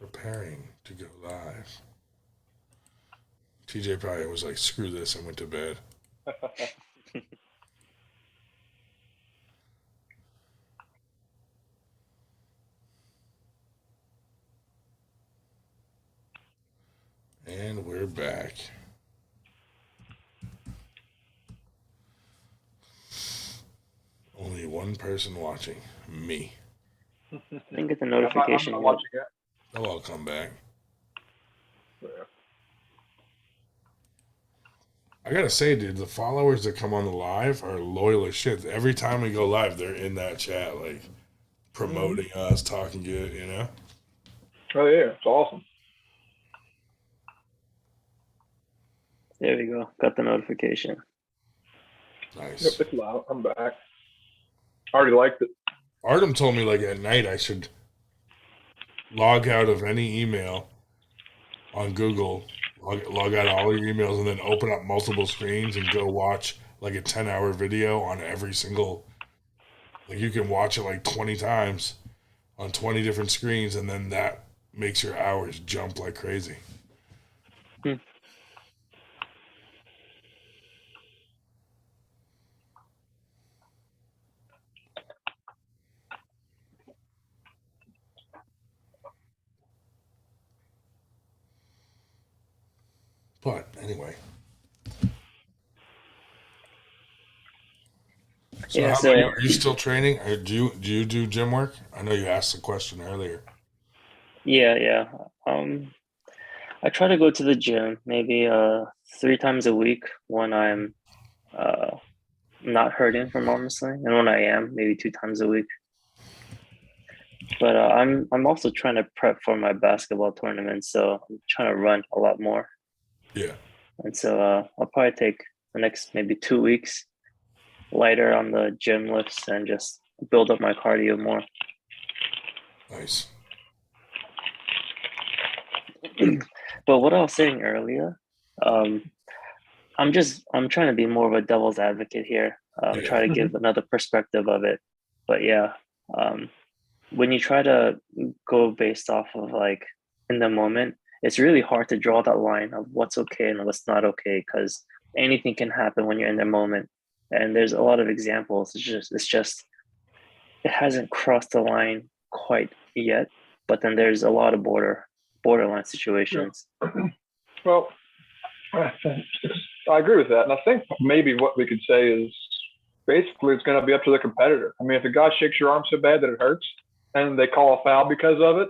Preparing to go live. TJ probably was like, screw this, and went to bed. And we're back. Only one person watching. Me. I didn't get the notification. I'm not watching it. They'll all come back. Yeah. I gotta say, dude, the followers that come on the live are loyal as shit. Every time we go live, they're in that chat, like promoting us, talking good, you know? Oh yeah, it's awesome. There we go. Got the notification. Nice. Yep, it's loud. I'm back. I already liked it. Artem told me like at night I should log out of any email on Google, log out all your emails, and then open up multiple screens and go watch like a 10-hour video on every single. Like you can watch it like 20 times on 20 different screens, and then that makes your hours jump like crazy. But anyway. So, Yeah, are you still training? Or do you do gym work? I know you asked the question earlier. Yeah. I try to go to the gym maybe 3 times a week when I'm not hurting from arm wrestling, and when I am, maybe 2 times a week. But I'm also trying to prep for my basketball tournament, so I'm trying to run a lot more. Yeah. And so I'll probably take the next maybe 2 weeks lighter on the gym lifts and just build up my cardio more. Nice. But what I was saying earlier, I'm trying to be more of a devil's advocate here. Try to give another perspective of it. But yeah, when you try to go based off of like in the moment, it's really hard to draw that line of what's okay and what's not okay, because anything can happen when you're in the moment. And there's a lot of examples. It's just it hasn't crossed the line quite yet. But then there's a lot of borderline situations. Yeah. Well, I agree with that, and I think maybe what we could say is basically it's going to be up to the competitor. I mean, if the guy shakes your arm so bad that it hurts, and they call a foul because of it,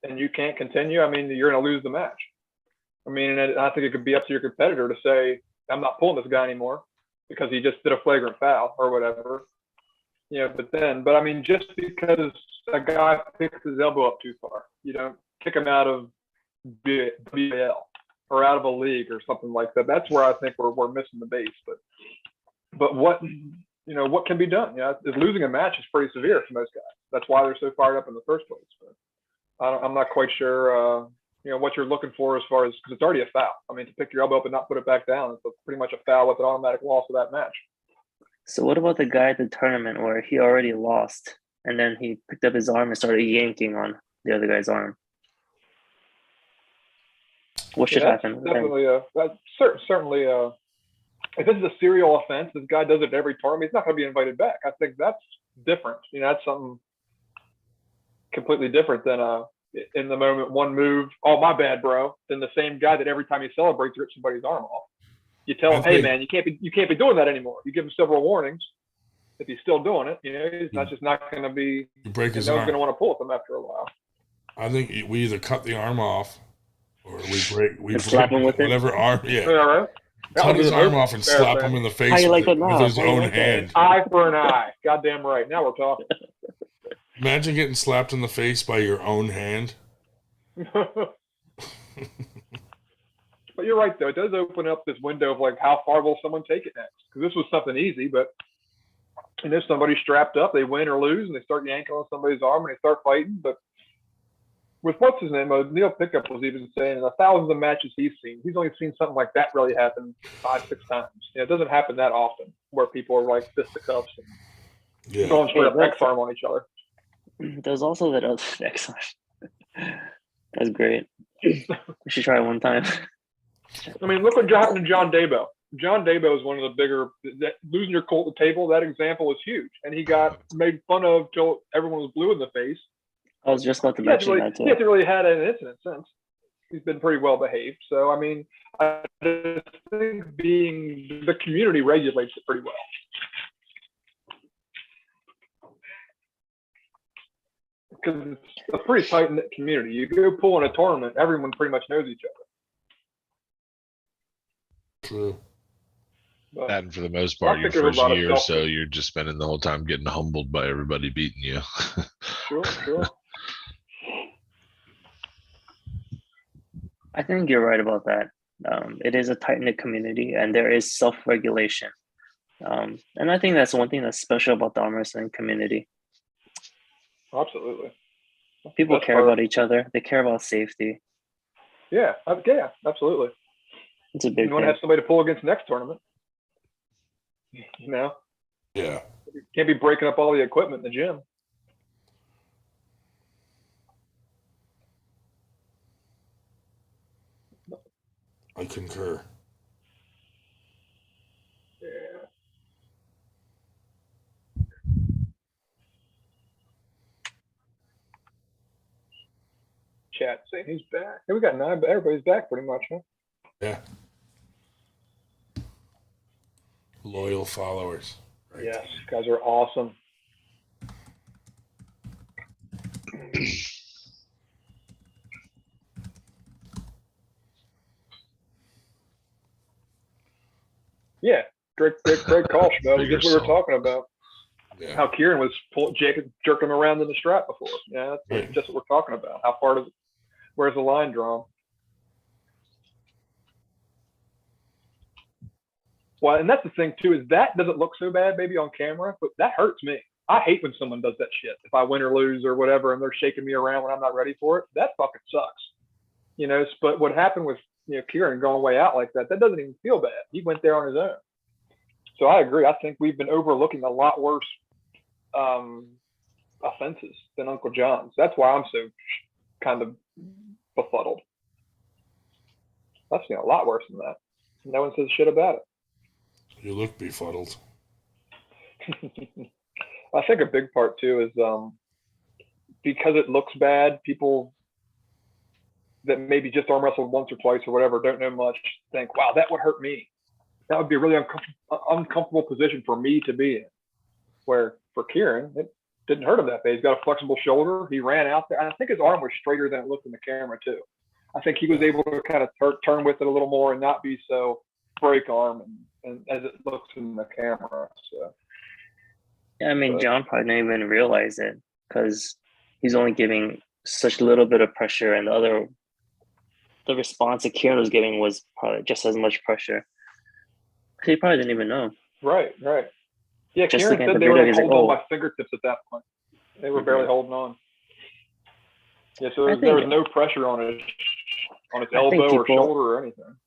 and you can't continue, I mean, you're going to lose the match. I mean, and I think it could be up to your competitor to say, I'm not pulling this guy anymore because he just did a flagrant foul or whatever. You know, but I mean, just because a guy picks his elbow up too far, you don't kick him out of BL or out of a league or something like that. That's where I think we're missing the base. But what can be done? You know, losing a match is pretty severe for most guys. That's why they're so fired up in the first place. But I'm not quite sure, what you're looking for as far as, because it's already a foul. I mean, to pick your elbow up and not put it back down, it's pretty much a foul with an automatic loss of that match. So what about the guy at the tournament where he already lost and then he picked up his arm and started yanking on the other guy's arm? What should happen? Definitely, that's certainly. If this is a serial offense, this guy does it every tournament, he's not going to be invited back. I think that's different. You know, that's something completely different than in the moment one move, oh my bad, bro. Than the same guy that every time he celebrates rips somebody's arm off. You tell him, hey man, you can't be doing that anymore. You give him several warnings. If he's still doing it, he's not going to be. You break his arm. arm. Going to want to pull with him after a while. I think we either cut the arm off, or we slap him with whatever arm. Yeah. All right. Cut his arm off and slap him in the face with his own hand. Eye for an eye. Goddamn right. Now we're talking. Imagine getting slapped in the face by your own hand. But you're right, though. It does open up this window of like, how far will someone take it next? Because this was something easy, but if somebody's strapped up, they win or lose, and they start yanking on somebody's arm and they start fighting. But with what's his name, Neil Pickup was even saying in the thousands of matches he's seen, he's only seen something like that really happen 5-6 times. It doesn't happen that often where people are like fisticuffs and going straight up X arm on each other. There's also that other X arm. That's great. We should try it one time. I mean, look what happened to John Dabo. John Dabo is one of the bigger losing your cool at the table. That example is huge, and he got made fun of till everyone was blue in the face. I was just about to mention that too. He hasn't really had an incident since. He's been pretty well behaved. So I mean, I just think being the community regulates it pretty well. Because it's a pretty tight knit community. You go pull in a tournament, everyone pretty much knows each other. True. But And for the most part, your first year or so, you're just spending the whole time getting humbled by everybody beating you. Sure. I think you're right about that. It is a tight-knit community, and there is self-regulation. And I think that's one thing that's special about the arm wrestling community. Absolutely. People care about each other. They care about safety. Yeah, absolutely. It's a big You want to have somebody to pull against next tournament. You know? Yeah. You can't be breaking up all the equipment in the gym. I concur. Yeah. Chat saying he's back. Hey, we got 9, but everybody's back pretty much, huh? Yeah. Loyal followers. Right. Yes, guys are awesome. Yeah, great call, Schmo. That's what we were talking about. Yeah. How Kieran was jerking him around in the strap before. Yeah, that's just what we're talking about. How far where's the line drawn? Well, and that's the thing too, is that doesn't look so bad maybe on camera, but that hurts me. I hate when someone does that shit. If I win or lose or whatever, and they're shaking me around when I'm not ready for it, that fucking sucks. You know, but what happened with Kieran going way out like that doesn't even feel bad. He went there on his own. So I agree. I think we've been overlooking a lot worse offenses than Uncle John's. That's why I'm so kind of befuddled. I've seen a lot worse than that. No one says shit about it. You look befuddled. I think a big part too is because it looks bad, people that maybe just arm wrestled once or twice or whatever, don't know much, think, wow, that would hurt me. That would be a really uncomfortable position for me to be in. Where for Kieran, it didn't hurt him that bad. He's got a flexible shoulder. He ran out there. And I think his arm was straighter than it looked in the camera too. I think he was able to kind of turn with it a little more and not be so break arm and as it looks in the camera. So. Yeah, I mean, John probably didn't even realize it because he's only giving such a little bit of pressure, and the response that Kieran was giving was probably just as much pressure. He probably didn't even know. Right. Yeah, Just Kieran said they were holding on by fingertips at that point. They were barely holding on. Yeah, so there was no pressure on his elbow or shoulder or anything.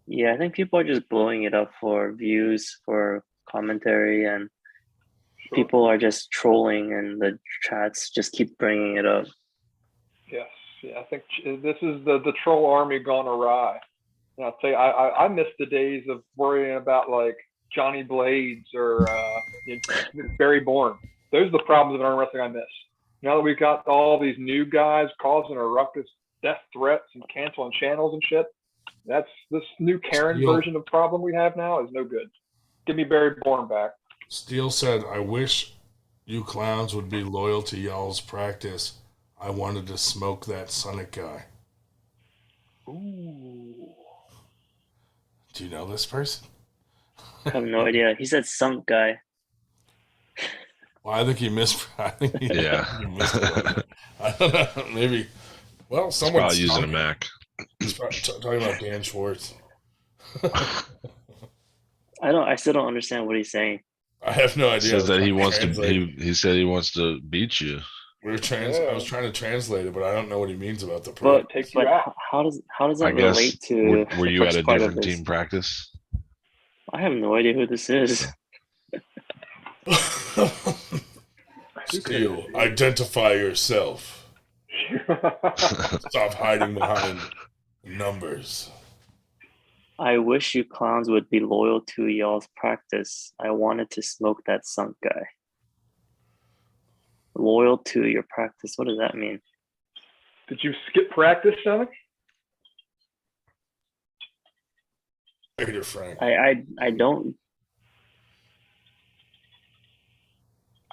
Yeah, I think people are just blowing it up for views, for commentary, and people are just trolling, and the chats just keep bringing it up. Yes, yeah, I think this is the troll army gone awry. And I'll tell you, I miss the days of worrying about like Johnny Blades or Barry Bourne. Those are the problems of arm wrestling I miss. Now that we've got all these new guys causing a ruckus, death threats, and canceling channels and shit, that's this new Karen version of problem we have now is no good. Give me Barry Bourne back. Steele said, I wish you clowns would be loyal to y'all's practice. I wanted to smoke that Sonic guy. Ooh. Do you know this person? I have no idea. He said sunk guy. Well, I think he missed. He missed it. I don't know. Maybe. Well, someone's using a Mac. He's talking about Dan Schwartz. I still don't understand what he's saying. I have no idea. He says that he wants to. He said he wants to beat you. I was trying to translate it, but I don't know what he means about the. But how does that relate to? Were you at a different team practice? I have no idea who this is. Steele, identify yourself. Stop hiding behind numbers. I wish you clowns would be loyal to y'all's practice. I wanted to smoke that sunk guy. Loyal to your practice. What does that mean? Did you skip practice, Sonic? Peter Frank. I don't.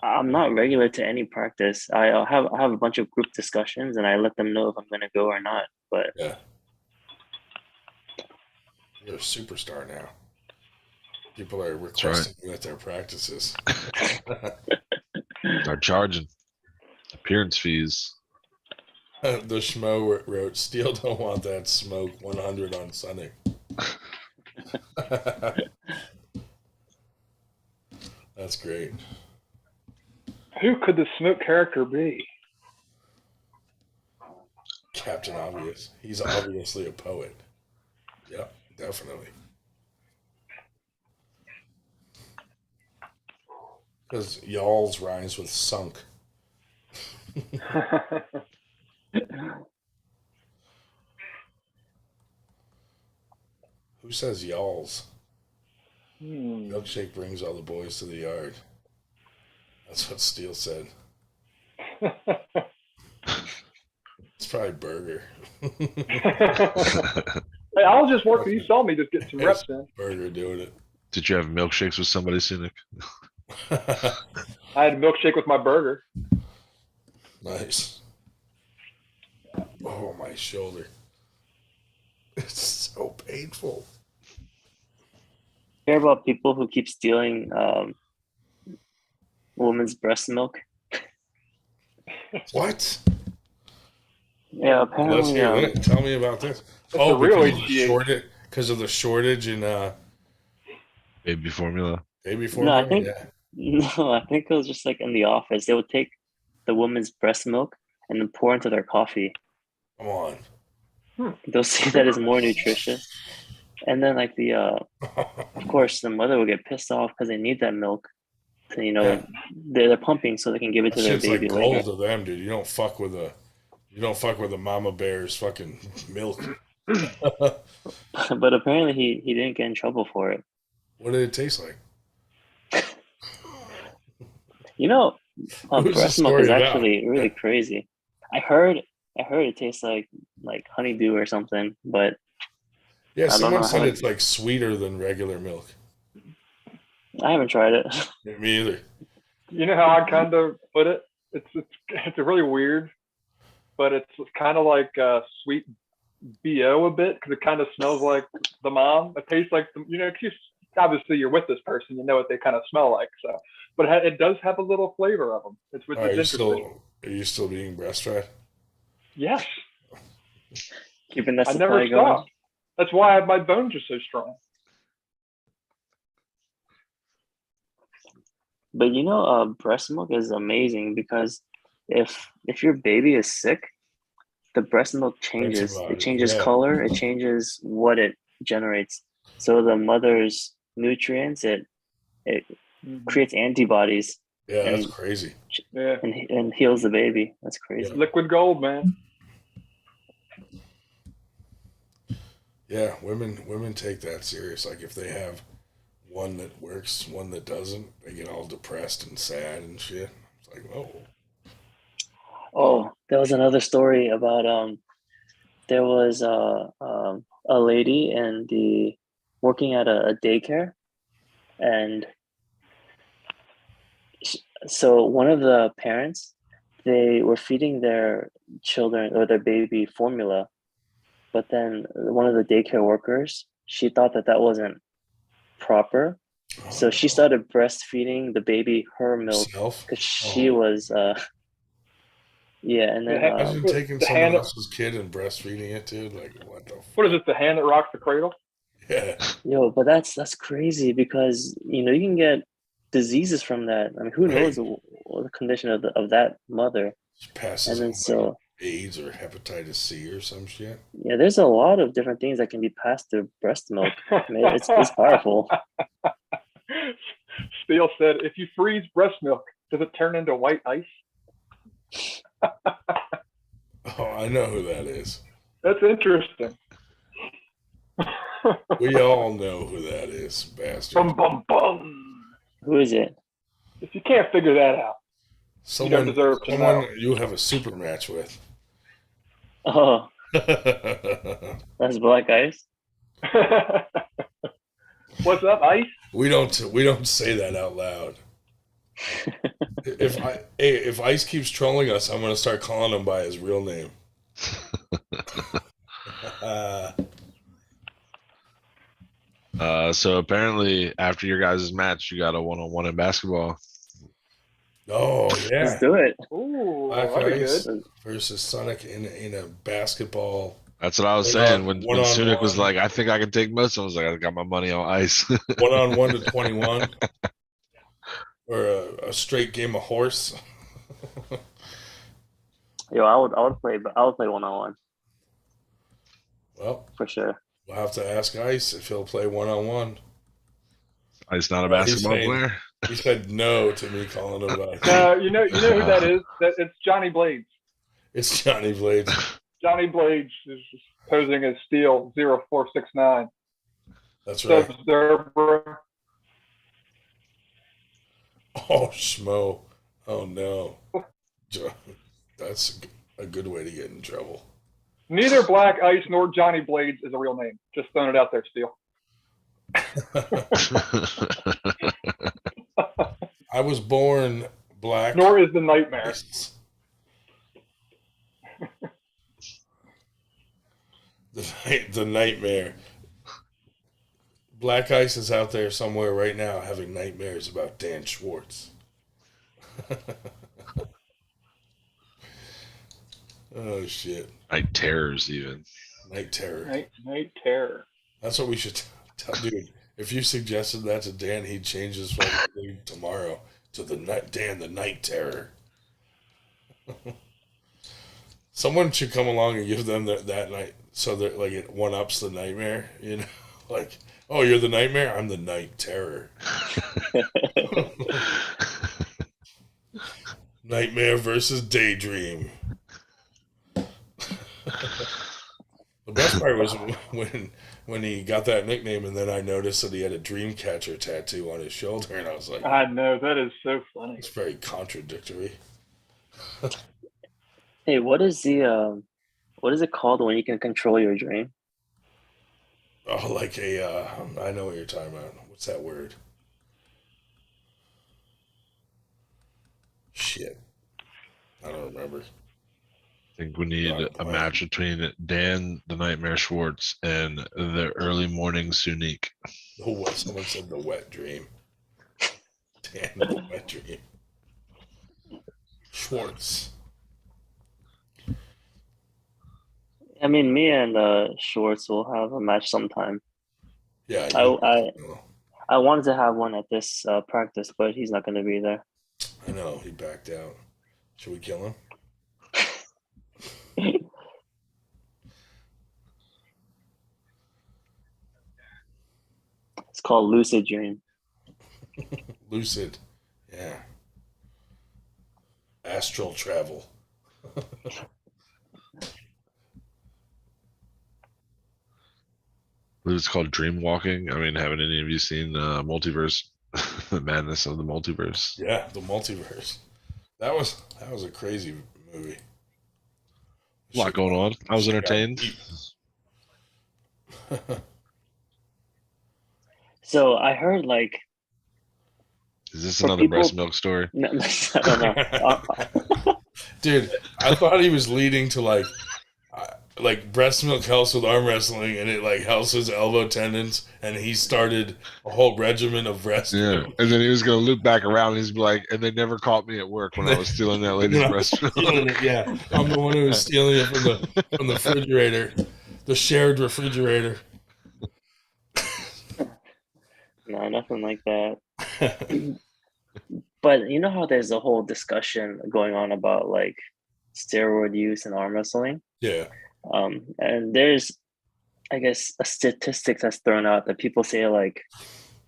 I'm not regular to any practice. I have a bunch of group discussions, and I let them know if I'm going to go or not. But yeah, you're a superstar now. People are requesting you at their practices. Start charging appearance fees. The Schmo wrote, "Steele don't want that smoke. 100 on Sunday." That's great. Who could the Smoke character be? Captain Obvious. He's obviously a poet. Yep, definitely. Because y'all's rhymes with sunk. Who says y'all's? Milkshake brings all the boys to the yard. That's what Steele said. It's probably Burger. Hey, I'll just work. You saw me just get some reps in. Burger doing it. Did you have milkshakes with somebody, Cynic? I had a milkshake with my burger. Nice. Oh, my shoulder. It's so painful. Care about people who keep stealing women's breast milk? What? Yeah, Let's apparently. hear that. Tell me about this. Oh, Because of the shortage in Baby formula. baby formula? No, I think it was just like in the office. They would take the woman's breast milk and then pour into their coffee. Come on. They'll see that as more nutritious. And then like of course the mother will get pissed off because they need that milk. So, they're pumping so they can give it to their Shit's baby like later. gold to them, dude. You don't fuck with a mama bear's fucking milk. But apparently he didn't get in trouble for it. What did it taste like? Breast milk is actually really crazy. I heard it tastes like honeydew or something, but yeah, someone said it's like sweeter than regular milk. I haven't tried it. Me either. You know how I kind of put it? It's really weird, but it's kind of like sweet BO a bit because it kind of smells like the mom. It tastes like obviously you're with this person, you know what they kind of smell like. So, but it does have a little flavor of them. It's interesting. Are you still being breastfed? Yes. Keeping that I supply never going. stopped. That's why my bones are so strong. But breast milk is amazing because if your baby is sick, the breast milk changes. It changes color. It changes what it generates. So the mother's nutrients, it creates antibodies. Yeah, that's crazy. Yeah, and heals the baby. That's crazy. Liquid gold, man. Yeah, women take that serious. Like if they have one that works, one that doesn't, they get all depressed and sad and shit. It's like, oh, there was another story about there was a lady working at a daycare, and so one of the parents, they were feeding their children or their baby formula, but then one of the daycare workers, she thought that wasn't proper, so she started breastfeeding the baby her milk because she was and then imagine taking someone else's kid and breastfeeding it, dude. Like what the fuck? What is it, the hand that rocks the cradle? Yeah. But that's crazy because you can get diseases from that. I mean, who knows the condition of that mother? Passes and then AIDS or hepatitis C or some shit. Yeah, there's a lot of different things that can be passed through breast milk. I mean, it's powerful. Steele said, if you freeze breast milk, does it turn into white ice? Oh, I know who that is. That's interesting. We all know who that is, bastard. Bum, bum, bum. Who is it? If you can't figure that out, you don't deserve to know. You have a super match with. Oh, that's Black Ice. What's up, Ice? We don't say that out loud. If Ice keeps trolling us, I'm gonna start calling him by his real name. So apparently, after your guys' match, you got a one-on-one in basketball. Oh yeah, Let's do it. Ooh, Black that'd be Ice good. versus Sonic in a basketball. That's what I was saying when Sunik was like, "I think I can take most." I was like, "I got my money on Ice." 1-on-1 to 21, or a straight game of horse. Yo, I would play 1-on-1. Well, for sure. We'll have to ask Ice if he'll play 1-on-1. Ice not a basketball player. He said no to me calling him Ice. You know who that is? It's Johnny Blades. It's Johnny Blades. Johnny Blades is posing as Steel 0469. That's right. Observer. Oh, schmo. Oh, no. That's a good way to get in trouble. Neither Black Ice nor Johnny Blades is a real name. Just throwing it out there, Steel. I was born black. Nor is the Nightmare. The Nightmare. Black Ice is out there somewhere right now having nightmares about Dan Schwartz. Oh, shit. Night Terrors, even. Night Terror. Night Terror. That's what we should tell. Dude, if you suggested that to Dan, he'd change his fucking name tomorrow to Dan the Night Terror. Someone should come along and give them that night so that like it one-ups the Nightmare, you know? Like, oh, you're the Nightmare? I'm the Night Terror. Nightmare versus Daydream. The best part was when he got that nickname, and then I noticed that he had a Dreamcatcher tattoo on his shoulder, and I was like, I know, that is so funny. It's very contradictory. Hey, what is it called when you can control your dream? Oh, like I know what you're talking about. What's that word? Shit. I don't remember. I think we need a match between Dan the Nightmare Schwartz and the early morning Sunik. Oh, someone said the wet dream. Dan the wet dream. Schwartz. I mean, me and Schwartz will have a match sometime. Yeah. I wanted to have one at this practice, but he's not going to be there. I know, he backed out. Should we kill him? It's called Lucid Dream. Lucid. Yeah. Astral travel. It's called dream walking. I mean, haven't any of you seen Multiverse? The madness of the multiverse. Yeah, the multiverse. That was a crazy movie. A lot going on. I was entertained. So I heard like. Is this another breast milk story? No. Dude, I thought he was leading to like breast milk helps with arm wrestling, and it like helps his elbow tendons, and he started a whole regimen of breast milk. And then he was going to loop back around, and he's like, and they never caught me at work when I was stealing that lady's breast milk. Yeah, I'm the one who was stealing it from the refrigerator, the shared refrigerator. No, nothing like that. But you know how there's a whole discussion going on about like steroid use in arm wrestling? Yeah. And there's, I guess, a statistic that's thrown out that people say like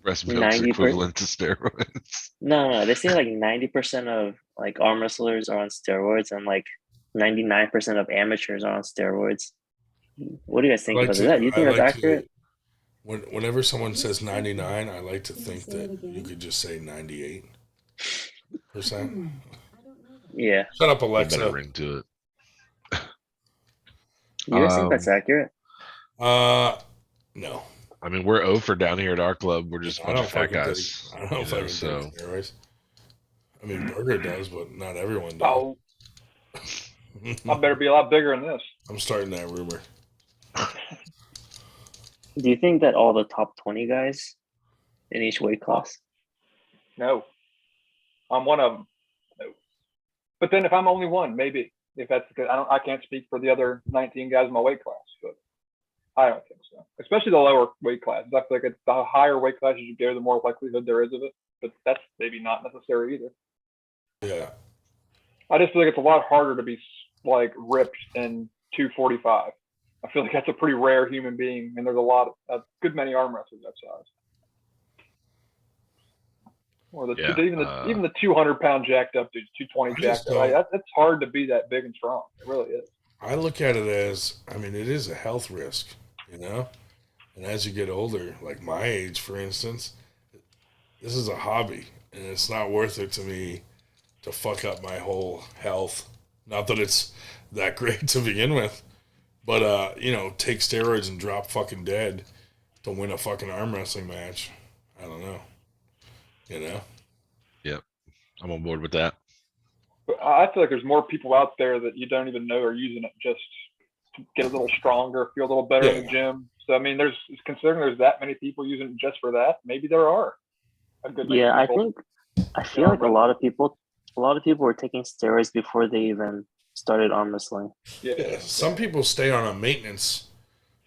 breast milk's equivalent to steroids. No, they say like 90% of like arm wrestlers are on steroids, and like 99% of amateurs are on steroids. What do you guys think I like about to. that? Do you I think that's like accurate? to. Whenever someone says 99, I like to think that you could just say 98%. Yeah. Shut up, A better Alexa. ring to it. You guys think that's accurate? No. I mean, we're over down here at our club. We're just a I bunch don't of fat fucking take. guys. I don't fucking So take steroids. I mean, Burger does, but not everyone does. Oh, I better be a lot bigger than this. I'm starting that rumor. Do you think that all the top 20 guys in each weight class? No, I'm one of them. No. But then if I'm only one, maybe if that's because I can't speak for the other 19 guys in my weight class, but I don't think so. Especially the lower weight classes. I feel like it's the higher weight classes you go, the more likelihood there is of it. But that's maybe not necessary either. Yeah. I just feel like it's a lot harder to be like ripped in 245. I feel like that's a pretty rare human being, and there's a good many arm wrestlers that size. Or even the 200-pound jacked up dudes, 220 jacked up. It's hard to be that big and strong. It really is. I look at it as, I mean, it is a health risk, you know? And as you get older, like my age, for instance, this is a hobby, and it's not worth it to me to fuck up my whole health. Not that it's that great to begin with, but, take steroids and drop fucking dead to win a fucking arm wrestling match. I don't know. Yep, I'm on board with that. But I feel like there's more people out there that you don't even know are using it just to get a little stronger, feel a little better in the gym. So I mean, considering there's that many people using it just for that, maybe there are a good many people. I feel like a lot of people were taking steroids before they even started arm wrestling. Yeah. Some people stay on a maintenance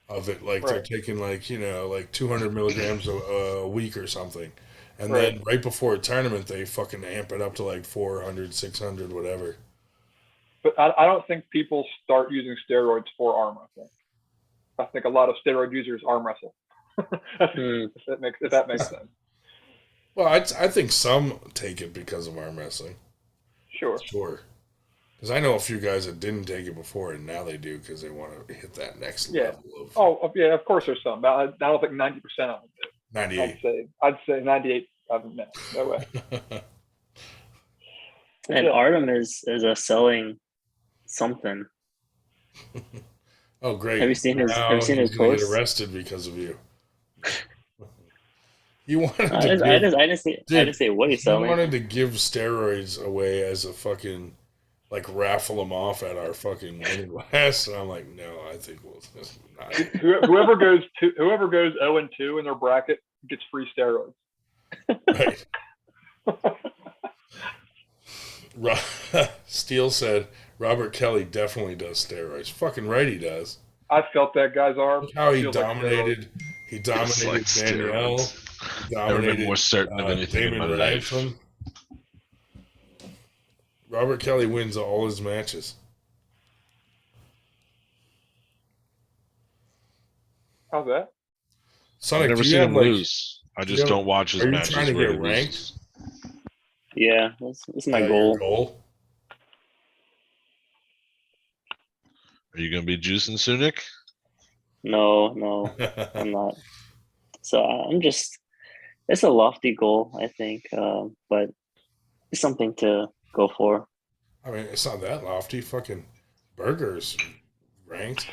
of it, like they're taking like 200 milligrams a week or something. And then right before a tournament, they fucking amp it up to like 400, 600, whatever. But I don't think people start using steroids for arm wrestling. I think a lot of steroid users arm wrestle. If that makes sense. Well, I think some take it because of arm wrestling. Sure. Because I know a few guys that didn't take it before, and now they do because they want to hit that next level of. Of course there's some. I don't think 90% of them do. 98. I'd say 98 of them. No way. And Artem is a selling something. Oh, great! Have you seen his posts? Get arrested because of you. You wanted to I didn't say what he's selling. You wanted to give steroids away as a fucking raffle them off at our fucking winning class, and I'm like, no, I think we'll not. Whoever goes 0-2 in their bracket gets free steroids. Right. Steele said Robert Kelly definitely does steroids. Fucking right, he does. I felt that guy's arm. Look how he dominated. He dominated Danielle. Never been more certain of anything in my life. Robert Kelly wins all his matches. How's that? Sonic, I've never seen him lose. I just don't watch his matches. Are you trying to get ranked? Yeah, that's my goal. Are you going to be juicing Sunic? No, I'm not. So it's a lofty goal, I think, but it's something to go for. I mean, it's not that lofty. Fucking Burger's ranked.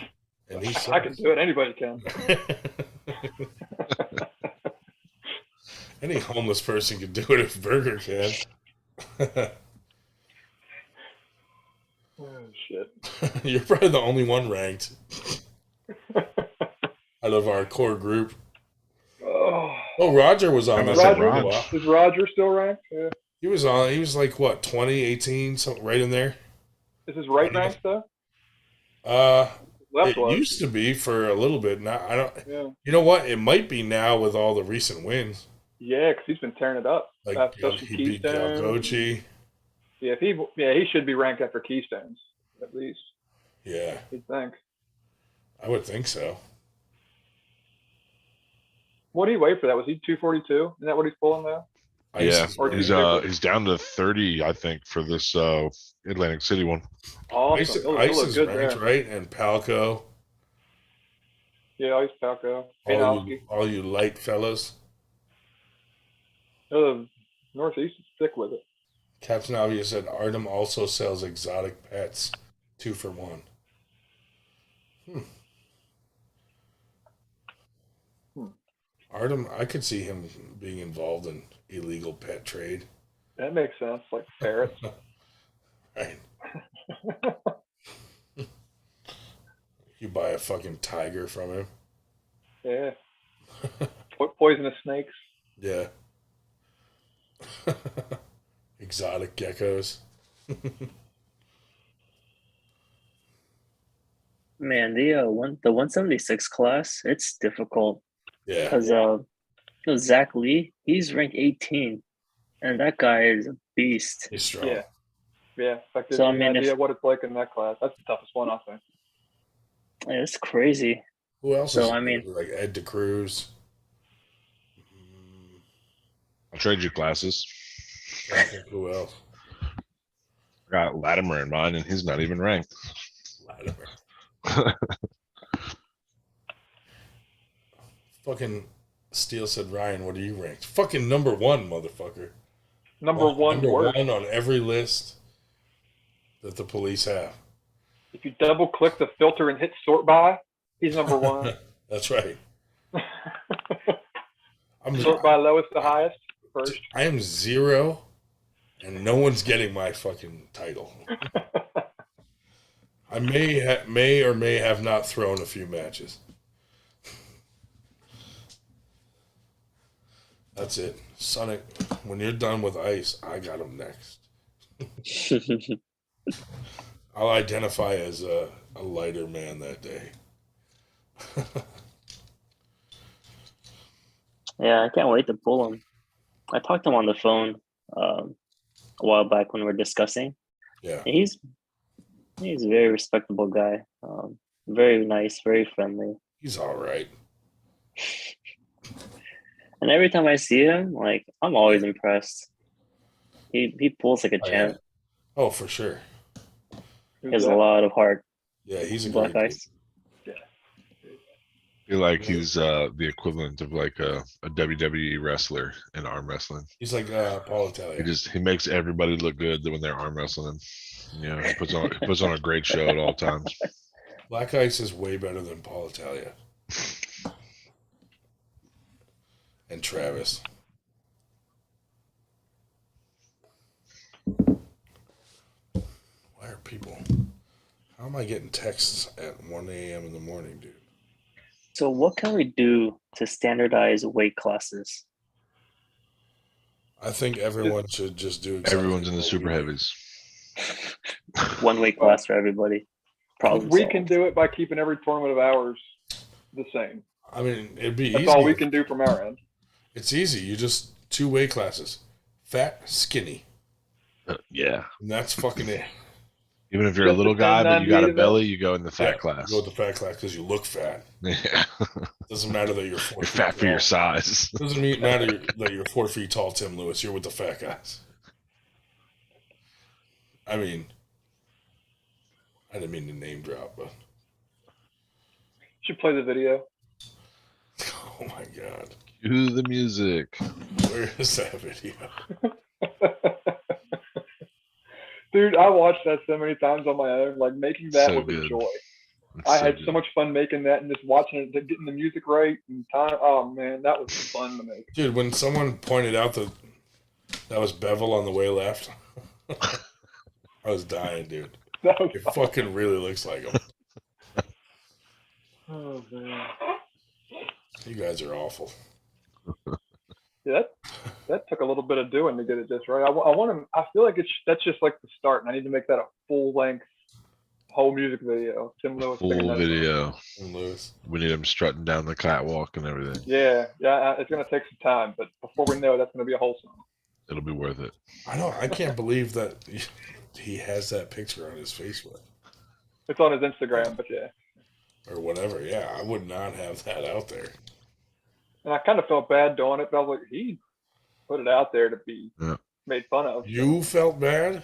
And I can do it. Anybody can. Any homeless person can do it if Burger can. Oh, shit. You're probably the only one ranked out of our core group. Oh, Roger was on this. Is Roger still ranked? Yeah. He was on. He was like, what, 20, 18, something right in there? Is his right ranked, though? It used to be for a little bit. Now I don't. Yeah. You know what? It might be now with all the recent wins. Yeah, because he's been tearing it up. Like he beat Galgochi. Yeah, he should be ranked after Keystones at least. Yeah, you'd think. I would think so. What do you weigh for that? Was he 242? Isn't that what he's pulling now? Yeah, is Or ranked. he's down to 30, I think, for this Atlantic City one. Awesome. He'll Ice look is good ranked, there. right? And Palco, Yeah, Ice Palco. Hanowski. all you light fellas. Northeast is thick with it. Captain Obvious said Artem also sells exotic pets, 2 for 1. Artem, I could see him being involved in illegal pet trade. That makes sense. Like parrots. Right. You buy a fucking tiger from him. Yeah. Poisonous snakes. Yeah. Exotic geckos. Man, the 176 class, it's difficult Yeah. because Zach Lee, he's ranked 18, and that guy is a beast. He's strong. Yeah. Yeah. In fact, So, I any mean, idea what it's like in that class? That's the toughest one, I think. It's crazy. Who else So, is I mean, like Ed DeCruz? I'll trade you classes. I think who else? I got Latimer in mine, and he's not even ranked. Latimer. Fucking Steele said, Ryan, what are you ranked? Fucking number 1, motherfucker. Number one worst. 1 on every list that the police have. If you double click the filter and hit sort by, he's number 1. That's right. Sort by lowest to highest first. I am 0, and no one's getting my fucking title. I may or may have not thrown a few matches. That's it. Sonic, when you're done with Ice, I got him next. I'll identify as a lighter man that day. yeah, I can't wait to pull him. I talked to him on the phone a while back when we were discussing. Yeah. And he's a very respectable guy. Very nice, very friendly. He's all right. And every time I see him, like, I'm always impressed. He pulls like a champ. Oh, for sure. He has a lot of heart. Yeah, he's a Black great Ice. Yeah. I feel like he's the equivalent of like a WWE wrestler in arm wrestling. He's like Paul Italia. He makes everybody look good when they're arm wrestling. Yeah, he puts on a great show at all times. Black Ice is way better than Paul Italia. And Travis. Why are people... How am I getting texts at 1 a.m. in the morning, dude? So what can we do to standardize weight classes? I think everyone should just do exactly Everyone's in the what super we do. heavies. One weight class for everybody. Problem We solved. can do it by keeping every tournament of ours the same. I mean, it'd be That's easy. all we can do from our end. It's easy. You just 2 weight classes. Fat, skinny. Yeah. And that's fucking it. Even if you're a Just little guy depend but on you got a the belly, you go in the fat Yeah, class. You go with the fat class because you look fat. Yeah. Doesn't matter that you're 4 You're feet fat for your tall. size. Doesn't matter that you're 4 feet tall, Tim Lewis. You're with the fat guys. I mean, I didn't mean to name drop, but Should play the video. oh my god, Cue the music. where is that video? Dude, I watched that so many times on my own. Like, making that So was a good. joy. It's I so had good. so much fun making that and just watching it, getting the music right and time. Oh man, that was fun to make. Dude, when someone pointed out that was Bevel on the way left, I was dying, dude. That was It fun. fucking really looks like him. Oh man. You guys are awful. Yeah, that took a little bit of doing to get it just right. I want to. I feel like that's just like the start, and I need to make that a full length, whole music video. Tim Lewis singing Full that video. Tim Lewis. We need him strutting down the catwalk and everything. song. Yeah. It's gonna take some time, but before we know it, that's gonna be a whole song. It'll be worth it. I can't believe that he has that picture on his Facebook It's on his Instagram, but yeah. or whatever. Yeah, I would not have that out there. And I kind of felt bad doing it, but I was like, he put it out there to be Yeah. made fun of. You felt bad?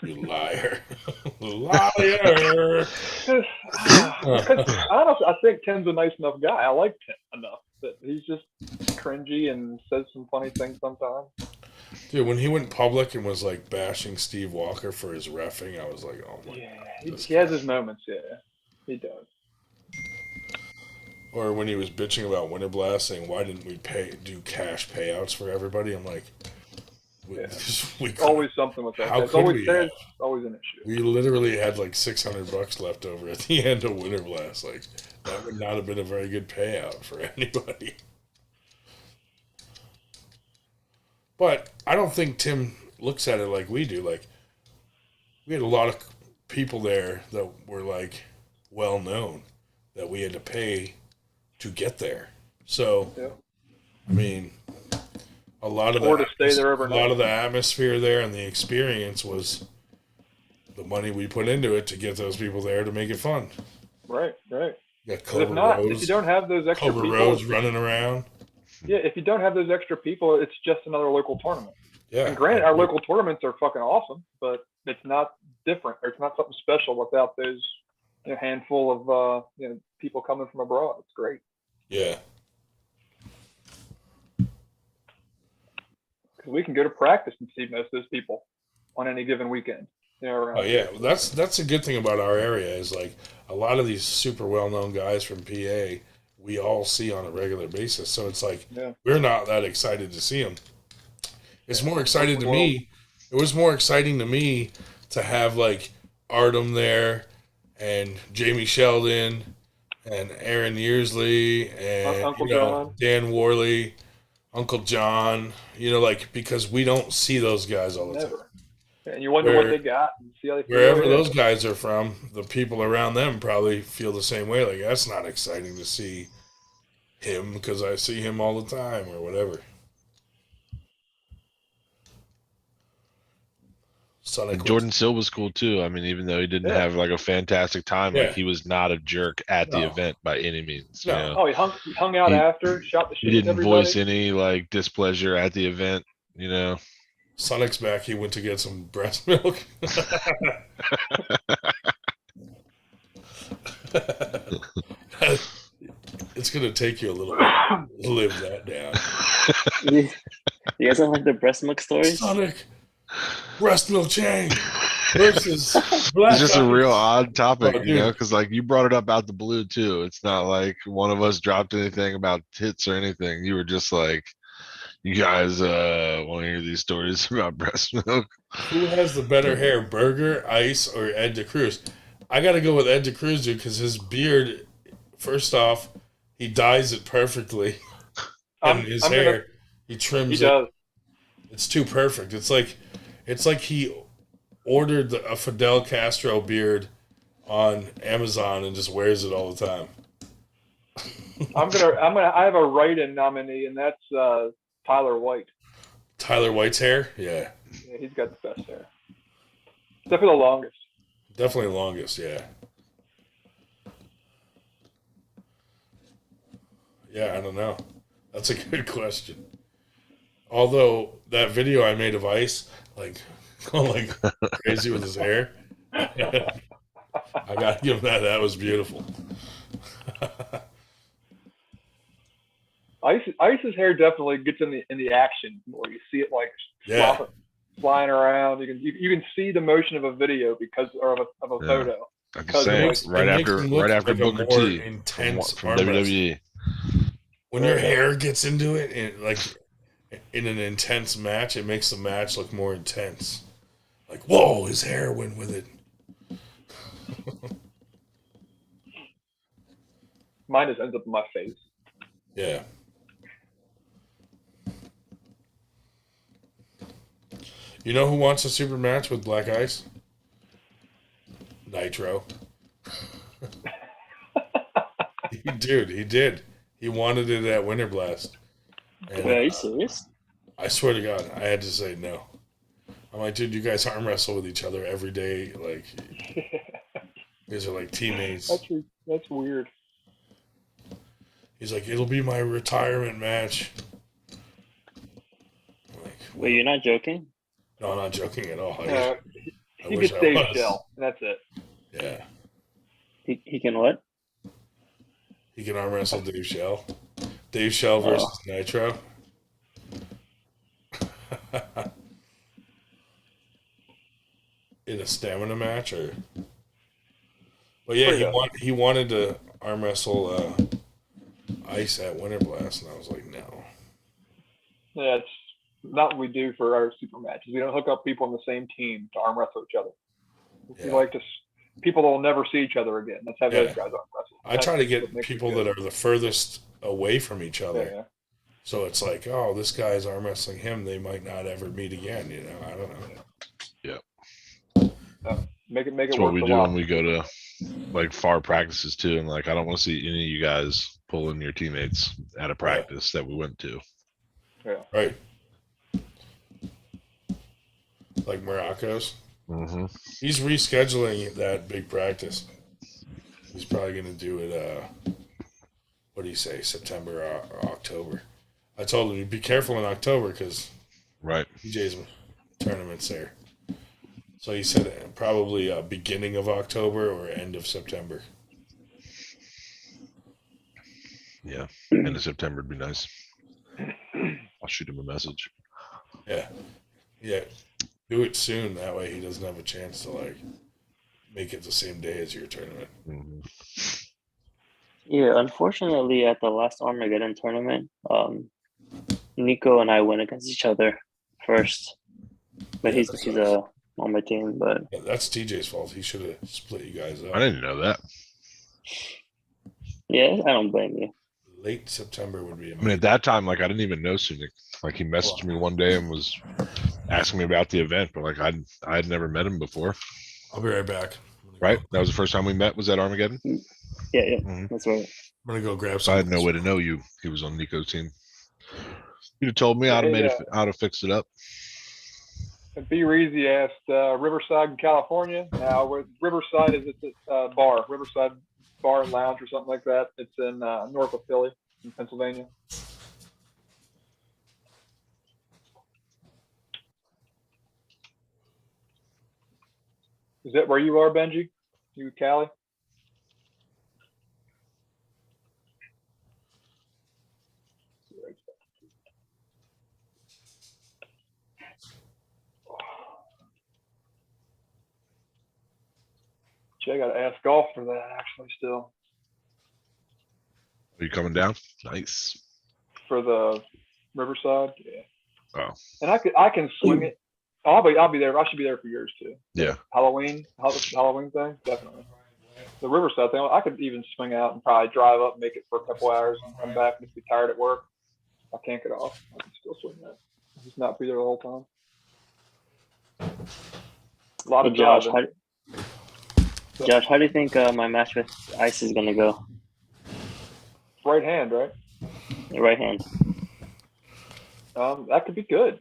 You liar. Liar. Because honestly, I think Tim's a nice enough guy. I like Tim enough that he's just cringy and says some funny things sometimes. Dude, when he went public and was like bashing Steve Walker for his reffing, I was like, oh my Yeah, God. he has his moments. Yeah, he does. Or when he was bitching about Winter Blast, saying, why didn't we do cash payouts for everybody? I'm like, Yeah. we Always something with that. How It's could always we there's have? always an issue. We literally had like $600 left over at the end of Winter Blast. Like, that would not have been a very good payout for anybody. But I don't think Tim looks at it like we do. Like, we had a lot of people there that were like well known that we had to pay to get there. So, Yeah. I mean, a lot of Or to stay there overnight. A lot of the atmosphere there and the experience was the money we put into it to get those people there to make it fun. Right. You got If you don't have those extra Cobra people, Rose running around. Yeah, if you don't have those extra people, it's just another local tournament. Yeah. And granted, our local tournaments are fucking awesome, but it's not different, or it's not something special without those handful of people coming from abroad. It's great. Yeah. Because we can go to practice and see most of those people on any given weekend. Oh yeah, that's a good thing about our area is like a lot of these super well-known guys from PA we all see on a regular basis. So it's like we're not that excited to see them. It's more excited to me. It was more exciting to me to have like Artem there and Jamie Sheldon and Aaron Yearsley and Uncle John. Dan Worley, Uncle John. Like because we don't see those guys all the time. And you wonder what they got and see how they feel. Wherever those guys are from, the people around them probably feel the same way. Like, that's not exciting to see him because I see him all the time or whatever. Jordan Silva's cool too. I mean, even though he didn't have like a fantastic time, like he was not a jerk at the event by any means. No. You know? Oh, he hung out after, shot the shit. He didn't voice any like displeasure at the event. Sonic's back. He went to get some breast milk. It's going to take you a little bit to live that down. You guys don't like the breast milk stories? Sonic, breast milk chain versus Black It's just a real odd topic, Oh, because like you brought it up out the blue too. It's not like one of us dropped anything about tits or anything. You were just like, you guys want to hear these stories about breast milk? Who has the better hair, Berger, Ice, or Ed DeCruz? I got to go with Ed DeCruz, dude, because his beard, first off, he dyes it perfectly. And his hair, he trims it. Does. It's too perfect. It's like he ordered a Fidel Castro beard on Amazon and just wears it all the time. I have a write-in nominee, and that's Tyler White. Tyler White's hair? Yeah, he's got the best hair. Definitely the longest. Definitely longest, yeah. Yeah, I don't know. That's a good question. Although that video I made of Ice, like going like crazy with his hair, I gotta give him that. That was beautiful. Ice's hair definitely gets in the action more. You see it like flying around. You can see the motion of a video because of a photo. I'm just saying, right after Booker T intense from WWE. When your hair gets into it, and like in an intense match, it makes the match look more intense. Like, whoa, his hair went with it. Mine just ends up in my face. Yeah. You know who wants a super match with Black Ice? Nitro. Dude, he did. He wanted it at Winter Blast. And, are you serious? I swear to God, I had to say no. I'm like, dude, you guys arm wrestle with each other every day. Like, these are like teammates. That's weird. He's like, it'll be my retirement match. Wait, you're not joking? No, I'm not joking at all. Uh, I he wish gets I Dave was. Shell, and that's it. Yeah. He can what? He can arm wrestle Dave Shell. Dave Shell versus Nitro. In a stamina match, or but yeah, Straight up. he wanted to arm wrestle Ice at Winter Blast, and I was like, no. Yeah, it's not what we do for our super matches. We don't hook up people on the same team to arm wrestle each other. We Yeah. like to people that will never see each other again. Let's have those guys arm wrestle. I try to what get makes it people good. that are the furthest away from each other. Yeah. So it's like, oh, this guy's arm wrestling him. They might not ever meet again. I don't know. Make it That's work what we for do a when while. we go to like far practices too. And like, I don't want to see any of you guys pulling your teammates at a practice that we went to. Yeah. Right. Like Morocco's. Mm-hmm. He's rescheduling that big practice. He's probably going to do it, what do you say, September or October. I told him, be careful in October because Right. DJ's tournament's there. So he said probably beginning of October or end of September. Yeah. End of September would be nice. I'll shoot him a message. Yeah. Yeah. Do it soon. That way he doesn't have a chance to like make it the same day as your tournament. Mm-hmm. Yeah, unfortunately, at the last Armageddon tournament, Nico and I went against each other first, but Yeah, he's that he's sucks. on my team. But Yeah, that's TJ's fault. He should have split you guys up. I didn't know that. yeah, I don't blame you. Late September would be I mean, amazing. at that time, like I didn't even know Sunik. Like he messaged me one day and was asking me about the event, but like I'd never met him before. I'll be right back. Right? That was the first time we met. Was at Armageddon. Yeah, Mhm. that's right. I'm gonna go grab So some. I had no way to know you. He was on Nico's team. You'd have told me I'd have made it. I'd have fixed it up. B. Reezy asked Riverside in California. Now, Riverside is it's a bar, Riverside Bar and Lounge or something like that. It's in north of Philly, in Pennsylvania. Is that where you are, Benji? You, Cali? Gee, I got to ask golf for that actually still. Are you coming down? Nice. For the Riverside, yeah. Oh. And I can swing it. I'll be there. I should be there for yours too. Yeah. Halloween thing, definitely. The Riverside thing, I could even swing out and probably drive up, make it for a couple hours, and come back and just be tired at work. I can't get off. I can still swing that. Just not be there the whole time. A lot of Josh, driving. how do you think my match with Ice is gonna go? Right hand, right? Right hand. That could be good.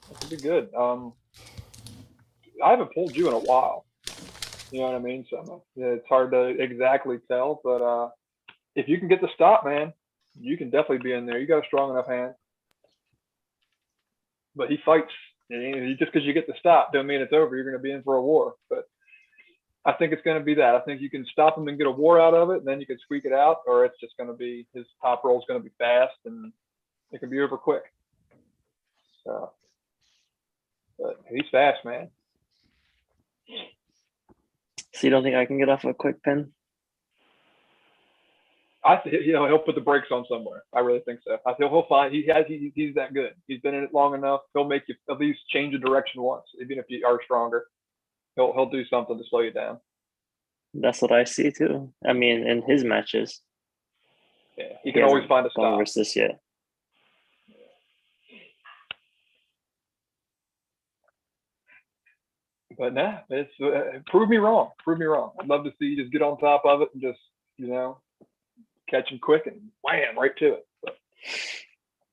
That could be good. I haven't pulled you in a while. You know what I mean? So it's hard to exactly tell, but if you can get the stop, man, you can definitely be in there. You got a strong enough hand. But he fights. Just because you get the stop don't mean it's over. You're going to be in for a war. But I think it's going to be that. I think you can stop him and get a war out of it, and then you can squeak it out, or it's just going to be his top roll is going to be fast, and it can be over quick. So, but he's fast, man. So you don't think I can get off a quick pin? I think he'll put the brakes on somewhere. I really think so. I feel he'll find he's that good. He's been in it long enough. He'll make you at least change a direction once, even if you are stronger. He'll do something to slow you down. That's what I see too. I mean, in his matches. Yeah, he can always find a stop. Versus this yet. But nah, it's prove me wrong. Prove me wrong. I'd love to see you just get on top of it and just catch him quick and wham right to it.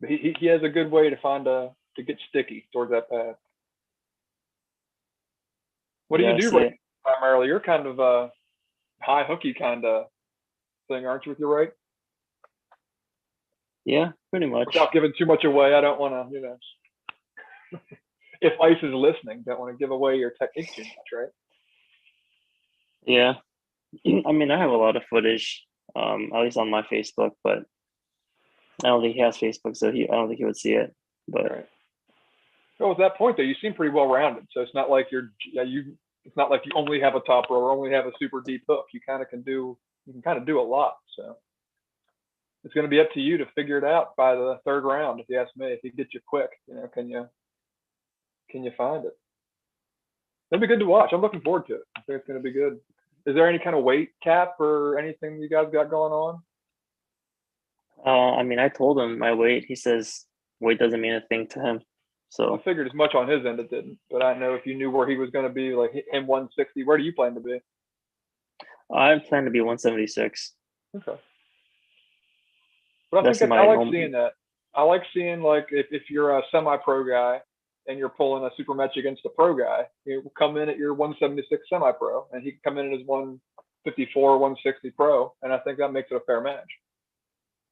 But he has a good way to get sticky towards that path. What do you do right primarily? You're kind of a high hooky kind of thing, aren't you, with your right? Yeah, pretty much. Without giving too much away, I don't want to, If Ice is listening, don't want to give away your technique too much, right? Yeah. I mean, I have a lot of footage, at least on my Facebook, but I don't think he has Facebook, so I don't think he would see it. But Right. Well, at that point though, you seem pretty well rounded. So it's not like it's not like you only have a top row or only have a super deep hook. You kind of can do a lot. So it's going to be up to you to figure it out by the third round. If you ask me, if he gets you quick, can you find it? It'll be good to watch. I'm looking forward to it. I think it's going to be good. Is there any kind of weight cap or anything you guys got going on? I mean, I told him my weight. He says weight doesn't mean a thing to him. I So figured as much on his end it didn't, but I don't know if you knew where he was going to be, like him 160. Where do you plan to be? I plan to be 176. Okay. But I That's think my I like home. seeing that. I like seeing like if you're a semi-pro guy and you're pulling a super match against a pro guy, you come in at your 176 semi-pro, and he can come in as 154, 160 pro, and I think that makes it a fair match.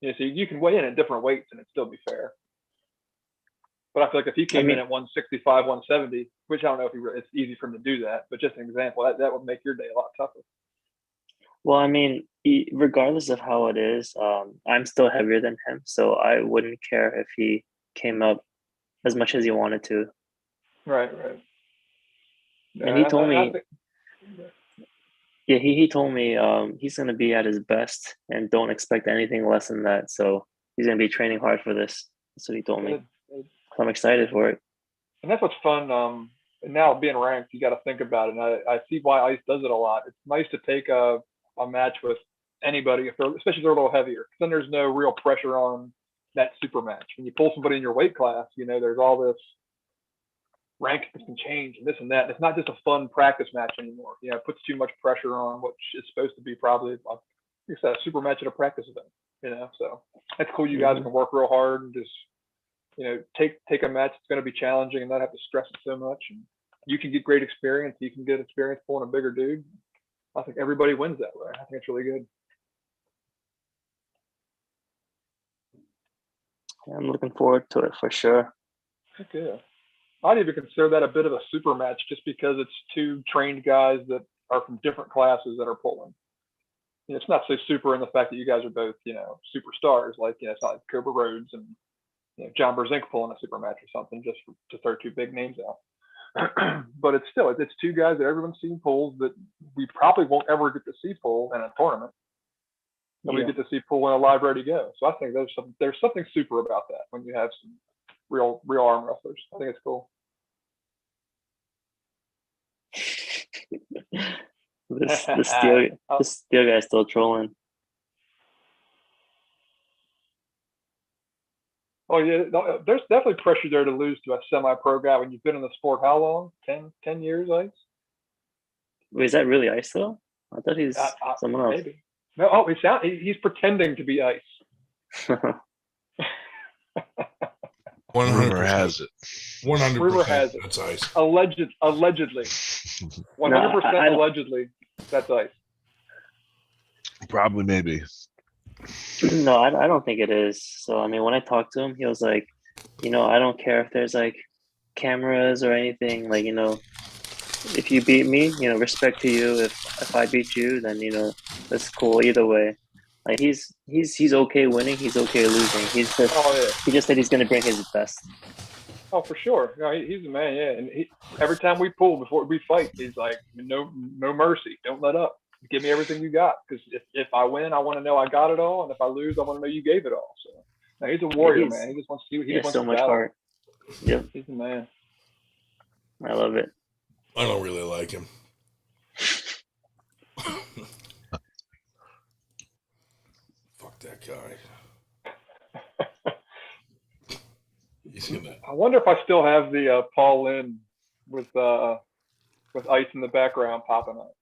So you can weigh in at different weights and it'd still be fair. But I feel like if he came in at 165, 170, which I don't know if it's easy for him to do that, but just an example, that would make your day a lot tougher. Well, I mean, regardless of how it is, I'm still heavier than him, so I wouldn't care if he came up as much as he wanted to. Right. And he told me, yeah, he told me he's gonna be at his best and don't expect anything less than that. So he's gonna be training hard for this. That's what he told me. So I'm excited for it. And that's what's fun. Now being ranked, you got to think about it. And I see why Ice does it a lot. It's nice to take a match with anybody, especially if they're a little heavier. Because then there's no real pressure on that super match. When you pull somebody in your weight class, there's all this rankings can change and this and that. It's not just a fun practice match anymore. It puts too much pressure on what is supposed to be probably, like you said, a super match at a practice event. So that's cool. You guys can work real hard and just take a match that's going to be challenging and not have to stress it so much. And you can get great experience. You can get experience pulling a bigger dude. I think everybody wins that way. I think it's really good. Yeah, I'm looking forward to it for sure. Heck yeah. I'd even consider that a bit of a super match just because it's two trained guys that are from different classes that are pulling. It's not so super in the fact that you guys are both, superstars. Like, it's not like Cobra Rhodes and John Brzenk pulling a super match or something just to throw two big names out. But it's two guys that everyone's seen pulls that we probably won't ever get to see pull in a tournament. And we get to see pull in a live ready go. So I think there's something super about that when you have some real arm wrestlers. I think it's cool. The steel guy's still trolling. Oh yeah, there's definitely pressure there to lose to a semi-pro guy when you've been in the sport. How long? 10 years, Ice? Wait, is that really Ice though? I thought he's someone else. Maybe. No, he's pretending to be Ice. 100%. Rumor has it. 100%. Rumor has it. That's Ice. Allegedly. 100% allegedly. That's Ice. Probably, maybe. No, I don't think it is. So, I mean, when I talked to him, he was like, I don't care if there's like cameras or anything. Like, if you beat me, respect to you. If I beat you, then, that's cool either way. Like he's okay winning. He's okay losing. He just said he's going to bring his best. Oh, for sure. No, he's a man. Yeah. And every time we pull before we fight, he's like, no mercy. Don't let up. Give me everything you got. Because if I win, I want to know I got it all. And if I lose, I want to know you gave it all. So now he's a warrior, man. He just wants to. He just wants so to much battle. heart. Yep. He's a man. I love it. I don't really like him. Fuck that guy. He's gonna. I wonder if I still have the Paul Lynn with Ice in the background popping up.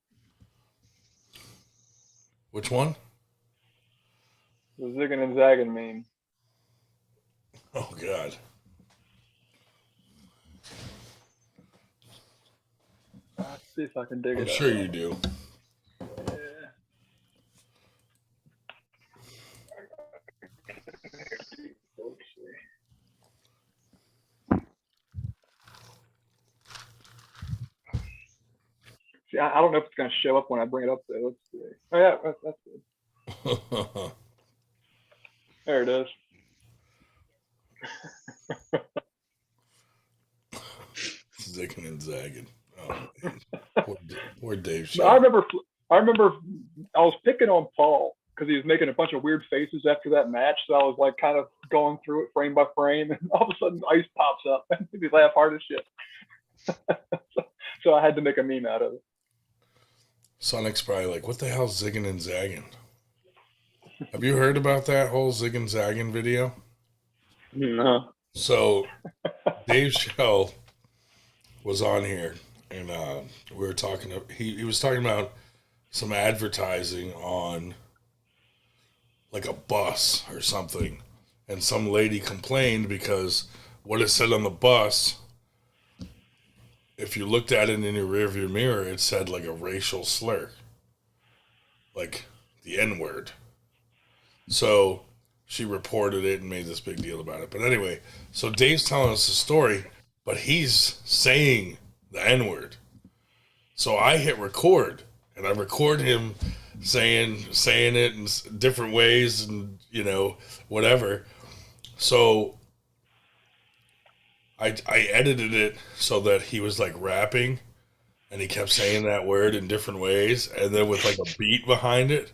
Which one? The zigging and zagging meme. Oh God. Let's see if I can dig it I'm up. sure you do. See, I don't know if it's going to show up when I bring it up there. Let's see. Oh yeah, that's good. There it is. Zigging and zagging. Oh man, poor Dave I Shell. remember I was picking on Paul because he was making a bunch of weird faces after that match. So I was like kind of going through it frame by frame, and all of a sudden Ice pops up and he laugh hard as shit. So I had to make a meme out of it. Sonic's probably like, what the hell's zigging and zagging? Have you heard about that whole zig and zagging video? No. So Dave Shell was on here, and we were talking. He was talking about some advertising on like a bus or something, and some lady complained because what it said on the bus, if you looked at it in your rearview mirror, it said like a racial slur, like the N-word. So she reported it and made this big deal about it. But anyway, so Dave's telling us the story, but he's saying the N-word. So I hit record, and I record him saying it in different ways, and whatever. So I edited it so that he was like rapping, and he kept saying that word in different ways, and then with like a beat behind it.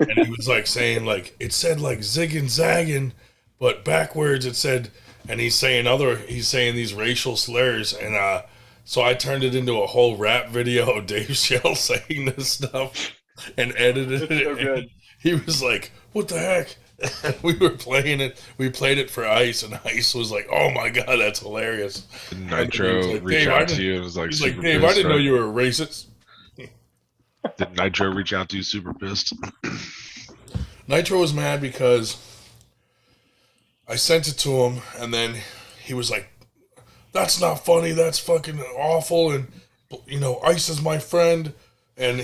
And he was like saying like it said like zig and zagging, but backwards it said, and he's saying these racial slurs, and so I turned it into a whole rap video of Dave Shell saying this stuff and edited it. So good. He was like, "What the heck?" And we were playing it. We played it for Ice, and Ice was like, "Oh my god, that's hilarious." Did Nitro like, reach out to you and was like, He's super like, "Dave, pissed, I didn't know right? you were a racist." Did Nitro reach out to you super pissed? Nitro was mad because I sent it to him, and then he was like, "That's not funny. That's fucking awful." And Ice is my friend, and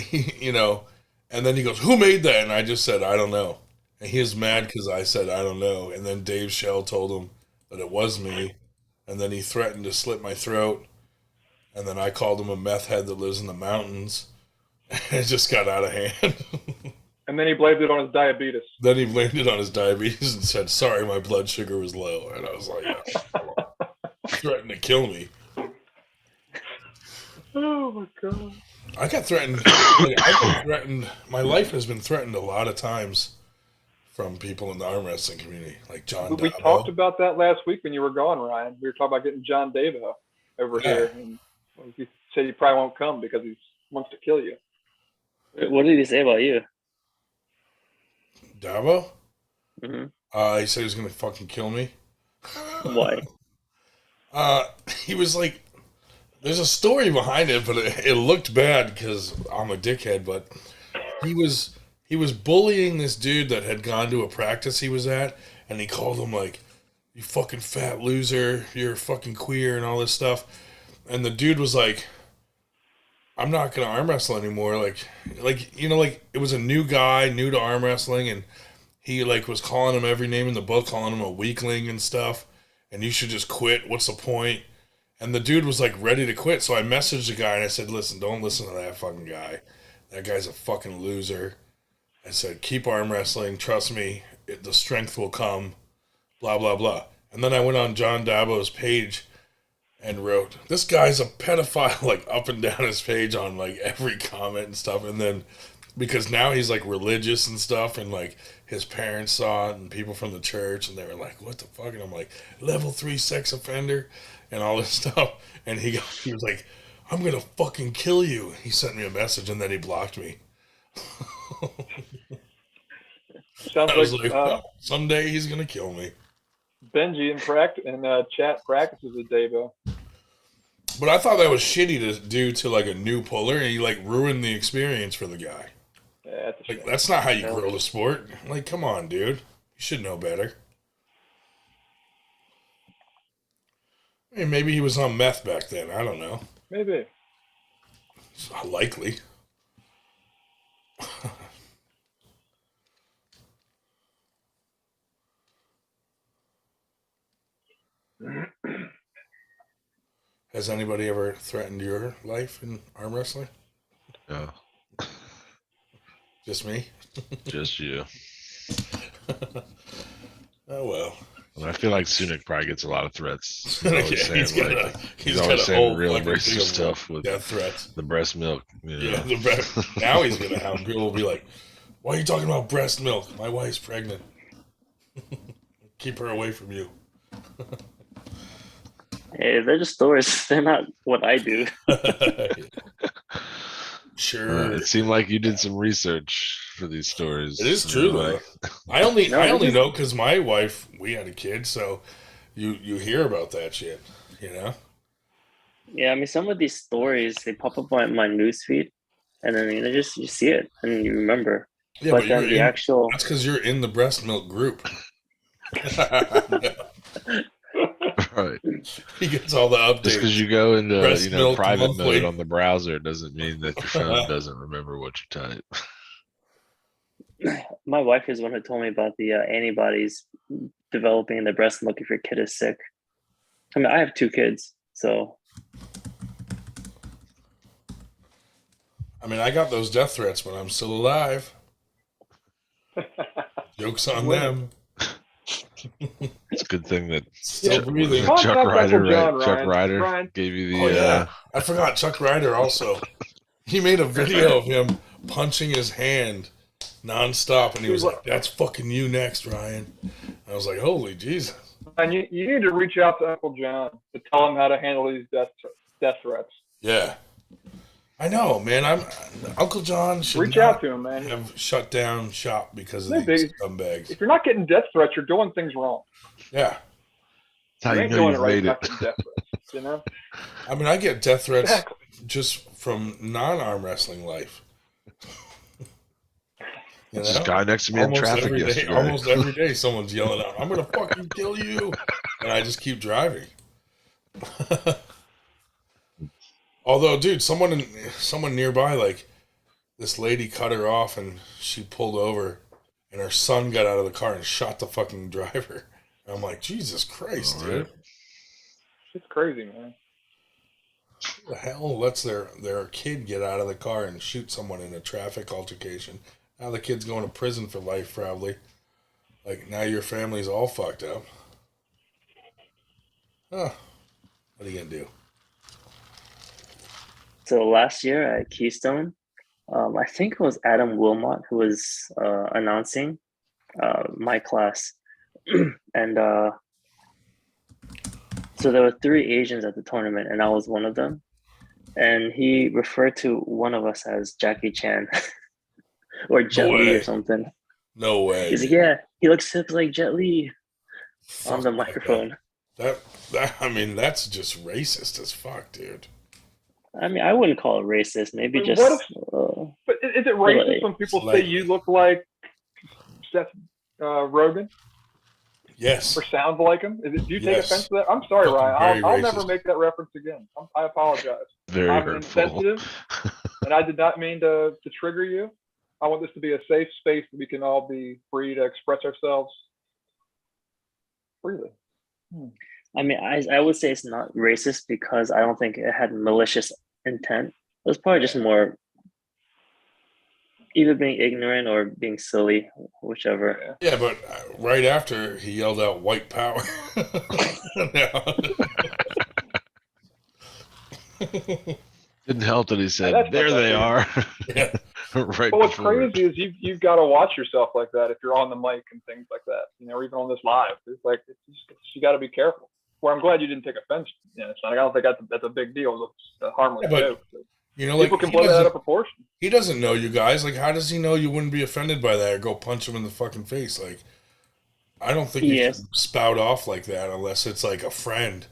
and then he goes, "Who made that?" And I just said, "I don't know." And he was mad because I said, "I don't know." And then Dave Shell told him that it was me, and then he threatened to slit my throat. And then I called him a meth head that lives in the mountains. It just got out of hand. And then he blamed it on his diabetes. Then he blamed it on his diabetes and said, "Sorry, my blood sugar was low." And I was like, yeah. Threatened to kill me. Oh my god. I got threatened. I got threatened. My life has been threatened a lot of times from people in the arm wrestling community, like John We Dabo. talked about that last week when you were gone, Ryan. We were talking about getting John Davo over here, and he said he probably won't come because he wants to kill you. What did he say about you? Dabo? Mm-hmm. He said he was going to fucking kill me. Why? He was like, there's a story behind it, but it looked bad because I'm a dickhead, but he was bullying this dude that had gone to a practice he was at, and he called him like, "You fucking fat loser, you're fucking queer," and all this stuff. And the dude was like, "I'm not gonna arm wrestle anymore." Like it was a new guy, new to arm wrestling, and he like was calling him every name in the book, calling him a weakling and stuff. And you should just quit. What's the point? And the dude was like ready to quit. So I messaged the guy and I said, "Listen, don't listen to that fucking guy. That guy's a fucking loser." I said, "Keep arm wrestling. Trust me, the strength will come." Blah blah blah. And then I went on John Dabo's page and wrote, "This guy's a pedophile," like up and down his page on like every comment and stuff. And then because now he's like religious and stuff, and like his parents saw it and people from the church, and they were like, "What the fuck?" And I'm like, "Level 3 sex offender," and all this stuff. And he was like, "I'm gonna fucking kill you." He sent me a message and then he blocked me. Sounds I was like well, someday he's gonna kill me. Benji in chat practices with Davo. But I thought that was shitty to do to like a new puller, and he like ruined the experience for the guy. Yeah, that's a shame. Like that's not how you grow the sport. Like, come on, dude. You should know better. I mean, maybe he was on meth back then. I don't know. Maybe. It's likely. Has anybody ever threatened your life in arm wrestling? Yeah, Just me? just you. Oh well. And I feel like Sunik probably gets a lot of threats. He's Yeah, always saying he's always got a saying whole real fucking thing racist of stuff with death threats. the breast milk. Yeah, now he's gonna have people will be like, "Why are you talking about breast milk? My wife's pregnant. Keep her away from you." Hey, they're just stories. They're not what I do. Sure. It seemed like you did some research for these stories. It is true though. I only know because my wife, we had a kid, so you hear about that shit, you know. Yeah, I mean, some of these stories they pop up on my newsfeed, and then you see it and you remember. Yeah, but then that's because you're in the breast milk group. Right. He gets all the updates. Just because you go into private monthly mode on the browser doesn't mean that your phone doesn't remember what you type. My wife is the one who told me about the antibodies developing in the breast milk if your kid is sick. I mean, I have 2 kids, so. I mean, I got those death threats, but I'm still alive. Joke's on them. It's a good thing that still breathing. Chuck Ryder, John, Chuck Ryder Ryan. Gave you the. Oh yeah, I forgot Chuck Ryder also. He made a video of him punching his hand nonstop, and he was like, "That's fucking you next, Ryan." I was like, "Holy Jesus!" And you need to reach out to Uncle John to tell him how to handle these death threats. Yeah, I know, man. Uncle John should reach out to him, man. Have shut down shop because of these scumbags. If you're not getting death threats, you're doing things wrong. Yeah, you ain't doing it right. You're not getting death threats, you know. I mean, I get death threats just from non-arm wrestling life. This guy next to me in traffic yesterday. Almost every day, someone's yelling out, "I'm gonna fucking kill you," and I just keep driving. Although, dude, someone nearby, like this lady, cut her off, and she pulled over, and her son got out of the car and shot the fucking driver. And I'm like, Jesus Christ, dude! It's crazy, man. Who the hell lets their kid get out of the car and shoot someone in a traffic altercation? Now the kid's going to prison for life, probably. Like, now your family's all fucked up. Huh. What are you going to do? So last year at Keystone, I think it was Adam Wilmot who was announcing my class. And so there were 3 Asians at the tournament, and I was one of them. And he referred to one of us as Jackie Chan. Or Jet Li or something. No way. He's like, yeah, he looks just like Jet Li on the microphone. That I mean, that's just racist as fuck, dude. I mean, I wouldn't call it racist. Maybe just. But is it racist when people say you look like Seth Rogen? Yes. Or sound like him? Do you take offense to that? I'm sorry, Ryan. I'll never make that reference again. I apologize. I'm insensitive, and I did not mean to trigger you. I want this to be a safe space that we can all be free to express ourselves freely. I mean, I would say it's not racist because I don't think it had malicious intent. It was probably just more either being ignorant or being silly, whichever. Yeah, but right after he yelled out "white power." Didn't help that he said, "There they are." Yeah. Right. But what's crazy is you've got to watch yourself like that if you're on the mic and things like that, or even on this live. It's like you got to be careful. Well, I'm glad you didn't take offense. I don't think that's a big deal. It's a harmless joke. People can blow that out of proportion. He doesn't know you guys. Like, how does he know you wouldn't be offended by that or go punch him in the fucking face? Like, I don't think you should spout off like that unless it's like a friend.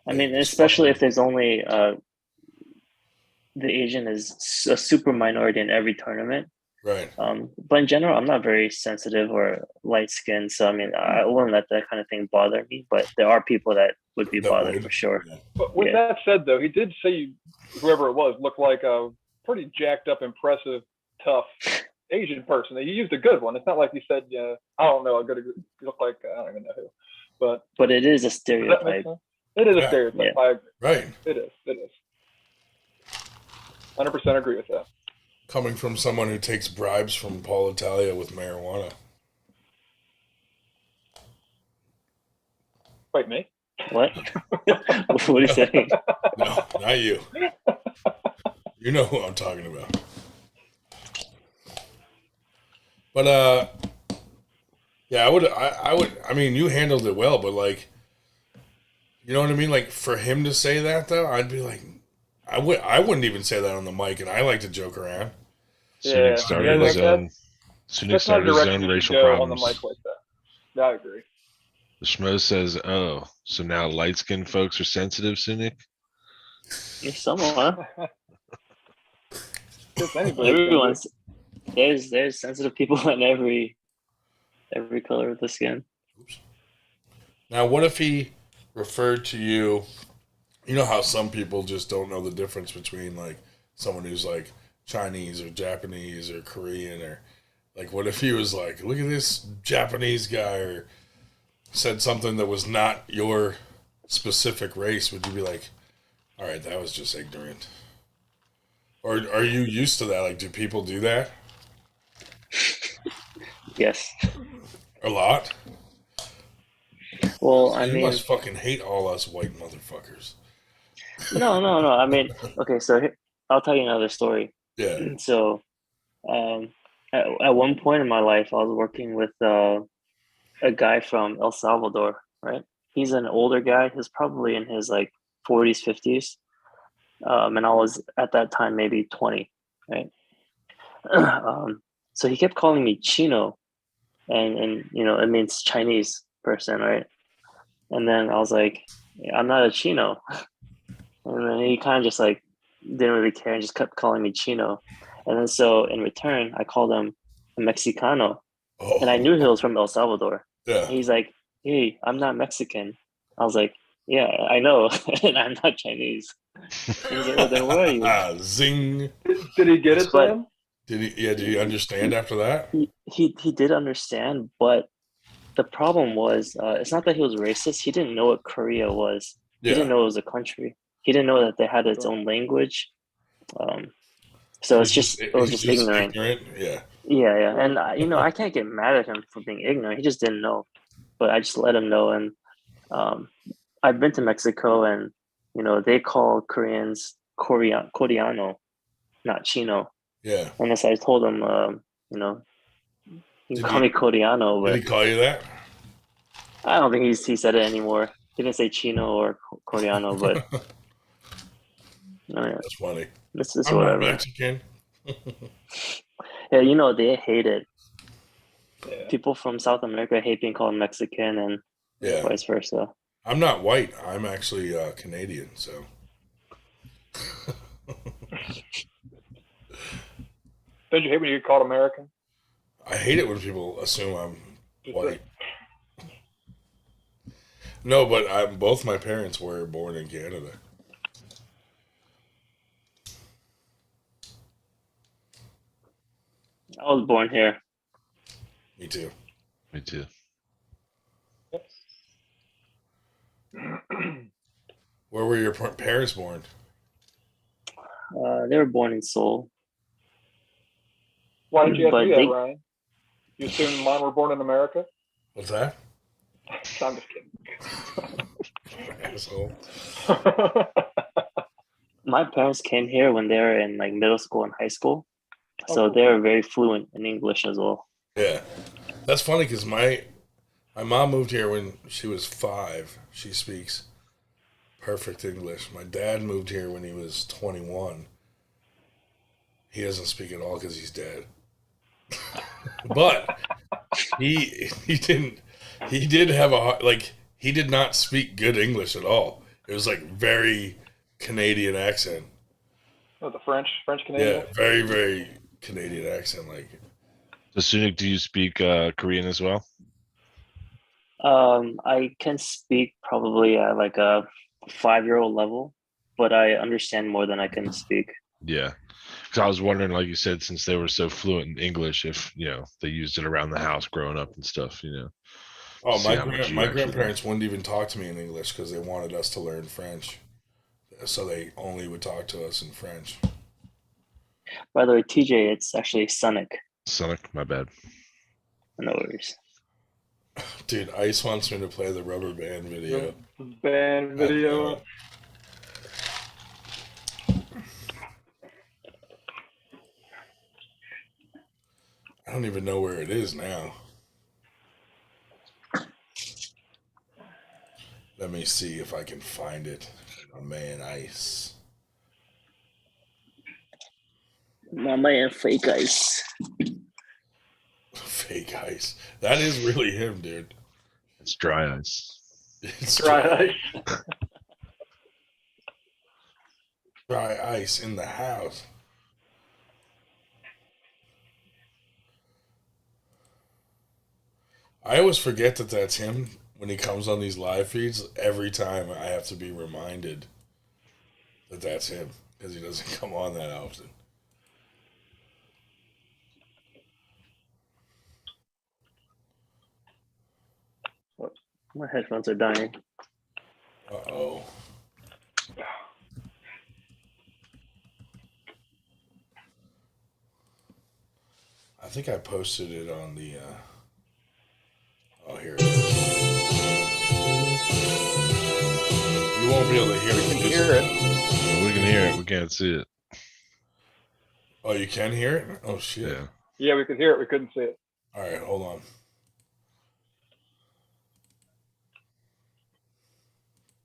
I mean, especially if there's only the Asian is a super minority in every tournament. Right. But in general, I'm not very sensitive or light skinned. So, I mean, I wouldn't let that kind of thing bother me. But there are people that would be bothered for sure. Yeah. But with that said, though, he did say whoever it was looked like a pretty jacked up, impressive, tough Asian person. He used a good one. It's not like he said, I don't know, you look like, I don't even know who. But it is a stereotype. It is a stereotype. Yeah. Right. It is. 100% agree with that. Coming from someone who takes bribes from Paul Italia with marijuana. Wait, me? What? What are you saying? No, not you. You know who I'm talking about. But yeah, I mean, you handled it well, but like, you know what I mean? Like, for him to say that though, I'd be like, I wouldn't even say that on the mic, and I like to joke around. Yeah, Sunic started his own. Sunic that's not a started his direction own you should racial go on the problems. mic like that. Yeah, I agree. The Schmo says, "Oh, so now light-skinned folks are sensitive, Sunic." Somewhat. Guess anybody can be. Everyone's there's sensitive people in every color of the skin. Oops. Now, what if he referred to you? You know how some people just don't know the difference between like someone who's like Chinese or Japanese or Korean, or like, what if he was like, look at this Japanese guy, or said something that was not your specific race? Would you be like, all right, that was just ignorant? Or are you used to that? Like, do people do that Yes. a lot? Well, So I you mean, must fucking hate all us white motherfuckers. no. I mean, okay, so I'll tell you another story. Yeah. So, at one point in my life, I was working with a guy from El Salvador, right? He's an older guy. He's probably in his like 40s, 50s. And I was at that time maybe 20, right? So he kept calling me Chino, and you know, it means Chinese person, right? And then I was like, I'm not a Chino. And then he kind of just like didn't really care and just kept calling me Chino. And then so in return, I called him a Mexicano. Oh. And I knew he was from El Salvador. Yeah. And he's like, hey, I'm not Mexican. I was like, yeah, I know. And I'm not Chinese. And he's like, well, then where are you? Zing. Did he get it But then? Did he? Yeah. Did he understand after that? he did understand, but the problem was it's not that he was racist. He didn't know what Korea was. He didn't Yeah. know it was a country. He didn't know that they had its own language. So it was He's just ignorant. Yeah. Yeah. And you know, I can't get mad at him for being ignorant. He just didn't know. But I just let him know. And I've been to Mexico, and you know, they call Koreans Coreano, not Chino. Yeah. And so I told him, you know, you Did can call me Coreano, Did but he call you that? I don't think he said it anymore. He didn't say Chino or Coreano, but That's funny. this is I'm not whatever. Mexican. Yeah, you know, they hate it. Yeah. People from South America hate being called Mexican, and Yeah. vice versa. I'm not white. I'm actually Canadian. So. Don't you hate when you get called American? I hate it when people assume I'm white. No, but both my parents were born in Canada. I was born here. Me too. Me too. Where were your parents born? They were born in Seoul. Why did you ask But me that, they- Ryan? You assume mine were born in America? What's that? I'm just kidding. Asshole. My parents came here when they were in like middle school and high school, so cool. they were very fluent in English as well. Yeah, that's funny because my mom moved here when she was 5. She speaks perfect English. My dad moved here when he was 21. He doesn't speak at all because he's dead. But he did have he did not speak good English at all. It was like very Canadian accent. Oh, the French Canadian? Yeah, very, very Canadian accent. Like, So, Sunic, do you speak Korean as well? I can speak probably at like a 5-year-old level, but I understand more than I can speak. Yeah. Because I was wondering, like you said, since they were so fluent in English, if, you know, they used it around the house growing up and stuff, you know. oh, See my how much you my actually grandparents wouldn't even talk to me in English because they wanted us to learn French. So they only would talk to us in French. By the way, TJ, it's actually Sonic. Sonic, my bad. No worries. Dude, Ice wants me to play the rubber band video. Band video. I don't even know where it is now. Let me see if I can find it. My man Ice. My man, Fake Ice. Fake Ice. That is really him, dude. It's dry ice. It's Dry ice. Dry ice in the house. I always forget that that's him when he comes on these live feeds. Every time I have to be reminded that that's him because he doesn't come on that often. My headphones are dying. Uh-oh. I think I posted it on the... Oh, here it is. You won't be able to hear it. You can hear it. We can hear it. We can't see it. Oh, you can hear it? Oh, shit. Yeah. Yeah, we could hear it. We couldn't see it. All right, hold on.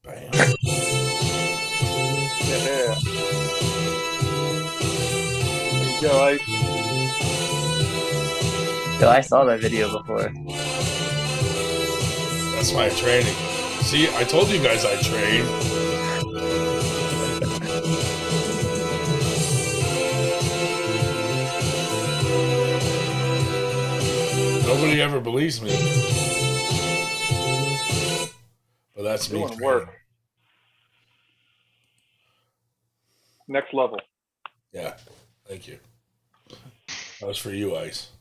Bam. Yeah. There you go, Ice. Yo, I saw that video before. That's my training. See, I told you guys I train. Nobody ever believes me. But that's me. Doing work. Next level. Yeah, thank you. That was for you, Ice.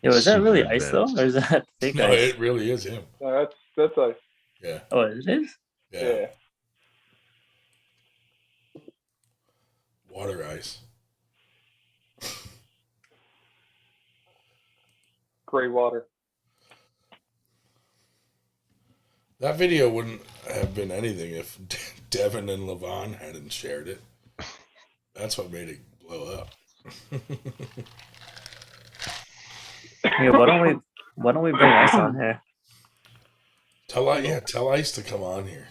Yo, is that really Super Ice though, or is that Fake No, Ice? it really is him. That's Ice. Yeah, Oh, it is. yeah. Yeah. Water Ice. Gray water. That video wouldn't have been anything if Devin and Levon hadn't shared it. That's what made it blow up. Yeah, why don't we bring Ice on here? Tell Ice to come on here.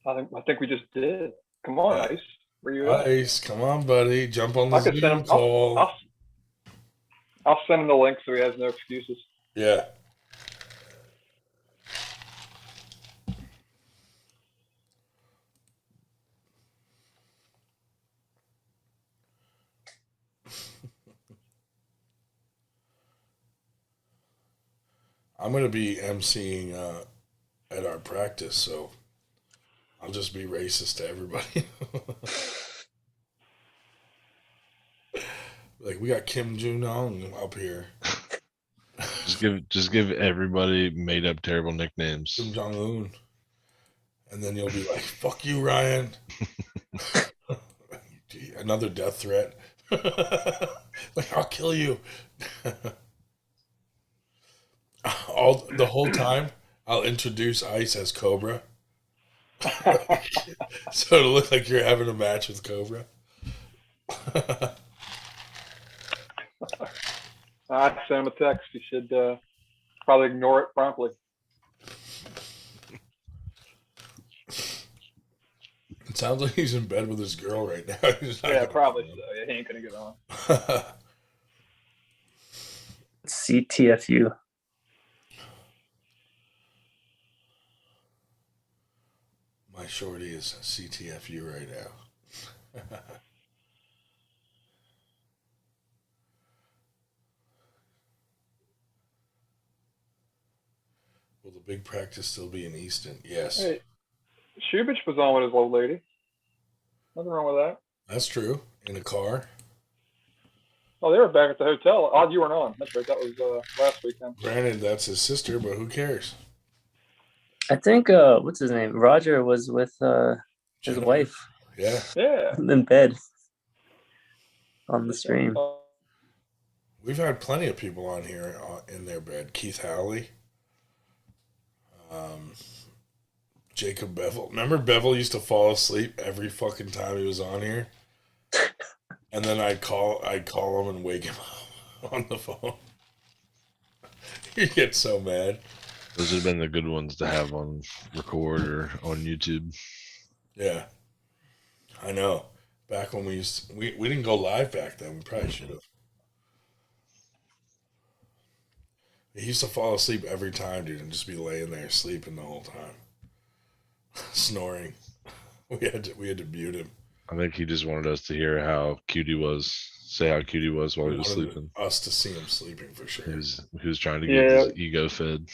I think we just did. Come on, Yeah. Ice. Where you at? Ice, come on, buddy. Jump on the I could send Zoom him. call. I'll send him the link so he has no excuses. Yeah. I'm going to be emceeing at our practice, so I'll just be racist to everybody. Like, we got Kim Jong up here. Just give everybody made up terrible nicknames. Kim Jong Un. And then you'll be like, fuck you, Ryan. Another death threat. Like, I'll kill you. The whole time, I'll introduce Ice as Cobra. So it'll look like you're having a match with Cobra. I sent him a text. He should probably ignore it promptly. It sounds like he's in bed with his girl right now. Yeah, probably so. Yeah, he ain't gonna get on. CTFU. My shorty is CTFU right now. Will the big practice still be in Easton? Yes. Hey, Shubich was on with his old lady. Nothing wrong with that. That's true. In a car. Oh, they were back at the hotel. Odd you weren't on. That's right. That was last weekend. Granted, that's his sister, but who cares? I think what's his name? Roger was with his wife. Yeah. Yeah. In bed. On the stream. We've had plenty of people on here in their bed. Keith Howley. Jacob Bevel. Remember Bevel used to fall asleep every fucking time he was on here? And then I'd call him and wake him up on the phone. He'd get so mad. Those have been the good ones to have on record or on YouTube. Yeah. I know. Back when we didn't go live back then. We probably should have. He used to fall asleep every time, dude, and just be laying there sleeping the whole time. Snoring. We had to mute him. I think he just wanted us to hear how cute he was. Say how cute he was while he was sleeping. Us to see him sleeping for sure. He was trying to get his ego fed.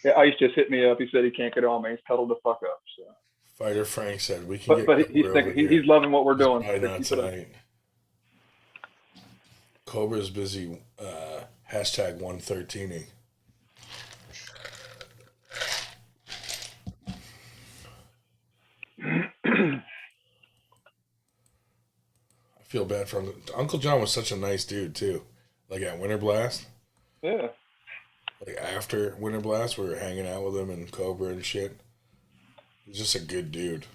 Yeah, Ice just hit me up. He said he can't get on me. He's cuddled the fuck up. So. Fighter Frank said we can But he's loving what we're doing. Probably not tonight. Cobra's busy hashtag 113ing. I feel bad for him. Uncle John was such a nice dude too. Like at Winter Blast. Yeah. Like after Winter Blast, we were hanging out with him and Cobra and shit. He's just a good dude.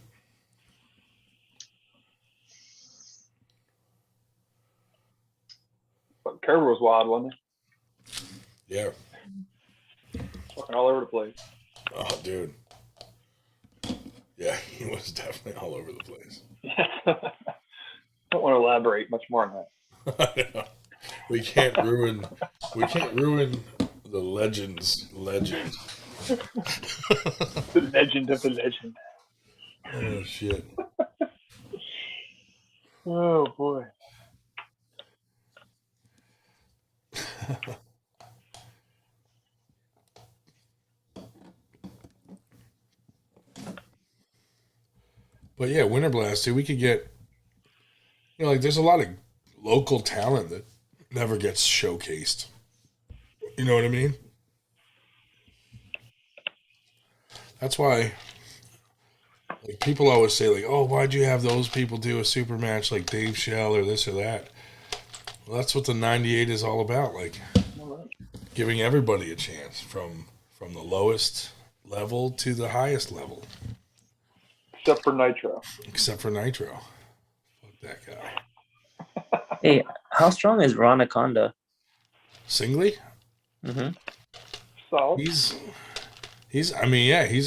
But Cobra was wild, wasn't he? Yeah. Fucking all over the place. Oh, dude. Yeah, he was definitely all over the place. Don't want to elaborate much more on that. We can't ruin the legend's legend. The legend of the legend. Oh shit. Oh boy. But yeah, Winter Blast, dude, we could get, like, there's a lot of local talent that never gets showcased. You know what I mean? That's why, like, people always say, like, oh, why'd you have those people do a super match like Dave Shell or this or that? Well, that's what the 98 is all about, like, giving everybody a chance from the lowest level to the highest level. Except for Nitro. Except for Nitro. Fuck that guy. Hey, how strong is Ranaconda? Singly? Mm-hmm. So He's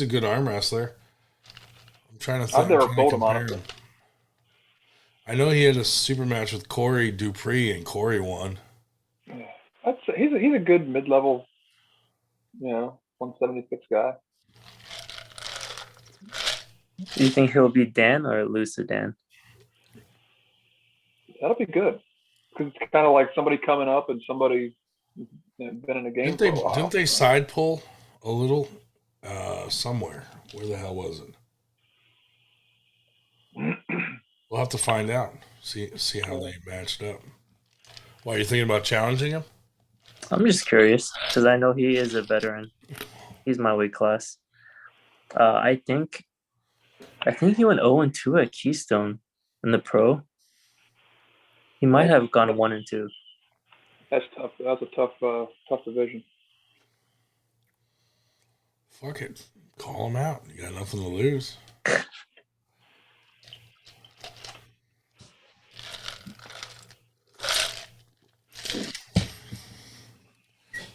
a good arm wrestler. I'm trying to think. I've never pulled him on him. I know he had a super match with Corey Dupree and Corey won. He's a good mid-level, 176 guy. Do you think he'll be Dan or Lucid Dan? That'll be good. Because it's kind of like somebody coming up and somebody been in a game for a while. Didn't they side pull a little somewhere? Where the hell was it? We'll have to find out. See how they matched up. Why, are you thinking about challenging him? I'm just curious because I know he is a veteran. He's my weight class. I think he went 0-2 at Keystone in the pro. He might have gone 1-2. That's tough. That's a tough division. Fuck it. Call him out. You got nothing to lose.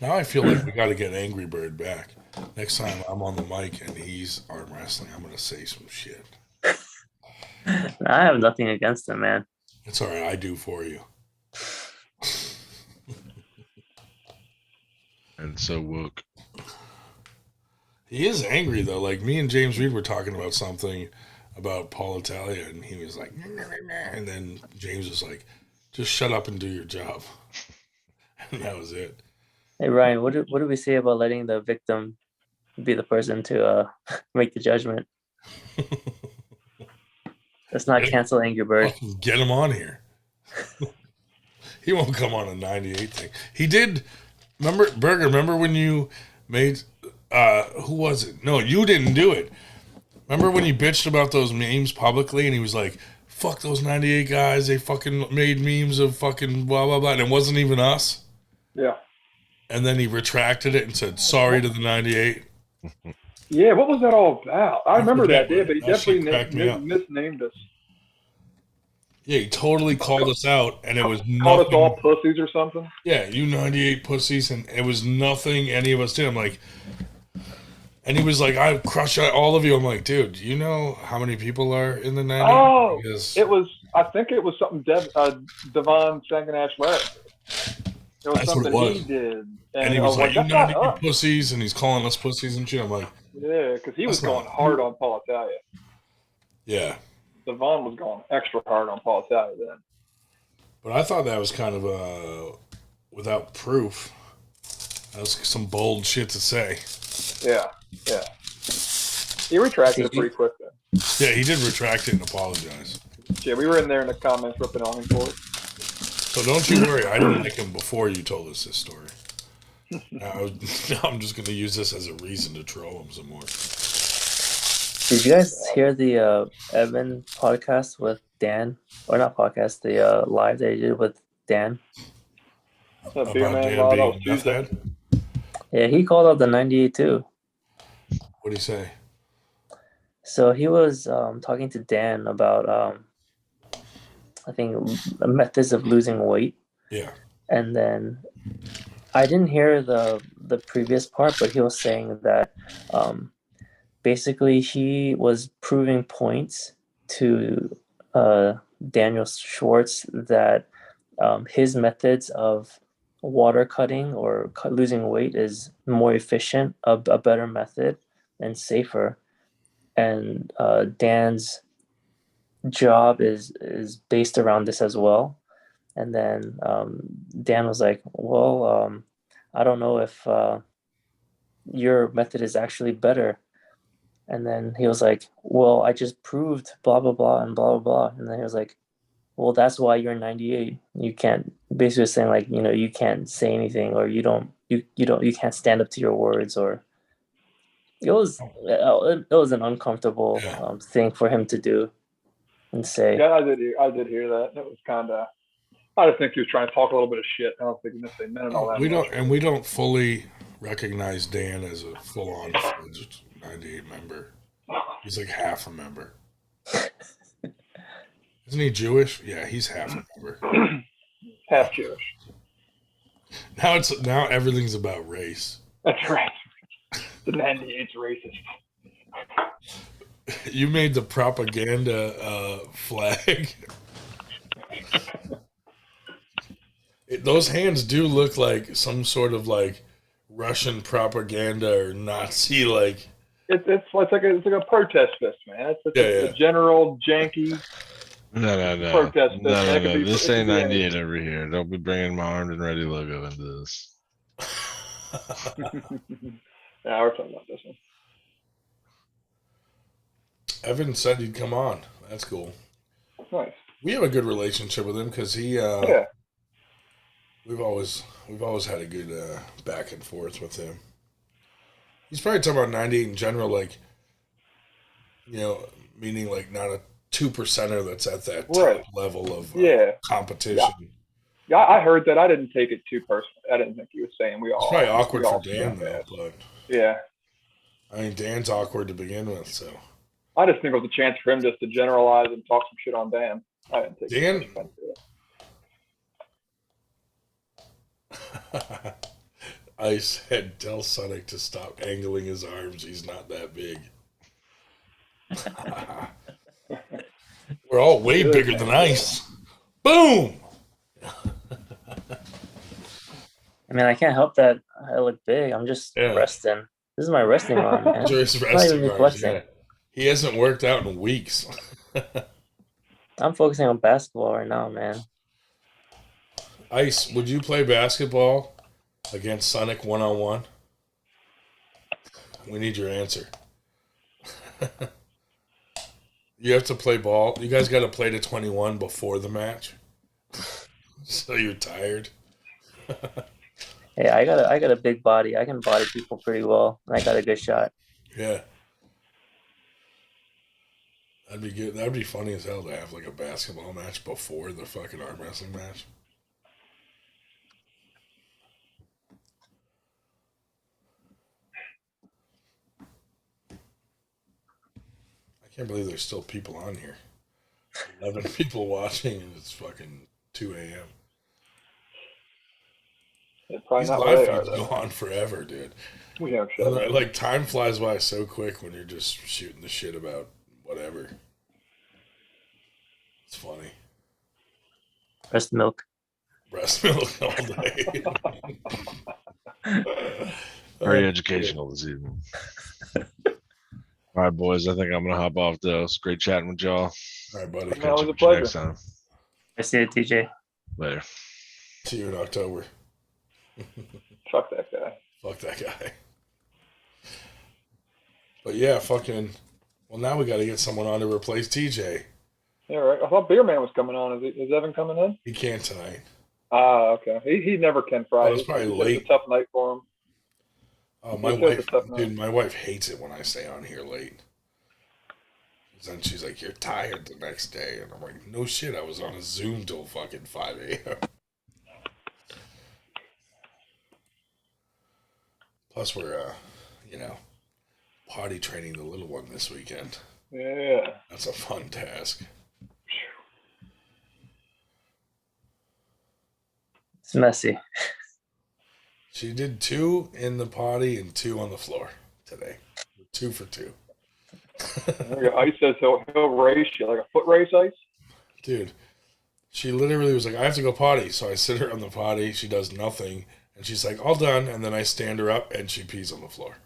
Now I feel like we got to get Angry Bird back. Next time I'm on the mic and he's arm wrestling, I'm going to say some shit. I have nothing against him, man. It's all right. I do for you. And so woke. He is angry, though. Like, me and James Reed were talking about something about Paul Italia, and he was like, and then James was like, just shut up and do your job. And that was it. Hey, Ryan, what do we say about letting the victim be the person to make the judgment? Let's not cancel Angry Bird. Get him on here. He won't come on a 98 thing. He did. Remember when you made, who was it? No, you didn't do it. Remember when he bitched about those memes publicly and he was like, fuck those 98 guys, they fucking made memes of fucking blah, blah, blah, and it wasn't even us? Yeah. And then he retracted it and said, sorry to the 98. Yeah, what was that all about? I remember forget, that, but he that shit definitely cracked me up. misnamed us. Yeah, he totally called us out, and it was Called us all nothing. pussies or something. Yeah, you 98 pussies, and it was nothing any of us did. I'm like, and he was like, I crush all of you. I'm like, dude, do you know how many people are in the 98? Oh, Because it was. I think it was something Devon Sanganash led. It was that's what something it was. he did, And and he I was was like, like, you "That's not 98 us." pussies, and he's calling us pussies and shit. I'm like, Yeah, because he was That's going not- hard on Paul Italia. yeah. Devon was going extra hard on Paul Italia then. But I thought that was kind of without proof. That was some bold shit to say. Yeah. He retracted it pretty quick then. Yeah, he did retract it and apologize. Yeah, we were in there in the comments ripping on him for it. So don't you worry. I didn't like him before you told us this story. Now I'm just going to use this as a reason to troll him some more. Did you guys hear the Evan podcast with Dan? Or not podcast, the live they did with Dan? That beer About man, Dan wow, that being was a meth Tuesday. head? Yeah, he called out the 98 too. What'd he say? So he was talking to Dan about, I think, methods of losing weight. Yeah. And then I didn't hear the previous part, but he was saying that basically he was proving points to Daniel Schwartz that his methods of water cutting or losing weight is more efficient, a better method, and safer. And Dan's job is based around this as well. And then Dan was like, well, I don't know if your method is actually better. And then he was like, well, I just proved blah, blah, blah, and blah, blah, blah. And then he was like, well, that's why you're 98. You can't, basically saying like, you can't say anything, or you can't stand up to your words, or it was an uncomfortable thing for him to do and say. Yeah, I did hear that. It was kind of. I just think he was trying to talk a little bit of shit. I don't think he necessarily meant it all that much. We don't fully recognize Dan as a full-on 98 member. He's like half a member. Isn't he Jewish? Yeah, he's half a member. Half Jewish. Now everything's about race. That's right. The 98's racist. You made the propaganda flag. Those hands do look like some sort of like Russian propaganda or Nazi like. It's like a protest fist, man. It's a general janky. No. Protest fist. No. This ain't 98 over here. Don't be bringing my armed and ready logo into this. Yeah, we're talking about this one. Evan said he'd come on. That's cool. Nice. We have a good relationship with him because he. Yeah. We've always had a good back and forth with him. He's probably talking about 98 in general, like, meaning like not a 2%er that's at that top level of competition. Yeah, I heard that. I didn't take it too personally. I didn't think he was saying we all. It's probably awkward for Dan though, but yeah. I mean, Dan's awkward to begin with, so. I just think it was a chance for him just to generalize and talk some shit on Dan. I didn't take Dan. I said, tell Sonic to stop angling his arms. He's not that big. We're all way bigger than Ice. Boom! I mean, I can't help that I look big. I'm just resting. This is my resting arm, man. His resting arms, yeah. He hasn't worked out in weeks. I'm focusing on basketball right now, man. Ice, would you play basketball against Sonic 1-on-1? We need your answer. You have to play ball. You guys got to play to 21 before the match. So you're tired. Hey, I got a big body. I can body people pretty well. I got a good shot. Yeah. That'd be good. That'd be funny as hell to have like a basketball match before the fucking arm wrestling match. I can't believe there's still people on here. 11 people watching, and it's fucking 2 a.m. It's probably These not live where they are, feeds though. go on forever, dude. We have shit. Like time flies by so quick when you're just shooting the shit about whatever. It's funny. Breast milk. Breast milk all day. Very educational this evening. All right, boys. I think I'm gonna hop off though. It's great chatting with y'all. All right, buddy. Yeah, it was a Catch you pleasure. next time. I see it, TJ. Later. See you in October. Fuck that guy. Fuck that guy. But yeah, fucking. Well, now we got to get someone on to replace TJ. Yeah, right. I thought Beer Man was coming on. Is Evan coming in? He can't tonight. Ah, okay. He never can Friday. Oh, it's probably He said late. It's a tough night for him. Oh, my He said wife, it's a tough night. dude, my wife hates it when I stay on here late. Then she's like, "You're tired the next day," and I'm like, "No shit, I was on a Zoom till fucking 5 a.m." Plus, we're potty training the little one this weekend. Yeah. That's a fun task. It's messy. She did 2 in the potty and 2 on the floor today. 2 for 2. Ice says he'll race you, like a foot race, Ice. Dude, she literally was like, "I have to go potty." So I sit her on the potty. She does nothing. And she's like, "All done." And then I stand her up and she pees on the floor.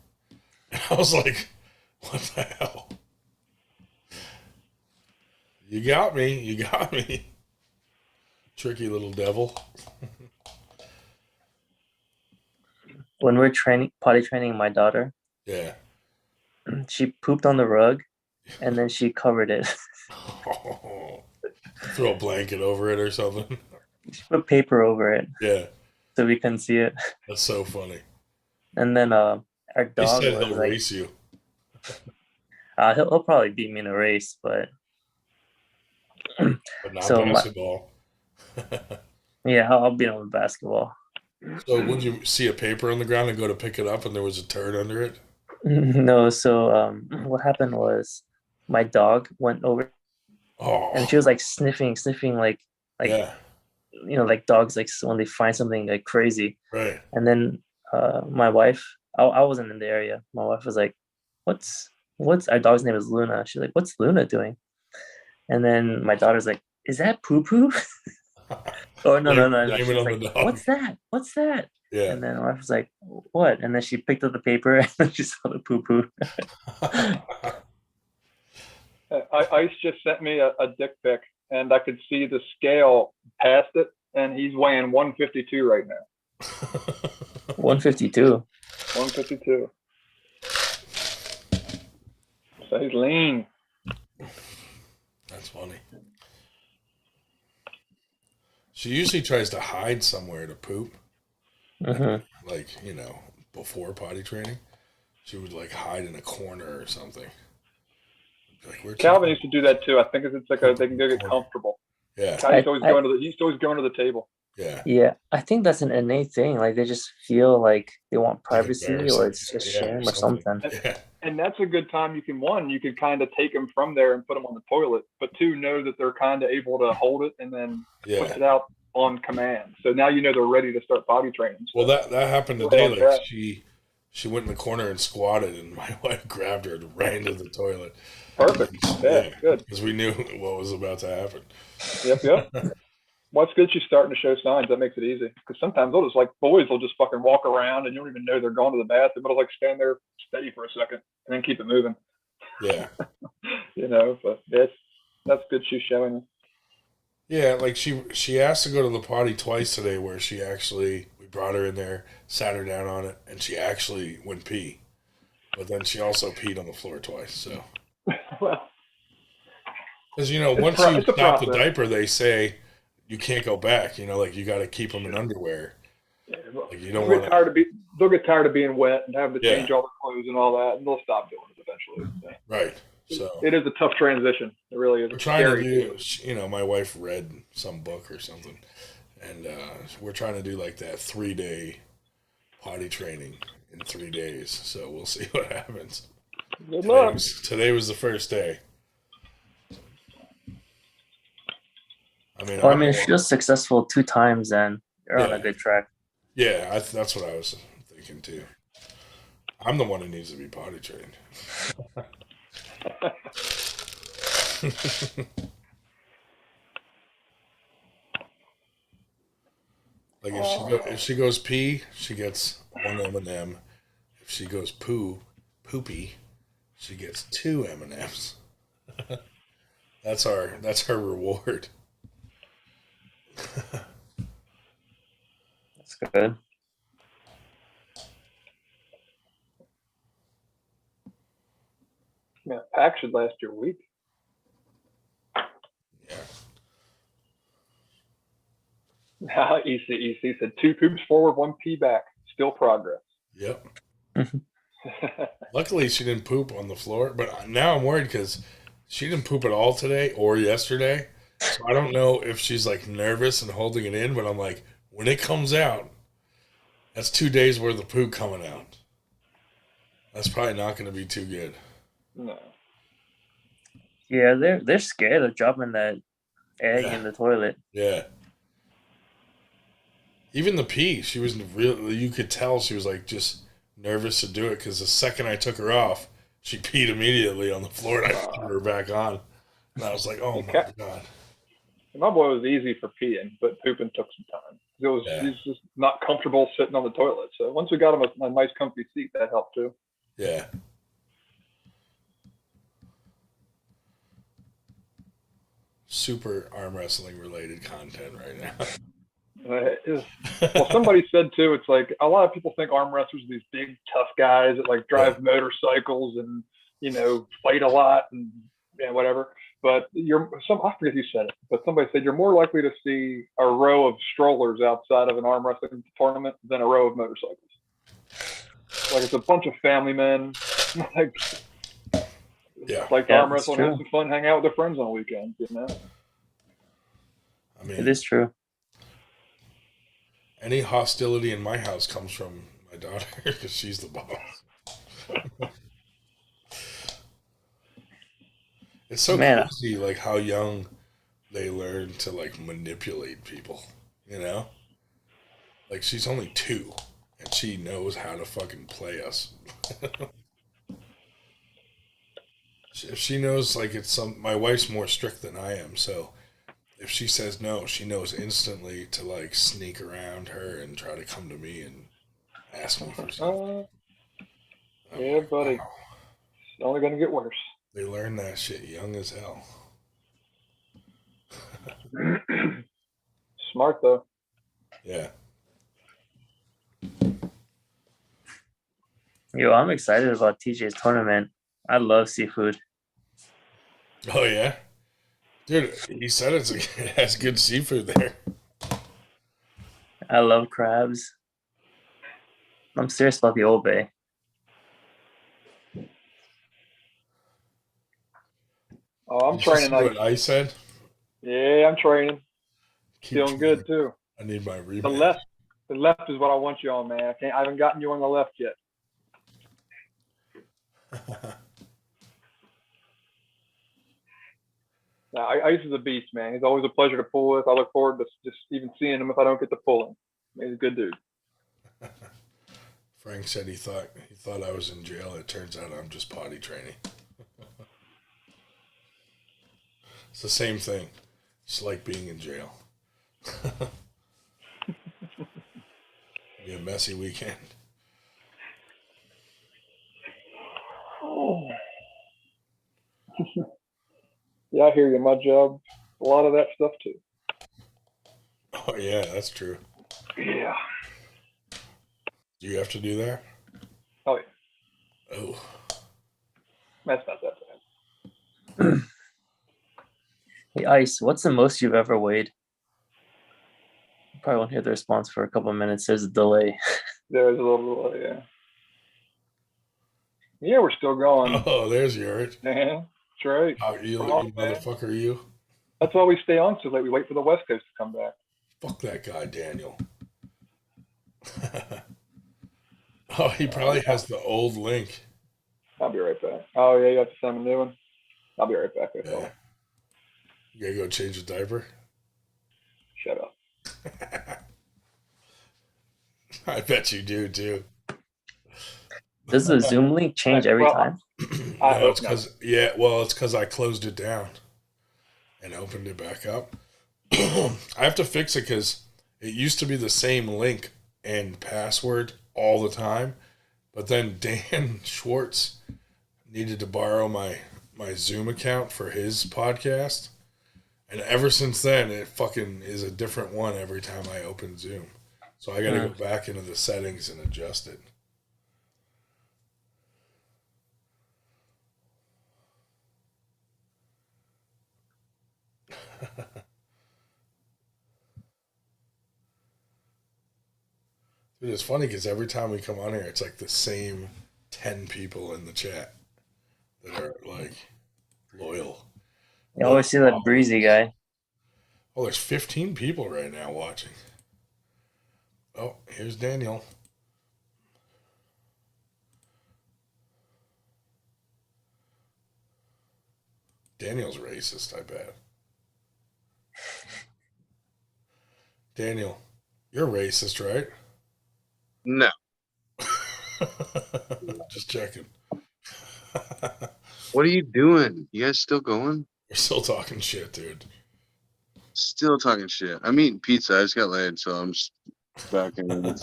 And I was like, what the hell? You got me. You got me. Tricky little devil. When we're potty training my daughter, Yeah. she pooped on the rug, and then she covered it. Oh, throw a blanket over it or something. She put paper over it Yeah. so we couldn't see it. That's so funny. And then our He dog said was he'll like, race you. he'll probably beat me in a race, but But not So basketball. yeah, I'll beat him with basketball. So would you see a paper on the ground and go to pick it up and there was a turd under it? No, so what happened was my dog went over Oh. and she was like sniffing like yeah. Like dogs like when they find something like crazy. Right. And then my wife, I wasn't in the area. My wife was like, what's our dog's name is Luna. She's like, "What's Luna doing?" And then my daughter's like, "Is that poo poo?" Oh no. Blame She's it on like, the dog. What's that? Yeah. And then my wife was like, "What?" And then she picked up the paper and then she saw the poo poo. Ice just sent me a dick pic, and I could see the scale past it, and he's weighing 152 right now. 152. 152. So he's lean. That's funny. She usually tries to hide somewhere to poop. Mm-hmm. Like, before potty training. She would like hide in a corner or something. Like, Calvin used to do that too. I think it's like they can go get comfortable. Yeah. He's always going to the table. Yeah. Yeah, I think that's an innate thing. Like they just feel like they want privacy, embarrassing. or it's just shame or something. Yeah. And that's a good time. You can kind of take them from there and put them on the toilet, but 2, know that they're kind of able to hold it and then push it out on command. So now they're ready to start potty training. So well, that happened today. Like she went in the corner and squatted, and my wife grabbed her and ran to the toilet. Perfect. Yeah, good. Because we knew what was about to happen. Yep. Well, it's good she's starting to show signs. That makes it easy. Because sometimes boys will just fucking walk around and you don't even know they're going to the bathroom. It'll like stand there steady for a second and then keep it moving. Yeah. But that's good she's showing us. Yeah, like she asked to go to the potty twice today where we brought her in there, sat her down on it, and she actually went pee. But then she also peed on the floor twice, so. Well. Because, once you stop the diaper, they say you can't go back. Like you got to keep them in underwear. Yeah, like you don't they'll get tired of being wet and having to change all the clothes and all that, and they'll stop doing it eventually. Right. So it is a tough transition. It really is. we're It's trying to scary. do, my wife read some book or something, and we're trying to do like that 3 day potty training in 3 days. So we'll see what happens. Good luck. Today was the first day. I mean, Well, I mean, if she was successful 2 times, then you're on a Yeah. good track. yeah, that's what I was thinking too. I'm the one who needs to be potty trained. Like if she goes pee, she gets one M&M. If she goes poopy, she gets 2 M&Ms. That's her reward. That's good. Man, pack should last you a week. Yeah. EC said 2 poops forward, 1 pee back. Still progress. Yep. Luckily, she didn't poop on the floor, but now I'm worried because she didn't poop at all today or yesterday. So I don't know if she's like nervous and holding it in, but I'm like, when it comes out, that's 2 days worth of poop coming out. That's probably not going to be too good. No. Yeah, they're scared of dropping that egg in the toilet. Yeah. Even the pee, she was real. You could tell she was like just nervous to do it because the second I took her off, she peed immediately on the floor and I threw her back on. And I was like, oh my God. My boy was easy for peeing, but pooping took some time. He's just not comfortable sitting on the toilet. So once we got him a nice comfy seat, that helped too. Yeah. Super arm wrestling related content right now. Well, somebody said too, it's like a lot of people think arm wrestlers are these big tough guys that like drive motorcycles and fight a lot and whatever. But I forget who said it, but somebody said you're more likely to see a row of strollers outside of an arm wrestling tournament than a row of motorcycles. Like it's a bunch of family men. Like arm wrestling, have some fun, hang out with their friends on weekends. I mean, it is true. Any hostility in my house comes from my daughter because she's the boss. It's so crazy, like how young they learn to like manipulate people. Like she's only 2, and she knows how to fucking play us. If she knows, like my wife's more strict than I am, so if she says no, she knows instantly to like sneak around her and try to come to me and ask me for something. Yeah, buddy. Wow. It's only gonna get worse. They learn that shit young as hell. Smart though. Yeah. Yo, I'm excited about TJ's tournament. I love seafood. Oh yeah? Dude, he said it has good seafood there. I love crabs. I'm serious about the Old Bay. Oh, I'm training. What I said? Yeah, I'm training. Feeling good too. I need my rematch. The left is what I want you on, man. I haven't gotten you on the left yet. Ice is a beast, man. He's always a pleasure to pull with. I look forward to just even seeing him if I don't get to pull him. He's a good dude. Frank said he thought I was in jail. It turns out I'm just potty training. It's the same thing. It's like being in jail. Be a messy weekend. Oh. Yeah, I hear you. My job, a lot of that stuff too. Oh yeah, that's true. Yeah. Do you have to do that? Oh yeah. Oh. That's not that bad. Hey, Ice, what's the most you've ever weighed? Probably won't hear the response for a couple of minutes. There's a delay. There's a little delay, yeah. Yeah, we're still going. Oh, there's yours. Yeah. That's right. You Come on, man. motherfucker, you. That's why we stay on so late. We wait for the West Coast to come back. Fuck that guy, Daniel. Oh, he probably has the old link. I'll be right back. Oh, yeah, you have to send a new one. I'll be right back. That's Yeah. all. You gotta go change the diaper? Shut up. I bet you do, too. Does the Zoom link change every Well, time? No, it's because I closed it down and opened it back up. I have to fix it because it used to be the same link and password all the time, but then Dan Schwartz needed to borrow my Zoom account for his podcast, and ever since then it fucking is a different one every time I open Zoom. So I gotta go back into the settings and adjust it. Dude, it's funny because every time we come on here, it's like the same 10 people in the chat that are like loyal. You always see that breezy guy. Oh, there's 15 people right now watching. Oh, here's Daniel. Daniel's racist, I bet. Daniel, you're racist, right? No. Just checking. What are you doing? You guys still going? We're still talking shit, dude. Still talking shit. I'm eating pizza. I just got laid, so I'm just back in. I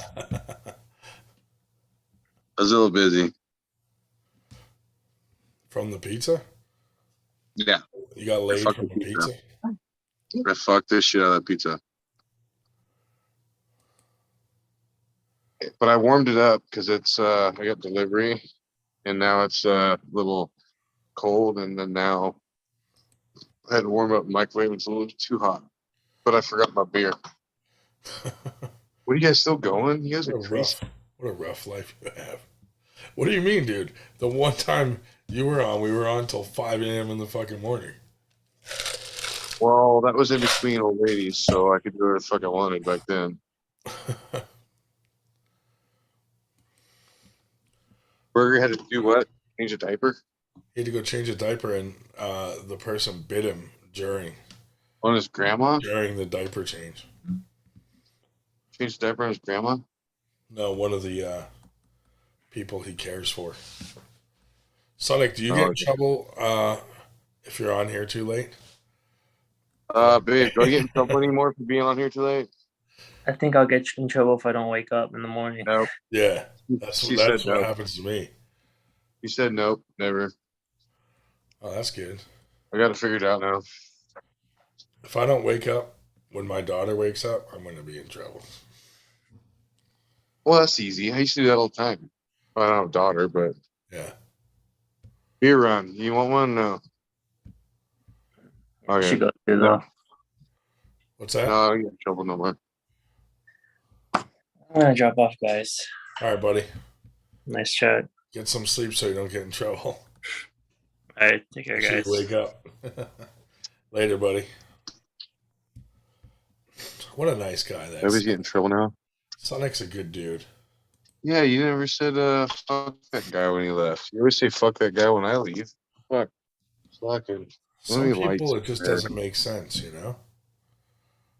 was a little busy. From the pizza? Yeah. You got laid from the pizza? I fucked this shit out of that pizza. But I warmed it up because it's I got delivery, and now it's a little cold, and then now I had to warm up the microwave. It's a little too hot, but I forgot my beer. What are you guys still going? You guys are crazy. What a rough life you have. What do you mean, dude? The one time you were on, we were on till 5 a.m. in the fucking morning. Well, that was in between old ladies, so I could do whatever the fuck I wanted back then. Burger had to do what? Change a diaper? He had to go change a diaper, and the person bit him during On his grandma? during the diaper change. Change the diaper on his grandma? No, one of the people he cares for. Sonic, do you get in trouble if you're on here too late? Babe, do I get in trouble anymore for being on here too late? I think I'll get in trouble if I don't wake up in the morning. Nope. Yeah, that's She what said no. happens to me. He said nope, never. Oh, that's good. I got to figure it out now. If I don't wake up when my daughter wakes up, I'm going to be in trouble. Well, that's easy. I used to do that all the time. Well, I don't have a daughter, but Yeah. beer run. You want one? No. You Okay. should go through though. What's that? No, I don't get in trouble no more. I'm gonna drop off, guys. All right, buddy. Nice chat. Get some sleep so you don't get in trouble. All right, take care, Make sure guys. you wake up. Later, buddy. What a nice guy that Nobody's is. getting in trouble now. Sonic's a good dude. Yeah, you never said fuck that guy when he left. You always say fuck that guy when I leave. Fuck. Fucking. Some Nobody people, likes it just her. doesn't make sense, you know?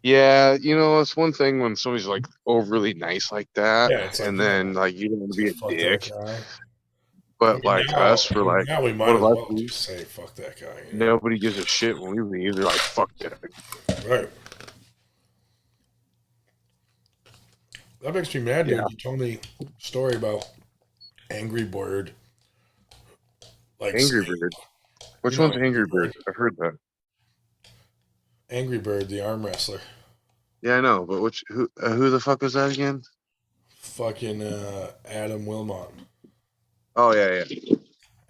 Yeah, you know, it's one thing when somebody's like overly nice like that, Yeah, it's like, and then like you don't want to be a fuck dick. that guy. But like us, we're like, now we might what as if I well leave? just say fuck that guy. You know? Nobody gives a shit when we leave. They're like, fuck that. Right. That makes me mad, dude. Yeah. You told me a story about Angry Bird. Like Angry Bird. Which You know one's Angry Angry Bird? Bird. I've heard that. Angry Bird, the arm wrestler. Yeah, I know, but who the fuck was that again? Fucking Adam Wilmot. Oh yeah, yeah.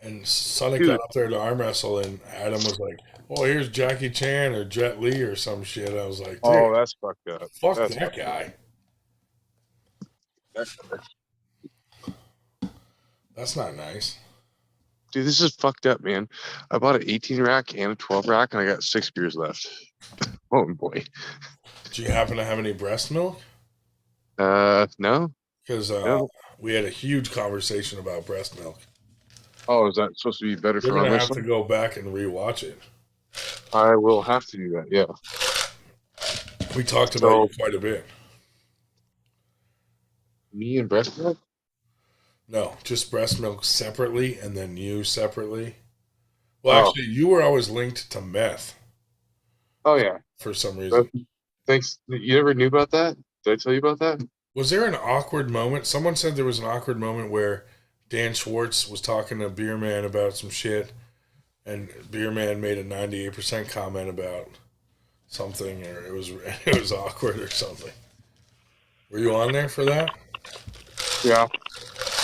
And Sonic Dude. got up there to arm wrestle, and Adam was like, "Oh, here's Jackie Chan or Jet Li or some shit." I was like, "Dude, Oh, that's fucked up. fuck That's that guy. That's, That's not nice." dude, this is fucked up, man. I bought an 18 rack and a 12 rack, and I got 6 beers left. Oh boy. Do you happen to have any breast milk? No. Because No. we had a huge conversation about breast milk. Oh, is that supposed to be better You're for gonna arm have to wrestling? go back and rewatch it. I will have to do that. Yeah. We talked about you So quite a bit. me and breast milk. No, just breast milk separately, and then you separately. Well, Oh, actually, you were always linked to meth oh yeah. for some But reason. thanks. You never knew about that? Did I tell you about that? Was there an awkward moment? Someone said there was an awkward moment where Dan Schwartz was talking to Beer Man about some shit, and Beer Man made a 98% comment about something, or it was it was awkward or something. Were you on there for that? Yeah.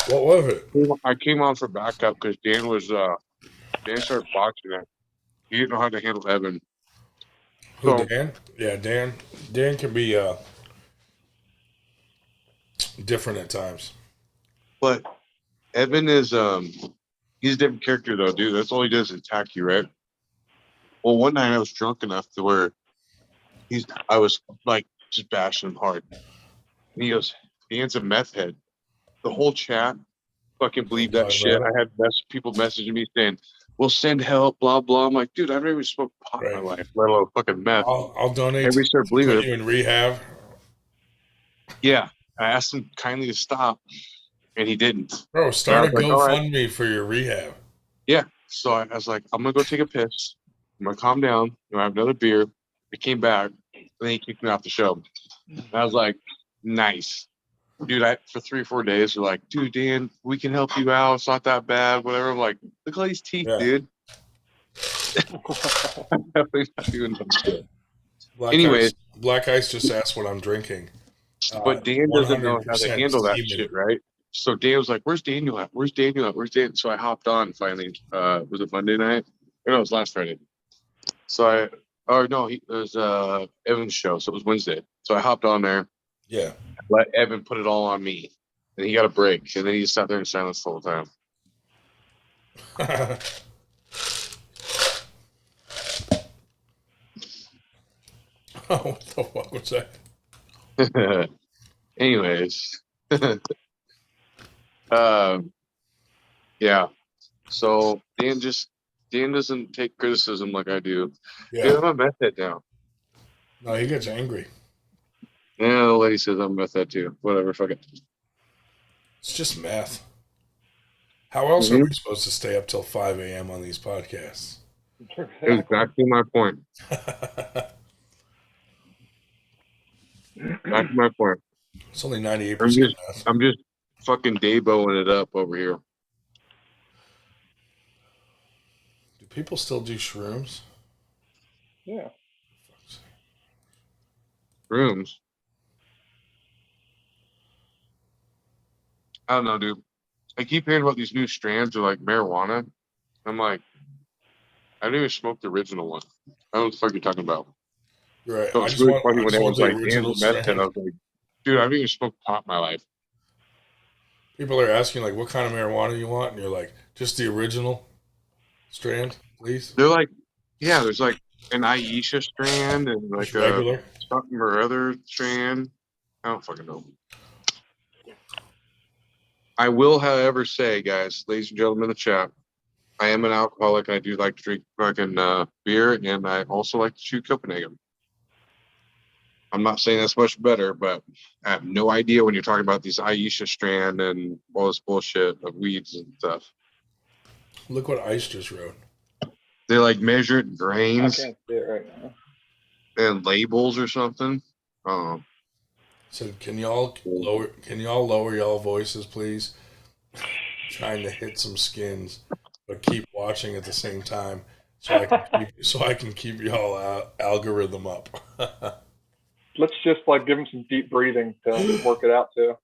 What was it? I came on for backup because Dan started boxing it. He didn't know how to handle Evan. Who, So, Dan? Yeah, Dan. Dan can be different at times. but Evan is he's a different character though, dude. That's all he does is attack you, right? Well, one night I was drunk enough to where I was like just bashing him hard. And he goes, Dan's a meth head. The whole chat fucking believed that Talking shit. about I it. had people messaging me saying, "We'll send help," blah blah. I'm like, dude, I've never even smoked pot in Right. my life, let alone fucking meth. I'll donate Everybody started to believing put it. you in rehab. Yeah, I asked him kindly to stop, and he didn't. Bro, And I start a was like, all right, GoFundMe for your rehab. yeah. So I was like, I'm gonna go take a piss. I'm gonna calm down. I'm gonna have another beer. I came back, and then he kicked me off the show. And I was like, nice. Dude, for 3 or 4 days, they're like, dude, Dan, we can help you out. It's not that bad, whatever. I'm like, look at all these teeth, Yeah. dude. I'm definitely not doing that shit. Black Anyways, Black Ice just asked what I'm drinking. but Dan doesn't know how to 100% handle that semen. shit, right? So Dan was like, where's Daniel at? Where's Daniel at? Where's Dan? So I hopped on finally. Was it Monday night? Or no, it was last Friday. So it was Evan's show. So it was Wednesday. So I hopped on there, Yeah. let Evan put it all on me. And he got a break. And then he just sat there in silence the whole time. Oh, what the fuck was that? Anyways. Yeah. So Dan doesn't take criticism like I do. Yeah. Dude, I'm a meth head now. No, he gets angry. Yeah, the lady says I'm a meth head too. Whatever, fuck it. It's just meth. How else are we supposed to stay up till 5 a.m. on these podcasts? Exactly my point. Back to my point. It's only 98% meth. I'm just fucking Dayboing it up over here. Do people still do shrooms? Yeah. Rooms. I don't know, dude. I keep hearing about these new strands of like marijuana. I'm like, I didn't even smoke the original one. I don't know what the fuck you're talking about. You're right. So I it's just really want, funny I when just want everyone's the like, Dan's original a meth head. I strand. was like, dude, I haven't even smoked pot in my life. People are asking, like, what kind of marijuana you want? And you're like, just the original strand, please. They're like, yeah, there's like an Aisha strand and like Just regular. something or other strand. I don't fucking know. I will, however, say, guys, ladies and gentlemen in the chat, I am an alcoholic. I do like to drink fucking beer, and I also like to chew Copenhagen. I'm not saying that's much better, but I have no idea when you're talking about these Aisha strand and all this bullshit of weeds and stuff. Look what Ice just wrote. They like measure it in I grains can't see it right now. and labels or something. So can y'all lower y'all voices, please? Trying to hit some skins, but keep watching at the same time, so I can keep y'all algorithm up. Let's just like give him some deep breathing to work it out too.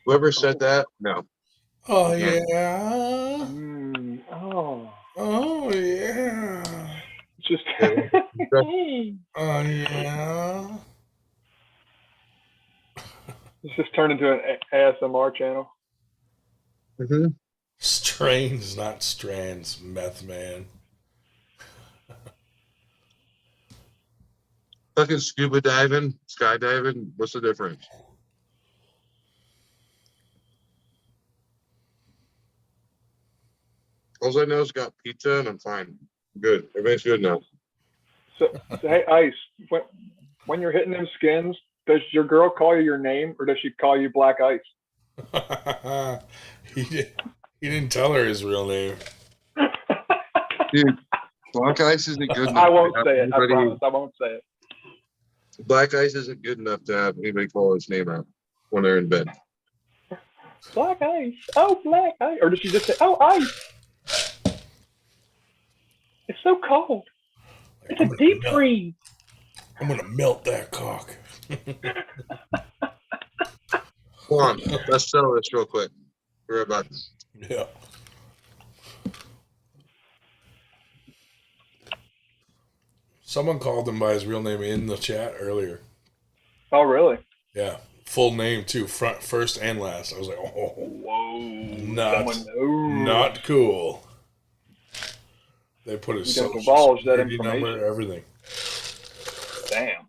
Whoever said that, no. Oh Yeah. yeah. Oh yeah. It's just Oh yeah. it's just turned into an ASMR channel. Mm-hmm. Strains, not strands, meth man. Fucking scuba diving, skydiving. What's the difference? All I know is got pizza and I'm fine. Good. Everything's good now. So hey, Ice, when you're hitting them skins, does your girl call you your name or does she call you Black Ice? He didn't tell her his real name. Dude, Black Ice isn't good enough. I won't to say have it. I anybody- promise. I won't say it. Black Ice isn't good enough to have anybody call his name out when they're in bed. Black Ice. Oh, Black Ice. Or does she just say, oh, Ice? It's so cold. It's a deep freeze. I'm gonna melt that cock. Hold on. Let's settle this real quick. We're right back. Yeah. Someone called him by his real name in the chat earlier. Oh, really? Yeah. Full name too, front, first, and last. I was like, oh, Whoa. not cool. They put his You can social divulge that security information. number, everything. Damn.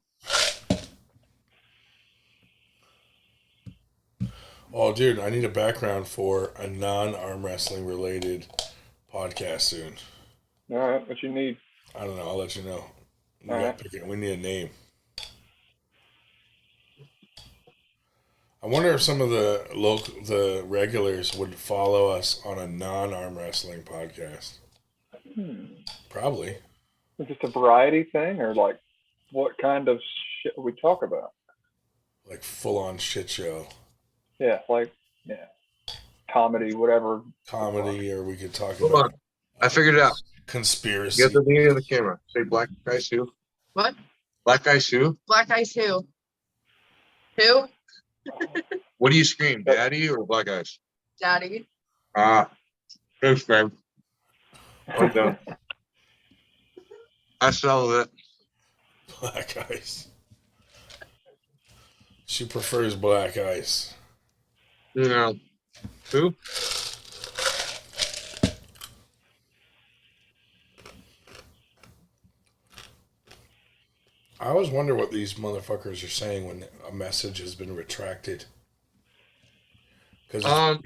Oh, dude, I need a background for a non-arm wrestling related podcast soon. All right. What you need? I don't know. I'll let you know. We All gotta right. pick it. We need a name. I wonder if some of the regulars would follow us on a non-arm wrestling podcast. Probably. Is this a variety thing or like what kind of shit we talk about? Like full-on shit show. Yeah, comedy, whatever. Comedy, or we could talk Hold about on. I figured it out. conspiracy. Get the name of the camera. Say Black Ice who? What? Black Ice who? Black Ice who? Who? What do you scream? Daddy or Black Ice? Daddy. Ah. Thanks, babe. I'm done. I settled it. Black ice. She prefers black ice. You know. Who? I always wonder what these motherfuckers are saying when a message has been retracted. Because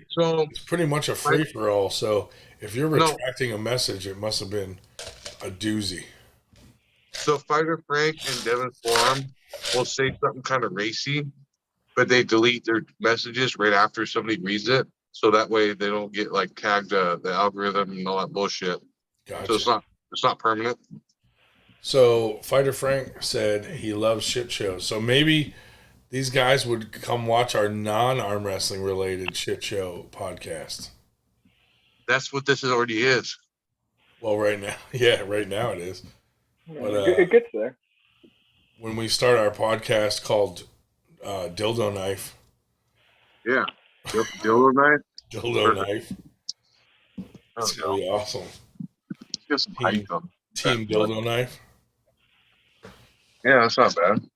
So it's pretty much a free for all. So if you're retracting a message, it must have been a doozy. So Fighter Frank and Devin Forum will say something kind of racy, but they delete their messages right after somebody reads it, so that way they don't get like tagged the algorithm and all that bullshit. Gotcha. So it's not permanent. So Fighter Frank said he loves shit shows. So maybe these guys would come watch our non-arm wrestling related shit show podcast. That's what this already is. Well, right now, yeah, right now it is. But, It gets there. when we start our podcast called Dildo Knife. Yeah. Dildo knife. Dildo Knife. It's going to be awesome. Just hype them. Team Dildo Knife. Yeah, that's not bad.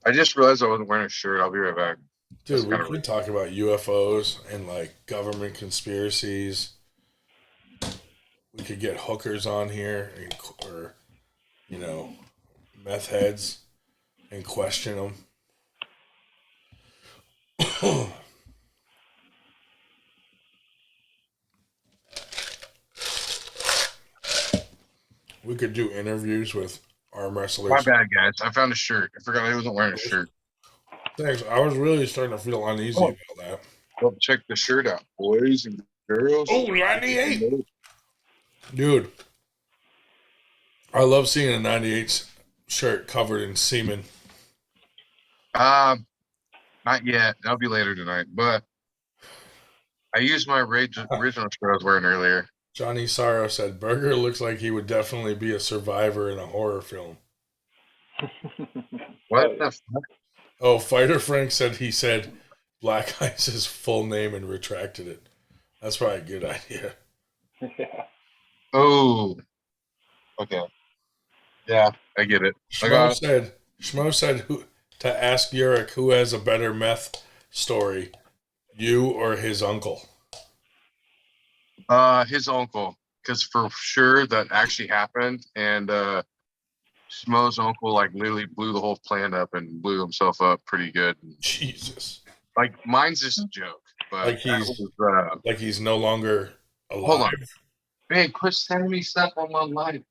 I just realized I wasn't wearing a shirt. I'll be right back. Dude, we could talk about UFOs and like government conspiracies. We could get hookers on here or, meth heads and question them. We could do interviews with arm wrestlers. My bad, guys. I found a shirt. I forgot I wasn't wearing a shirt. Thanks. I was really starting to feel uneasy about that. Well, check the shirt out, boys and girls. Oh, 98. Dude, I love seeing a 98 shirt covered in semen. Not yet. That'll be later tonight. But I used my original shirt I was wearing earlier. Johnny Sorrow said Berger looks like he would definitely be a survivor in a horror film. What the fuck? Oh, Fighter Frank said he said Black Ice's full name and retracted it. That's probably a good idea. Yeah. Oh. Okay. Yeah, I get it. Schmo said to ask Yurik who has a better meth story, You or his uncle? His uncle, because for sure that actually happened, and Schmo's uncle like literally blew the whole plan up and blew himself up pretty good. Jesus. Like mine's just a joke, but Like that he's was, like he's no longer hold alive. on, man, quit sending me stuff on my line.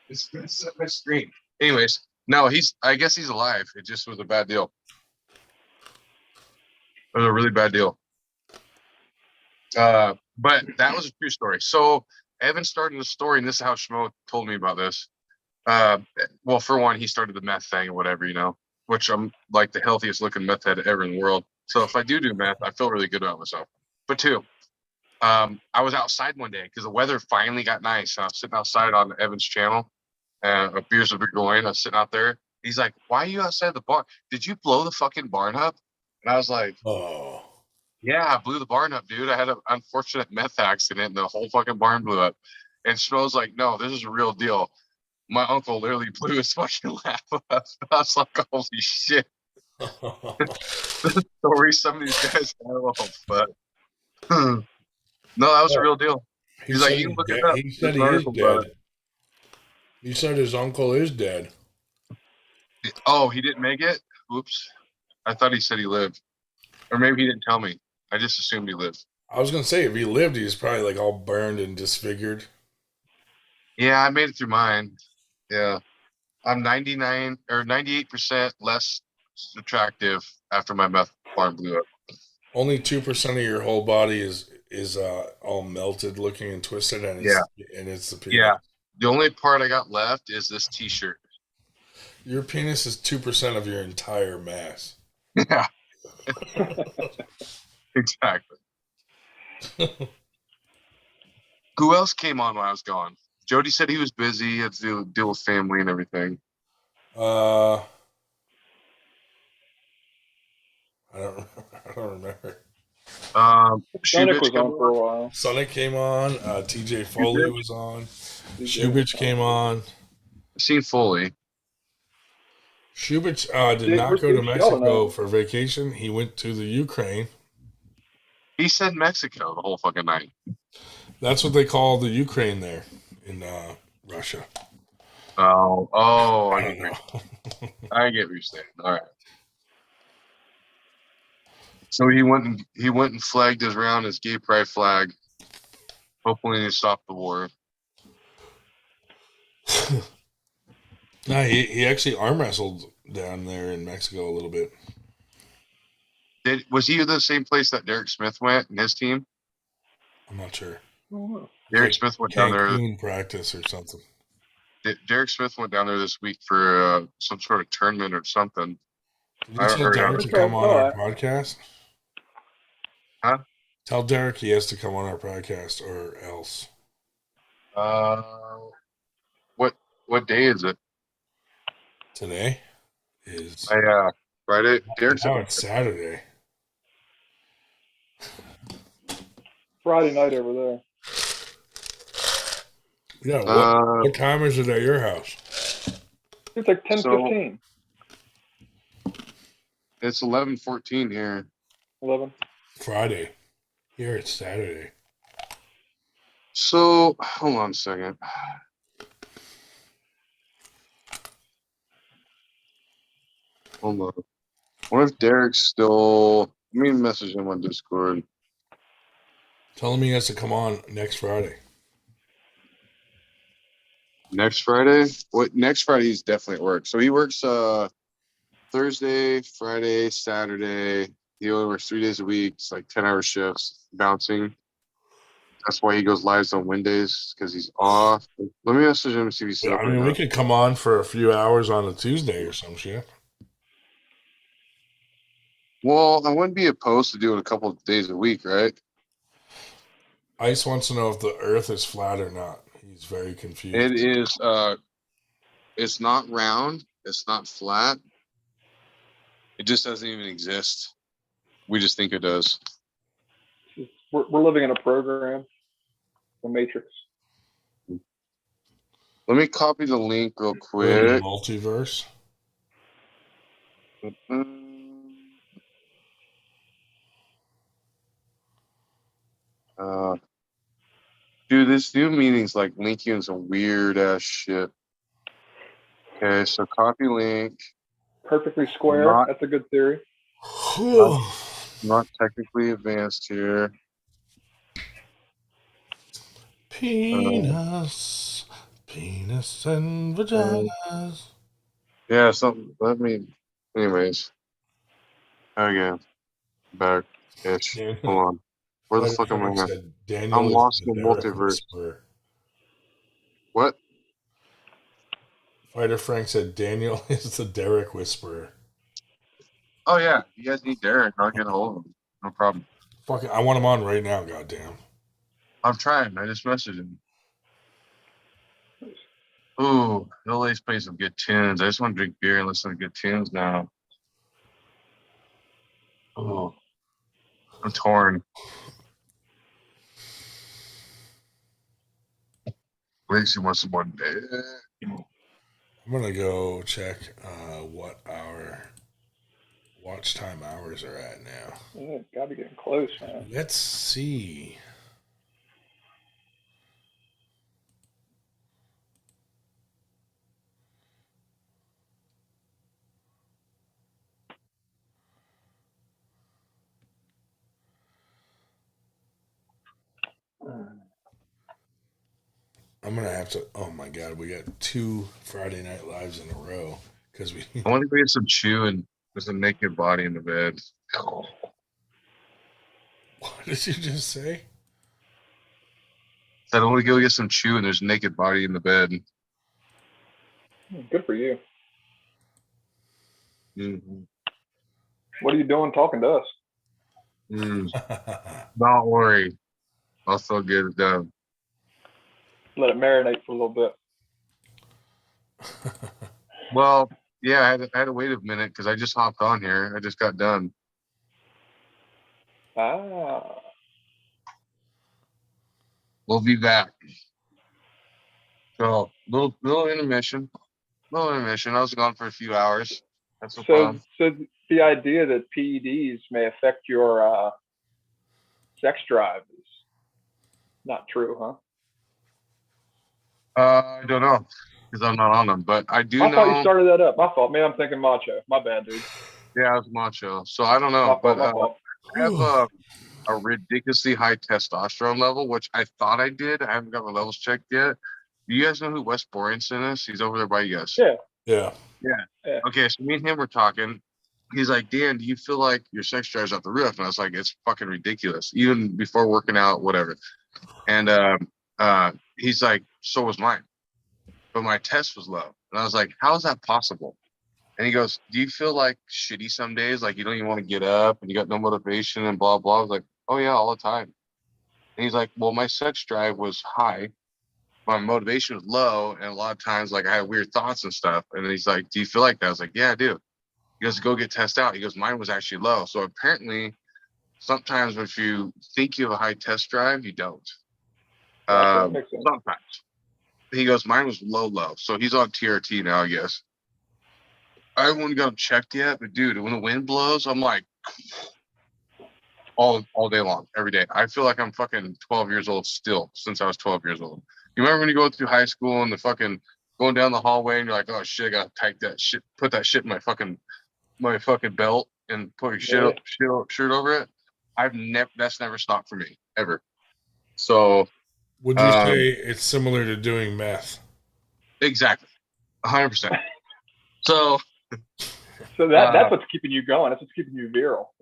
It's gonna set my screen. Anyways, no, I guess he's alive. It just was a bad deal. It was a really bad deal. But that was a true story. So Evan started the story, and this is how Schmo told me about this. Well, for one, he started the meth thing or whatever, which I'm like the healthiest looking meth head ever in the world. So if I do meth, I feel really good about myself. But two, I was outside one day because the weather finally got nice. I was sitting outside on Evan's channel. Beers have been going. I was sitting out there. He's like, "Why are you outside the barn? Did you blow the fucking barn up?" And I was like, Oh. "Yeah, I blew the barn up, dude. I had an unfortunate meth accident, and the whole fucking barn blew up." And Schmo's like, "No, this is a real deal. My uncle literally blew his fucking laugh up." I was like, "Holy shit!" The story some of these guys have, but no, that was a real deal. He He's like, said "You can he's look it dead. up. He There's said an he is article about dead. He said his uncle is dead. it." Oh, he didn't make it. Oops. I thought he said he lived, or maybe he didn't tell me. I just assumed he lived. I was gonna say if he lived, he's probably like all burned and disfigured. Yeah, I made it through mine. Yeah, I'm 99 or 98% less attractive after my meth farm blew up. Only 2% of your whole body is all melted looking and twisted, and Yeah, it's the penis. yeah. The only part I got left is this T-shirt. Your penis is 2% of your entire mass. Yeah, exactly. Who else came on when I was gone? Jody said he was busy, had to deal with family and everything. I don't I don't remember. Sonic Shubich was came on for a on. while. Sonic came on. TJ Foley Shubich. was on. DJ was Shubich came on. I've seen Foley. Shubich did Jake not go to Sheldon Mexico on. for vacation. He went to the Ukraine. He said Mexico the whole fucking night. That's what they call the Ukraine there in Russia. Oh, I I don't get know. I get what you're saying. All right. So he went and flagged around his gay pride flag, hopefully to stop the war. No, he actually arm wrestled down there in Mexico a little bit. Was he the same place that Derek Smith went and his team? I'm not sure. Derek Like Smith went down there. Cancun practice or something. Derek Smith went down there this week for some sort of tournament or something. Did I you haven't tell heard Derek of to it. come on our Okay. podcast? Huh? Tell Derek he has to come on our podcast or else. What day is it? Today is Friday. Derek's now it's Saturday. Friday night over there. Yeah, what time is it at your house? It's like 10:15. It's 11:14 here. 11. Friday. Here it's Saturday. So hold on a second. Hold on. What if Derek's still? Let me message him on Discord. Tell him he has to come on next Friday. Next Friday? What? Next Friday he's definitely at work. So he works Thursday, Friday, Saturday. He only works 3 days a week. It's like 10-hour shifts, bouncing. That's why he goes lives on Wednesdays because he's off. Let me message him and see if he's Yeah, up I right mean, now. we could come on for a few hours on a Tuesday or some shit. Well, I wouldn't be opposed to doing a couple of days a week, right? Ice wants to know if the Earth is flat or not. He's very confused. It is. It's not round. It's not flat. It just doesn't even exist. We just think it does. We're living in a program, the Matrix. Let me copy the link real We're in the quick. multiverse. Dude, this new meeting's like linking some weird ass shit. Okay, so copy link. Perfectly square. Not- That's a good theory. Not technically advanced here. Penis and vaginas. Yeah, something. Anyways. Okay. Back ish. Yeah. Hold on. Where the Fighter fuck am I Frank at? said Daniel I'm is lost the in the Derek multiverse. Whisperer. What? Fighter Frank said Daniel is the Derek Whisperer. Oh, yeah. You guys need Derek. I'll get a hold of him. No problem. Fuck it, I want him on right now, goddamn. I'm trying. I just messaged him. Ooh, LA's playing some good tunes. I just want to drink beer and listen to good tunes now. Oh, I'm torn. Makes you want some one day. I'm gonna go check what our watch time hours are at now. Yeah, gotta be getting close, man. Let's see. I'm gonna have to. Oh my god, we got 2 Friday Night Lives in a row because we. I want to go get some chew and there's a naked body in the bed. What did you just say? I want to go get some chew and there's a naked body in the bed. Good for you. Mm-hmm. What are you doing talking to us? Don't worry. I'll still get it done. Let it marinate for a little bit. Well, yeah, I had to wait a minute because I just hopped on here. I just got done. Ah. We'll be back. So little intermission. I was gone for a few hours. That's no problem. So the idea that PEDs may affect your sex drive is not true, huh? I don't know because I'm not on them, but I do I know. thought you started that up. My fault. Man, I'm thinking macho. My bad, dude. Yeah, I was macho, so I don't know. My But fault. I have a ridiculously high testosterone level, which I thought I did. I haven't got my levels checked yet. Do you guys know who Wes Borenson is? He's over there by you guys. Yeah. Yeah. Okay, so me and him were talking. He's like, Dan, do you feel like your sex drive's off the roof? And I was like, it's fucking ridiculous. Even before working out, whatever. And he's like, so was mine. But my test was low. And I was like, how is that possible? And he goes, do you feel like shitty some days? Like you don't even want to get up and you got no motivation and blah, blah. I was like, oh, yeah, all the time. And he's like, well, my sex drive was high. My motivation was low. And a lot of times, like, I had weird thoughts and stuff. And he's like, do you feel like that? I was like, yeah, I do. He goes, go get tested out. He goes, mine was actually low. So apparently, sometimes if you think you have a high test drive, you don't. That makes sense. Sometimes. He goes, mine was low. So he's on TRT now, I guess. I haven't got him checked yet, but dude, when the wind blows, I'm like all day long, every day. I feel like I'm fucking 12 years old still since I was 12 years old. You remember when you go through high school and the fucking going down the hallway and you're like, oh shit, I gotta tight that shit, put that shit in my fucking belt and put your shirt over it. That's never stopped for me ever. So would you say it's similar to doing meth? Exactly, 100%. So that's what's keeping you going. That's what's keeping you virile.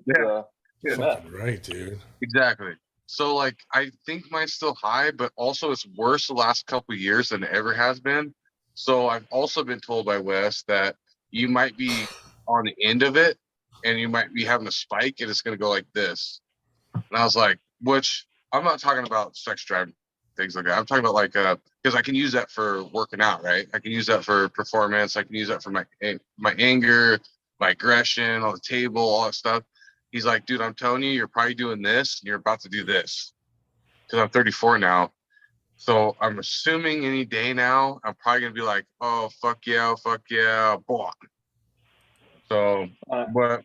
Right, dude. Exactly. So like I think mine's still high, but also it's worse the last couple of years than it ever has been. So I've also been told by Wes that you might be on the end of it and you might be having a spike and it's gonna go like this. And I was like, which I'm not talking about sex drive, things like that. I'm talking about like because I can use that for working out, right? I can use that for performance. I can use that for my anger, my aggression, on the table, all that stuff. He's like, dude, I'm telling you, you're probably doing this and you're about to do this. Because I'm 34 now. So I'm assuming any day now, I'm probably going to be like, oh, fuck yeah, blah. So, but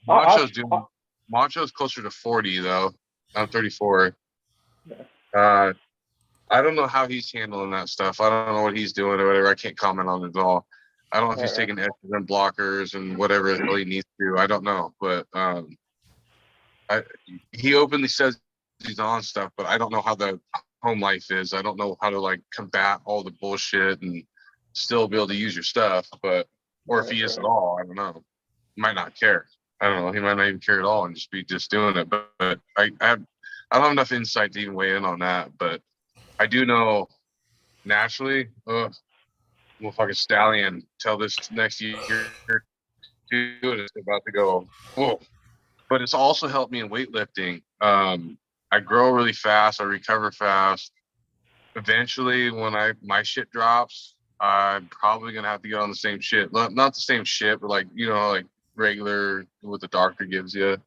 Macho's closer to 40 though. I'm 34. Yeah. I don't know how he's handling that stuff. I don't know what he's doing or whatever. I can't comment on it at all. I don't know if he's taking estrogen blockers and whatever the hell he needs to do. I don't know, but he openly says he's on stuff, but I don't know how the home life is. I don't know how to like combat all the bullshit and still be able to use your stuff. But or if he is at all, I don't know. He might not care. I don't know. He might not even care at all and just be just doing it. But I don't have enough insight to even weigh in on that. But I do know naturally, fucking stallion till this next year, dude, it's about to go. Whoa. But it's also helped me in weightlifting. I grow really fast. I recover fast. Eventually, when my shit drops, I'm probably gonna have to get on the same shit. Not the same shit, but like like regular what the doctor gives you.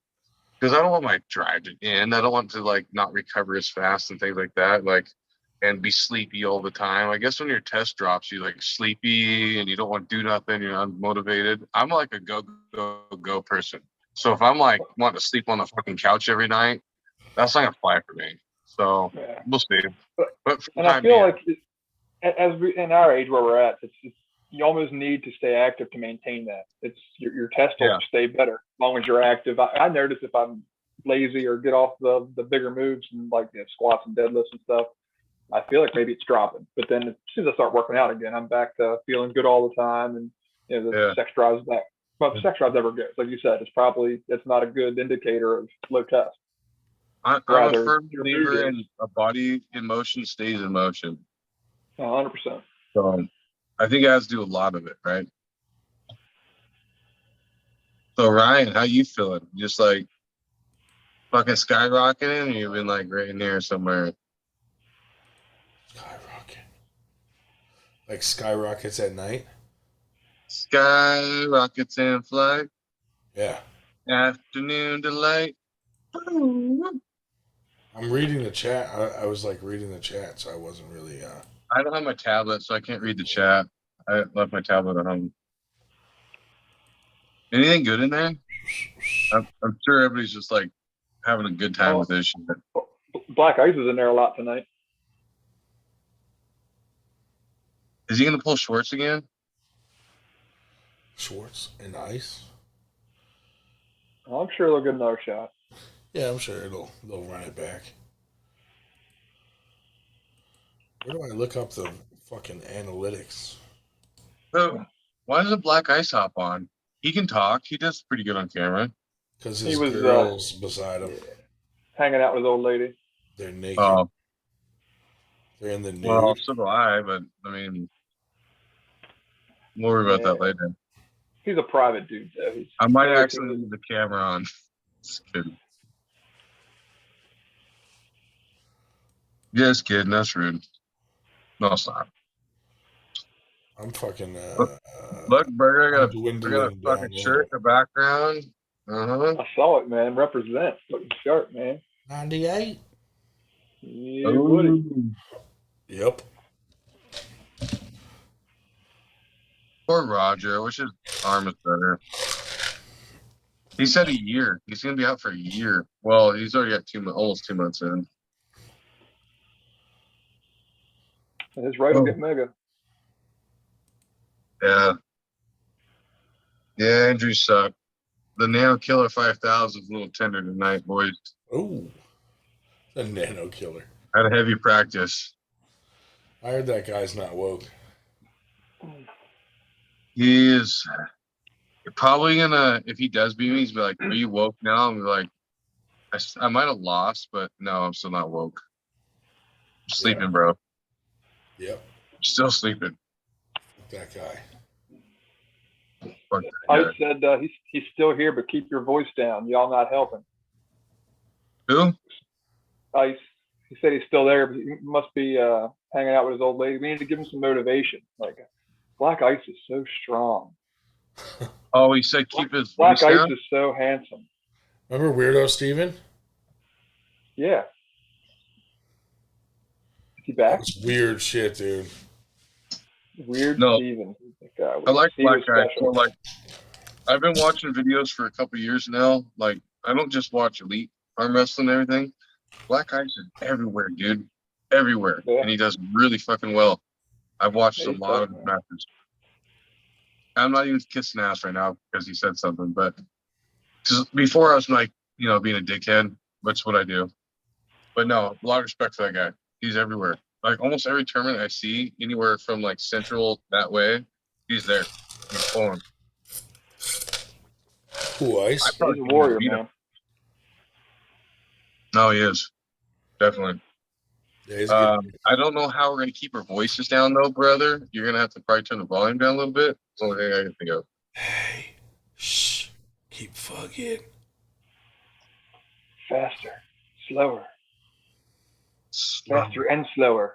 Because I don't want my drive to end. I don't want to like not recover as fast and things like that. Like and be sleepy all the time. I guess when your test drops, you like sleepy and you don't want to do nothing. You're unmotivated. I'm like a go person. So if I'm like wanting to sleep on the fucking couch every night, that's not gonna fly for me. So we'll see. But and I feel like as we in our age where we're at, it's you almost need to stay active to maintain that. It's your test will stay better as long as you're active. I notice if I'm lazy or get off the bigger moves and like squats and deadlifts and stuff, I feel like maybe it's dropping. But then as soon as I start working out again, I'm back to feeling good all the time, and the sex drive's back. But if sex drive's ever good, like you said, it's not a good indicator of low test. I'm a firm believer in a body in motion stays in motion. 100%. So I think it has to do a lot of it, right? So Ryan, how you feeling? Just like fucking skyrocketing, or you've been like right in there somewhere? Skyrocket. Like skyrockets at night? Skyrockets in flight. Yeah. Afternoon delight. I'm reading the chat. I was like reading the chat, so I wasn't really I don't have my tablet, so I can't read the chat. I left my tablet at home. Anything good in there? I'm sure everybody's just like having a good time with this shit. Black Ice is in there a lot tonight. Is he gonna pull Schwartz again? Schwartz and Ice? I'm sure they'll get another shot. Yeah, I'm sure they'll run it back. Where do I look up the fucking analytics? So, why doesn't Black Ice hop on? He can talk. He does pretty good on camera. Because his girl's beside him. Hanging out with his old lady. They're naked. Oh. They're in the nude. Well, so do I, but I mean, we'll worry about that later. He's a private dude, though. I might actually leave the camera on. Just kidding. Just kidding. That's rude. No, it's not. I'm fucking. Look, Burger, I got a fucking shirt in the background. I saw it, man. Represent. Looking sharp, man. 98. Yeah, Woody. Yep. Poor Roger. I wish his arm was better. He said a year. He's gonna be out for a year. Well, he's already got almost 2 months in. And his right will get mega. Yeah. Yeah, injuries suck. The Nano Killer 5000 is a little tender tonight, boys. Oh, the Nano Killer. Had a heavy practice. I heard that guy's not woke. He is probably gonna, if he does beat me, he's be like, "Are you woke now?" I'm like, I might have lost, but no, I'm still not woke. I'm sleeping, bro. Yep. Still sleeping. That guy. I said he's still here, but keep your voice down. Y'all not helping. Who? Ice. He said he's still there, but he must be hanging out with his old lady. We need to give him some motivation. Like, Black Ice is so strong. Oh, he said keep his Black voice Ice down? is so handsome. Remember Weirdo Steven? Yeah. Is he back? That's weird shit, dude. Weird No. Steven. I like Black Ice. So like, I've been watching videos for a couple years now. Like, I don't just watch elite arm wrestling and everything. Black Ice is everywhere, dude. Everywhere. Yeah. And he does really fucking well. I've watched a He's lot tough, of his man. matches. I'm not even kissing ass right now because he said something, but because before I was like, being a dickhead, that's what I do. But no, a lot of respect for that guy. He's everywhere. Like almost every tournament I see, anywhere from like Central that way, he's there. He's pulling. Cool I Ice. probably He's a couldn't even warrior, beat him. man. No, he is. Definitely. Yeah, he's good. I don't know how we're going to keep our voices down, though, brother. You're going to have to probably turn the volume down a little bit. That's the only thing I can think of. Hey, shh. Keep fucking. Faster, slower, faster and slower.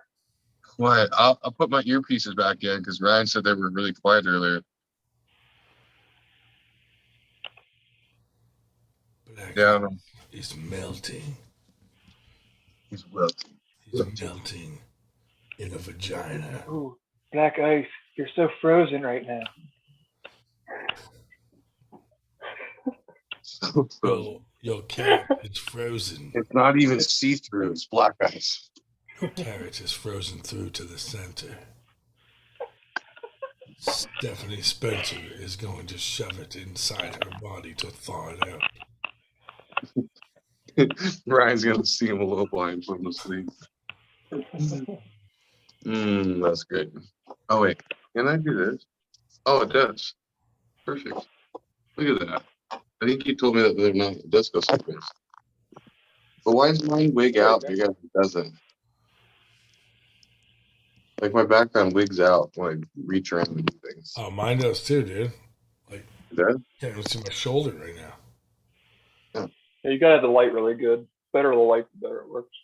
Quiet. I'll put my earpieces back in because Ryan said they were really quiet earlier. Black Yeah, I know. is melting. He's well. He's melting in a vagina. Ooh, Black Ice, you're so frozen right now. Your carrot is frozen. It's not even see-through. It's black ice. Your carrot is frozen through to the center. Stephanie Spencer is going to shove it inside her body to thaw it out. Ryan's going to see him a little blind from the sleep. That's good. Oh, wait. Can I do this? Oh, it does. Perfect. Look at that. I think you told me that the other night. It does go sideways. But why does mine wig out? You guys, it doesn't. Like my background wigs out when I reach around and do things. Oh, mine does too, dude. Like, It does? can't even see my shoulder right now. Yeah, you gotta have the light really good. Better the light, the better it works.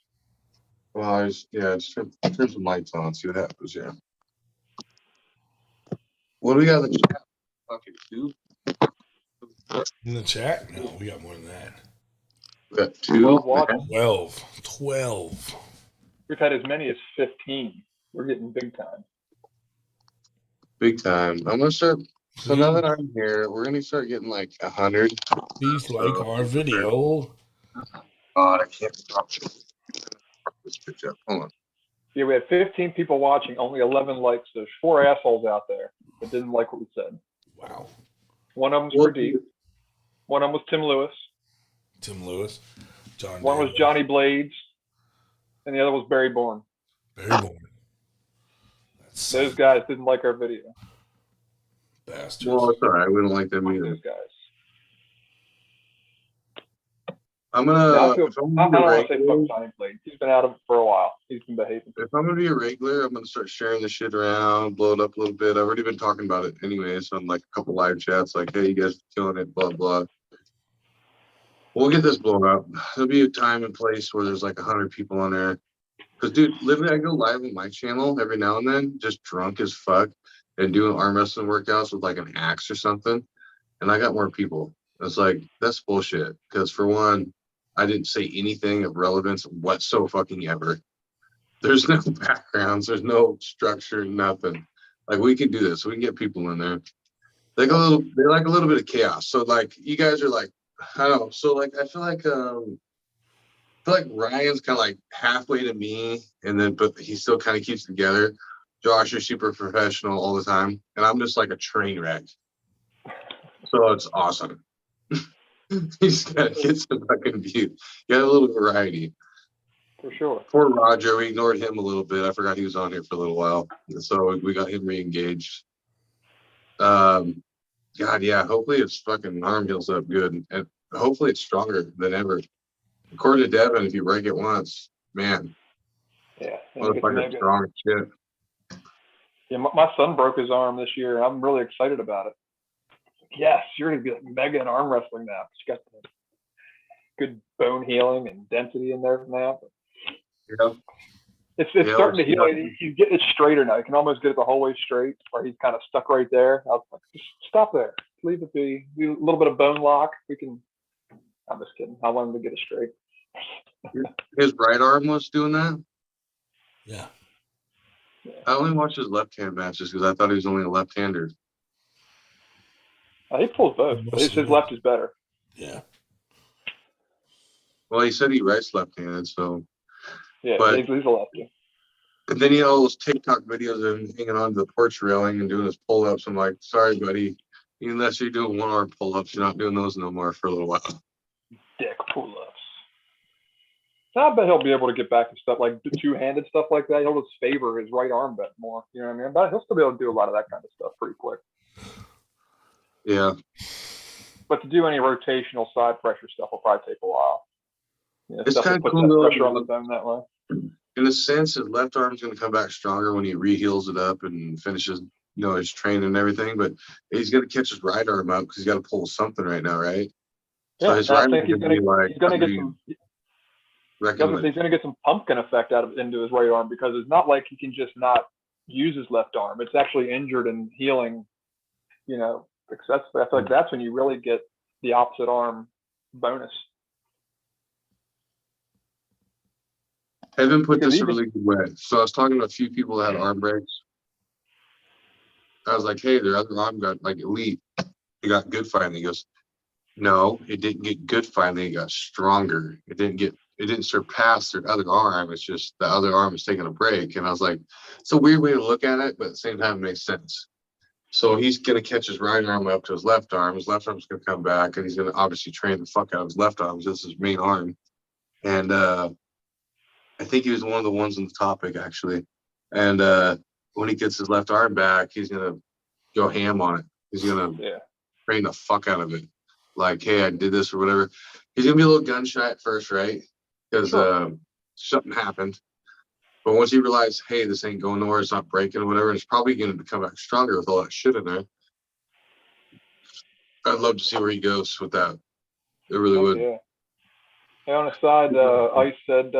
Well, just turn some lights on, see what happens, yeah. What do we got in the chat? Okay, 2? In the chat? No, we got more than that. We got 2. 12 watching. 12. We've had as many as 15. We're getting big time. Big time. I'm gonna start. So now that I'm here, we're gonna start getting like 100. Please like our video. God, I can't stop this bitch up. Hold on. Yeah, we had 15 people watching, only 11 likes. There's 4 assholes out there that didn't like what we said. Wow. One of them's Pradeep. One of them was Tim Lewis. Tim Lewis. John. One was Johnny Blades. And the other was Barry Bourne. Barry Bourne. Those guys didn't like our video. Bastards. Well, it's all right. We don't like them either. Those guys. I'm gonna. I don't want to say regular, fuck Johnny Blades. He's been out of it for a while. He's been behaving. if I'm gonna be a regular, I'm gonna start sharing this shit around, blow it up a little bit. I've already been talking about it anyways on like a couple live chats, like, hey, you guys are killing it, blah blah. We'll get this blown up. There'll be a time and place where there's like 100 people on there. Because, dude, literally, I go live on my channel every now and then, just drunk as fuck, and doing arm wrestling workouts with like an axe or something. And I got more people. It's like, that's bullshit. Because for one, I didn't say anything of relevance whatsoever. There's no backgrounds, there's no structure, nothing. Like, we can do this. We can get people in there. They like a little bit of chaos. So like, you guys are like, I don't know. So like, I feel like Ryan's kind of like halfway to me, but he still kind of keeps it together. Josh, you're super professional all the time, and I'm just like a train wreck. So it's awesome. He's got to get some fucking views. Got a little variety. For sure. Poor Roger, we ignored him a little bit. I forgot he was on here for a little while, so we got him re-engaged. God, yeah. Hopefully, his fucking arm heals up good, and hopefully, it's stronger than ever. According to Devin, if you break it once, man, Yeah. motherfucker's strong as shit. Yeah, my son broke his arm this year. I'm really excited about it. Yes, you're going to be like mega in arm wrestling now. You got the good bone healing and density in there now. Yeah. It's starting to heal. He's getting it straighter now. You can almost get it the whole way straight, where he's kind of stuck right there. I was like, just stop there. Leave it be. Do a little bit of bone lock. We can. I'm just kidding. I want him to get it straight. His right arm was doing that? Yeah. I only watched his left hand matches because I thought he was only a left-hander. He pulls both, but his left is better. Yeah. Well, he said he writes left-handed, so. Yeah, But he's a lefty. and then you know all those TikTok videos of him hanging onto the porch railing and doing his pull-ups. I'm like, sorry, buddy. Unless you're doing one-arm pull-ups, you're not doing those no more for a little while. Dick pull-ups. I bet he'll be able to get back to stuff like two-handed stuff like that. He'll just favor his right arm bet more. You know what I mean? But he'll still be able to do a lot of that kind of stuff pretty quick. Yeah. But to do any rotational side pressure stuff will probably take a while. Yeah, It's kind of puts cool that though. pressure on the bone that way. In a sense, his left arm's going to come back stronger when he re-heals it up and finishes, you know, his training and everything. But he's going to catch his right arm up because he's got to pull something right now, right? Yeah, so his I right think arm he's going to get some pumpkin effect into his right arm because it's not like he can just not use his left arm. It's actually injured and healing, you know, successfully. I feel like that's when you really get the opposite arm bonus. Evan put this a really good way. So I was talking to a few people that had arm breaks. I was like, hey, their other arm got like elite. It got good finally. He goes, no, it didn't get good finally. It got stronger. It didn't surpass their other arm. It's just the other arm is taking a break. And I was like, it's a weird way to look at it, but at the same time, it makes sense. So he's going to catch his right arm up to his left arm. His left arm's going to come back, and he's going to obviously train the fuck out of his left arm. This is his main arm. And I think he was one of the ones on the topic, actually. And when he gets his left arm back, he's going to go ham on it. He's going to train the fuck out of it. Like, hey, I did this or whatever. He's going to be a little gun shy at first, right? Because something happened. But once he realized, hey, this ain't going nowhere, it's not breaking or whatever, and it's probably going to come back stronger with all that shit in there. I'd love to see where he goes with that. It really would. Yeah. And on the side, Ice said,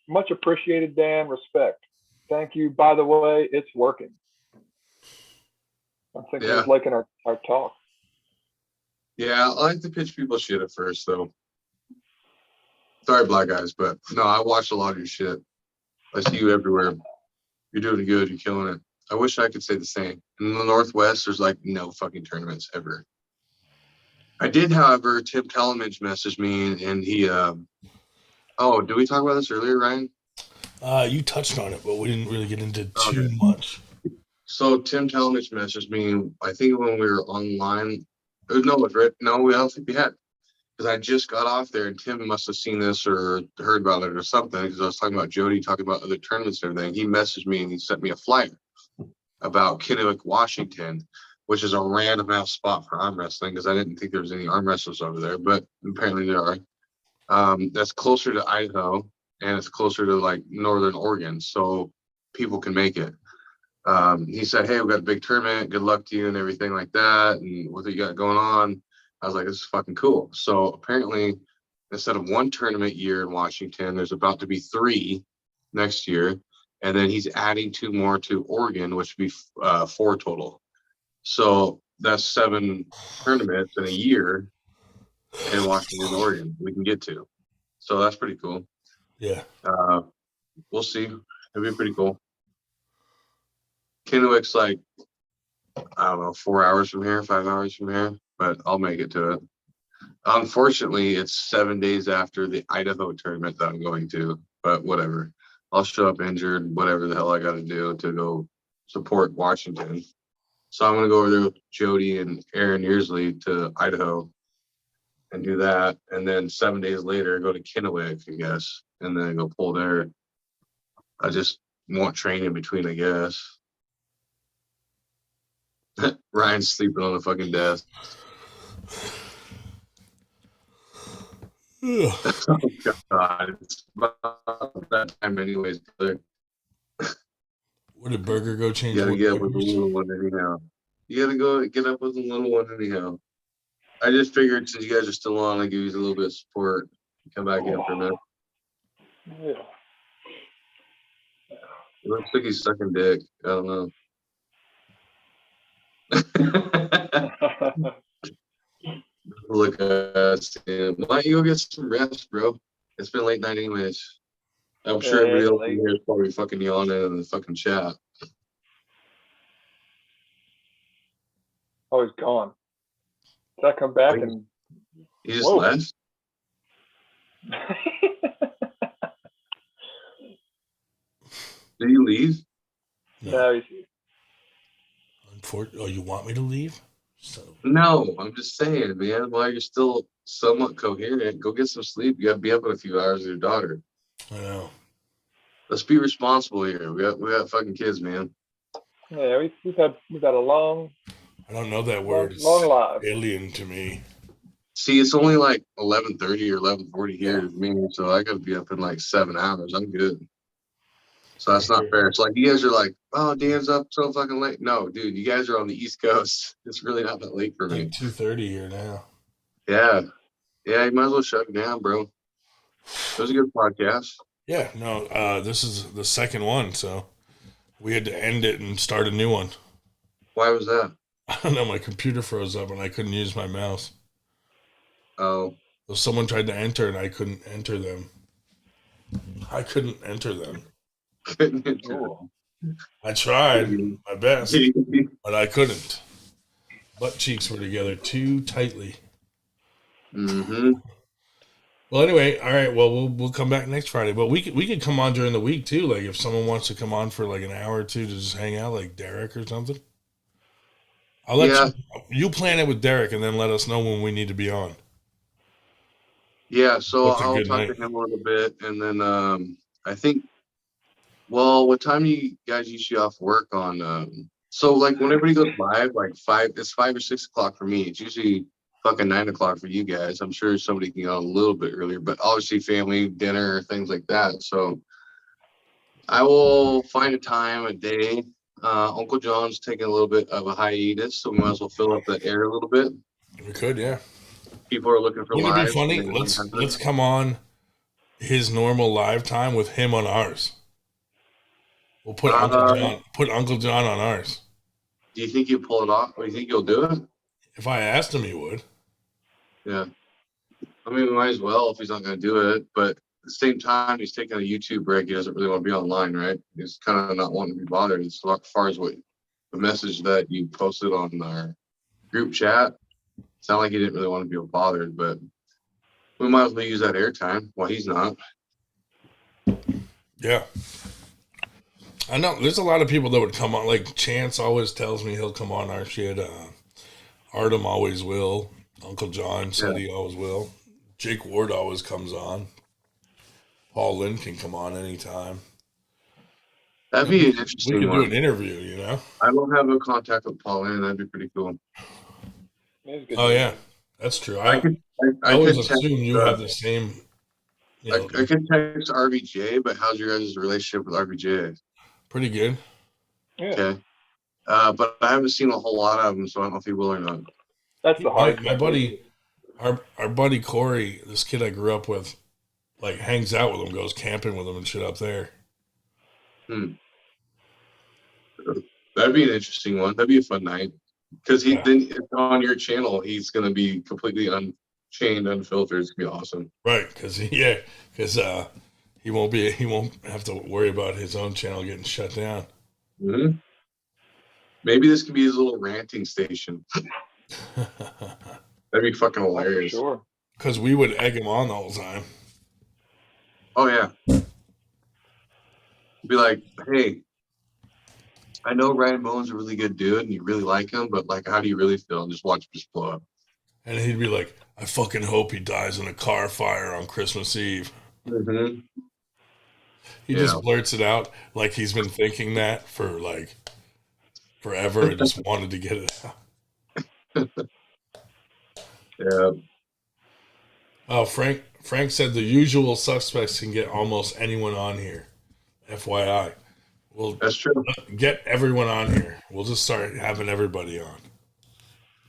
much appreciated, Dan. Respect. Thank you. By the way, it's working. I think he was liking our talk. Yeah, I like to pitch people shit at first, though. Sorry, black guys, but no, I watch a lot of your shit. I see you everywhere. You're doing good. You're killing it. I wish I could say the same. In the Northwest, there's like no fucking tournaments ever. I did, however, Tim Talmadge messaged me, and he, did we talk about this earlier, Ryan? You touched on it, but we didn't really get into too much. So Tim Talmadge messaged me, I think when we were online. No, I don't think we had. Because I just got off there, and Tim must have seen this or heard about it or something, because I was talking about Jody, talking about other tournaments and everything. He messaged me, and he sent me a flyer about Kennewick, Washington, which is a random ass spot for arm wrestling, because I didn't think there was any arm wrestlers over there, but apparently there are. That's closer to Idaho, and it's closer to like Northern Oregon, so people can make it. He said, hey, we got a big tournament, good luck to you and everything like that, and what you got going on. I was like, this is fucking cool. So apparently, instead of one tournament year in Washington, there's about to be 3 next year, and then he's adding 2 more to Oregon, which would be 4 total. So that's 7 tournaments in a year in Washington, Oregon we can get to. So that's pretty cool. Yeah. We'll see. It'll be pretty cool. Kennewick's like, I don't know, 4 hours from here, 5 hours from here, but I'll make it to it. Unfortunately, it's 7 days after the Idaho tournament that I'm going to, but whatever. I'll show up injured, whatever the hell I got to do to go support Washington. So I'm going to go over there with Jody and Aaron Earsley to Idaho and do that. And then 7 days later, go to Kennewick, I guess, and then go pull there. I just won't train in between, I guess. Ryan's sleeping on the fucking desk. Oh, God. It's about that time anyways. Where did Burger go change? You gotta get up with the little one anyhow. You gotta go get up with the little one anyhow. I just figured since you guys are still on, I'll give you a little bit of support. Come back in for a minute. Yeah. It looks like he's sucking dick. I don't know. Look at him. Why don't you go get some rest, bro? It's been late night anyways. I'm sure everybody else in here is probably fucking yawning in the fucking chat. Oh, he's gone. So I come back and He just Whoa. left. Did he leave? no, he's, Oh, you want me to leave? So, No, I'm just saying, man. While you're still somewhat coherent, go get some sleep. You got to be up in a few hours with your daughter. I know. Let's be responsible here. We got fucking kids, man. yeah, we've had a long I don't know that word. It's long life. alien to me. See, it's only like 11:30 or 11:40 here Yeah. to me, so I got to be up in like 7 hours. I'm good. So that's not fair. It's like you guys are like, oh, Dan's up so fucking late. No, dude, you guys are on the East Coast. It's really not that late for It's me. like 2:30 here now. Yeah. Yeah, you might as well shut it down, bro. It was a good podcast. Yeah, no, this is the second one, so we had to end it and start a new one. Why was that? I don't know, my computer froze up and I couldn't use my mouse. Oh. So someone tried to enter and I couldn't enter them. I couldn't enter them. Ooh. I tried my best, but I couldn't. Butt cheeks were together too tightly. Mm-hmm. Well, anyway, all right. Well, we'll come back next Friday, but we could come on during the week too. Like if someone wants to come on for like an hour or two to just hang out, like Derek or something. I'll let you plan it with Derek, and then let us know when we need to be on. Yeah, so What's a I'll good talk night? to him a little bit, and then I think. Well, what time do you guys usually off work on? So like when everybody goes live, like it's 5 or 6 o'clock for me. It's usually fucking 9 o'clock for you guys. I'm sure somebody can go a little bit earlier, but obviously family, dinner, things like that. So I will find a time, a day. Uncle John's taking a little bit of a hiatus, so we might as well fill up that air a little bit. We could, yeah. People are looking for Wouldn't it be lives. funny? Let's come on his normal live time with him on ours. We'll put Uncle John on ours. Do you think he'll pull it off? Or do you think he'll do it? If I asked him, he would. Yeah. I mean, we might as well if he's not going to do it. But at the same time, he's taking a YouTube break. He doesn't really want to be online, right? He's kind of not wanting to be bothered as far as what the message that you posted on our group chat. Sound like he didn't really want to be bothered, but we might as well use that airtime while he's not. Yeah. I know there's a lot of people that would come on. Like Chance always tells me he'll come on our shit. Artem always will. Uncle John said he always will. Jake Ward always comes on. Paul Lynn can come on anytime. That'd be an interesting We could one. do an interview, you know? I don't have a contact with Paul Lynn. That'd be pretty cool. Oh, yeah. That's true. I always could assume you have the same. You know, I could text RVJ, but how's your guys' relationship with RVJ? Pretty good. Yeah. Okay. But I haven't seen a whole lot of them, so I don't know if he will or not. That's the hard my buddy, our buddy Corey, this kid I grew up with, like hangs out with him, goes camping with him and shit up there. That'd be an interesting one. That'd be a fun night. Because then on your channel, he's gonna be completely unchained, unfiltered. It's gonna be awesome. Right, because he won't have to worry about his own channel getting shut down. Mm-hmm. Maybe this could be his little ranting station. That'd be fucking hilarious. Sure. Because we would egg him on the whole time. Oh yeah. Be like, hey, I know Ryan Bowen's a really good dude and you really like him, but like, how do you really feel? And just watch him just blow up. And he'd be like, I fucking hope he dies in a car fire on Christmas Eve. Mm-hmm. He just blurts it out like he's been thinking that for like forever and just wanted to get it out. Yeah. Oh, Frank said the usual suspects can get almost anyone on here. FYI. That's true. Get everyone on here. We'll just start having everybody on.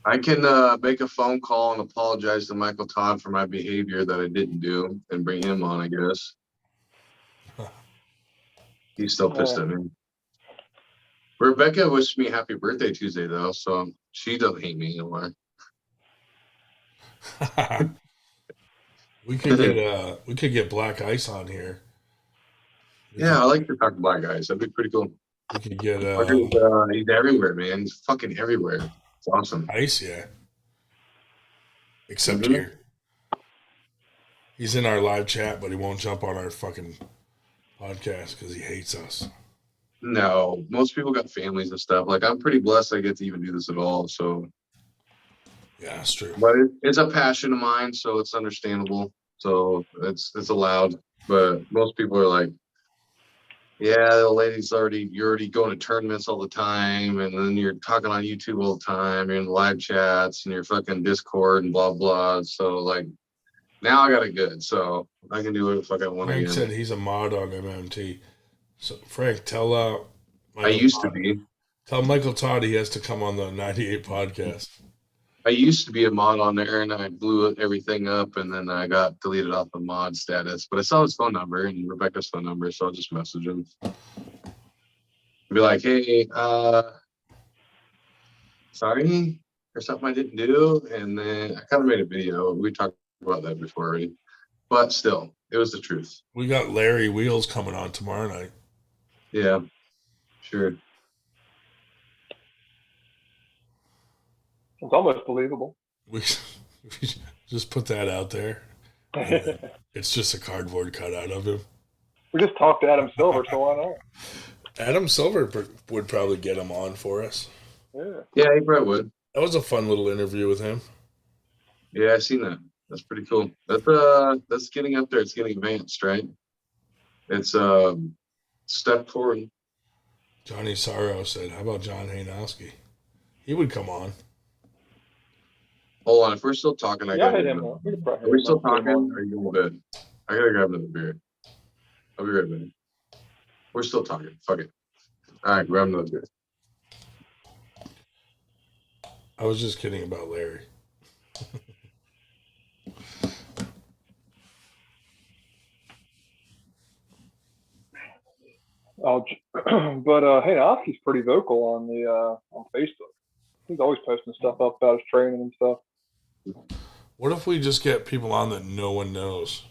I can make a phone call and apologize to Michael Todd for my behavior that I didn't do and bring him on, I guess. He's still pissed at me. Rebecca wished me happy birthday Tuesday, though, so she don't hate me anymore. We could get Black Ice on here. Yeah, I like to talk to black guys. That'd be pretty cool. We could get he's everywhere, man. He's fucking everywhere. It's awesome. Ice, yeah. except Mhm. here. He's in our live chat, but he won't jump on our fucking podcast because he hates us. No, most people got families and stuff. Like, I'm pretty blessed I get to even do this at all. So, Yeah, that's true. but it's a passion of mine, so it's understandable. So it's allowed. But most people are like, yeah, the lady's you're already going to tournaments all the time, and then you're talking on YouTube all the time, you're in live chats and you're fucking Discord and blah blah. So like now I got it good, so I can do what the fuck I want Frank again. said he's a mod on MMT. So Frank, tell I used to be. Tell Michael Todd he has to come on the 98 podcast. I used to be a mod on there, and I blew everything up, and then I got deleted off the mod status. But I saw his phone number and Rebecca's phone number, so I'll just message him. Be like, hey, sorry, there's something I didn't do, and then I kind of made a video. We talked about that before already, but still, it was the truth. We got Larry Wheels coming on tomorrow night. Yeah, sure. It's almost believable. We just put that out there. It's just a cardboard cutout of him. We just talked to Adam Silver, so why not? Adam Silver would probably get him on for us. Yeah, he probably would. That was a fun little interview with him. Yeah, I seen that. That's pretty cool. That's getting up there. It's getting advanced, right? It's step forward. Johnny Sorrow said, "How about John Hainowski? He would come on." Hold on, if we're still talking, I gotta hit hit him. Are we still talking? Or are you going to bed? I gotta grab another beer. I'll be right back. We're still talking. Fuck it. All right, grab another beer. I was just kidding about Larry. But hey, Oski's pretty vocal on the on Facebook. He's always posting stuff up about his training and stuff. What if we just get people on that no one knows?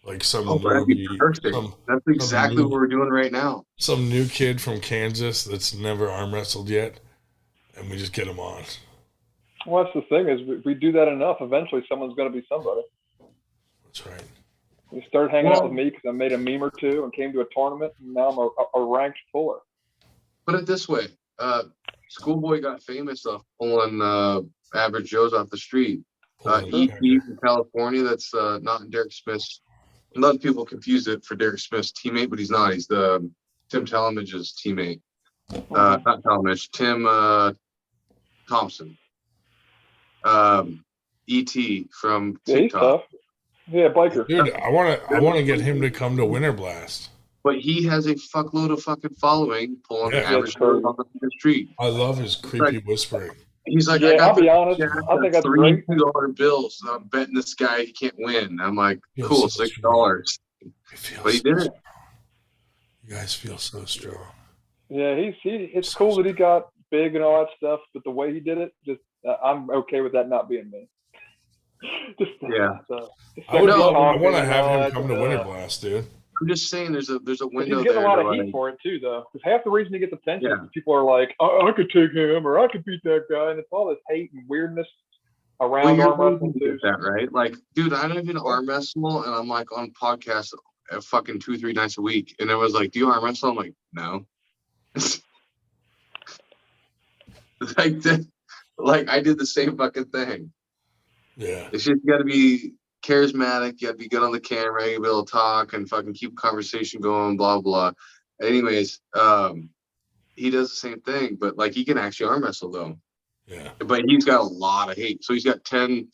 Like some that'd be perfect. That's exactly what we're doing right now. Some new kid from Kansas that's never arm wrestled yet, and we just get him on. Well, that's the thing is we do that enough. Eventually, someone's going to be somebody. That's right. You start hanging out with me because I made a meme or two and came to a tournament, and now I'm a ranked puller. Put it this way: Schoolboy got famous off pulling average Joes off the street. E.T. from California, that's not Derek Smith's. A lot of people confuse it for Derek Smith's teammate, but he's not. He's the Tim Talmadge's teammate. Not Talmadge, Tim Thompson. E.T. from TikTok. Yeah, biker. Dude, I want to get him to come to Winter Blast. But he has a fuckload of fucking following pulling average Joes off the street. I love his creepy whispering. He's like, I'll be honest. I think that's $3 great. $2 bills. I'm betting this guy he can't win. I'm like, cool, $6. But he did it. You guys feel so strong. Yeah, it's cool that he got big and all that stuff, but the way he did it, just I'm okay with that not being me. I want to have him come to Winter Blast, dude. I'm just saying, there's a window. He's getting a lot of heat for it too, though. Because half the reason he gets attention is people are like, I could take him or I could beat that guy, and it's all this hate and weirdness around arm wrestling too. That right? Like, dude, I don't even arm wrestle, and I'm like on podcasts fucking 2-3 nights a week, and it was like, do you arm wrestle? I'm like, no. Like I did the same fucking thing. Yeah. It's just you got to be charismatic. You got to be good on the camera. You be able to talk and fucking keep conversation going. Blah blah. Anyways, he does the same thing, but like he can actually arm wrestle though. Yeah. But he's got a lot of hate. So he's got 10,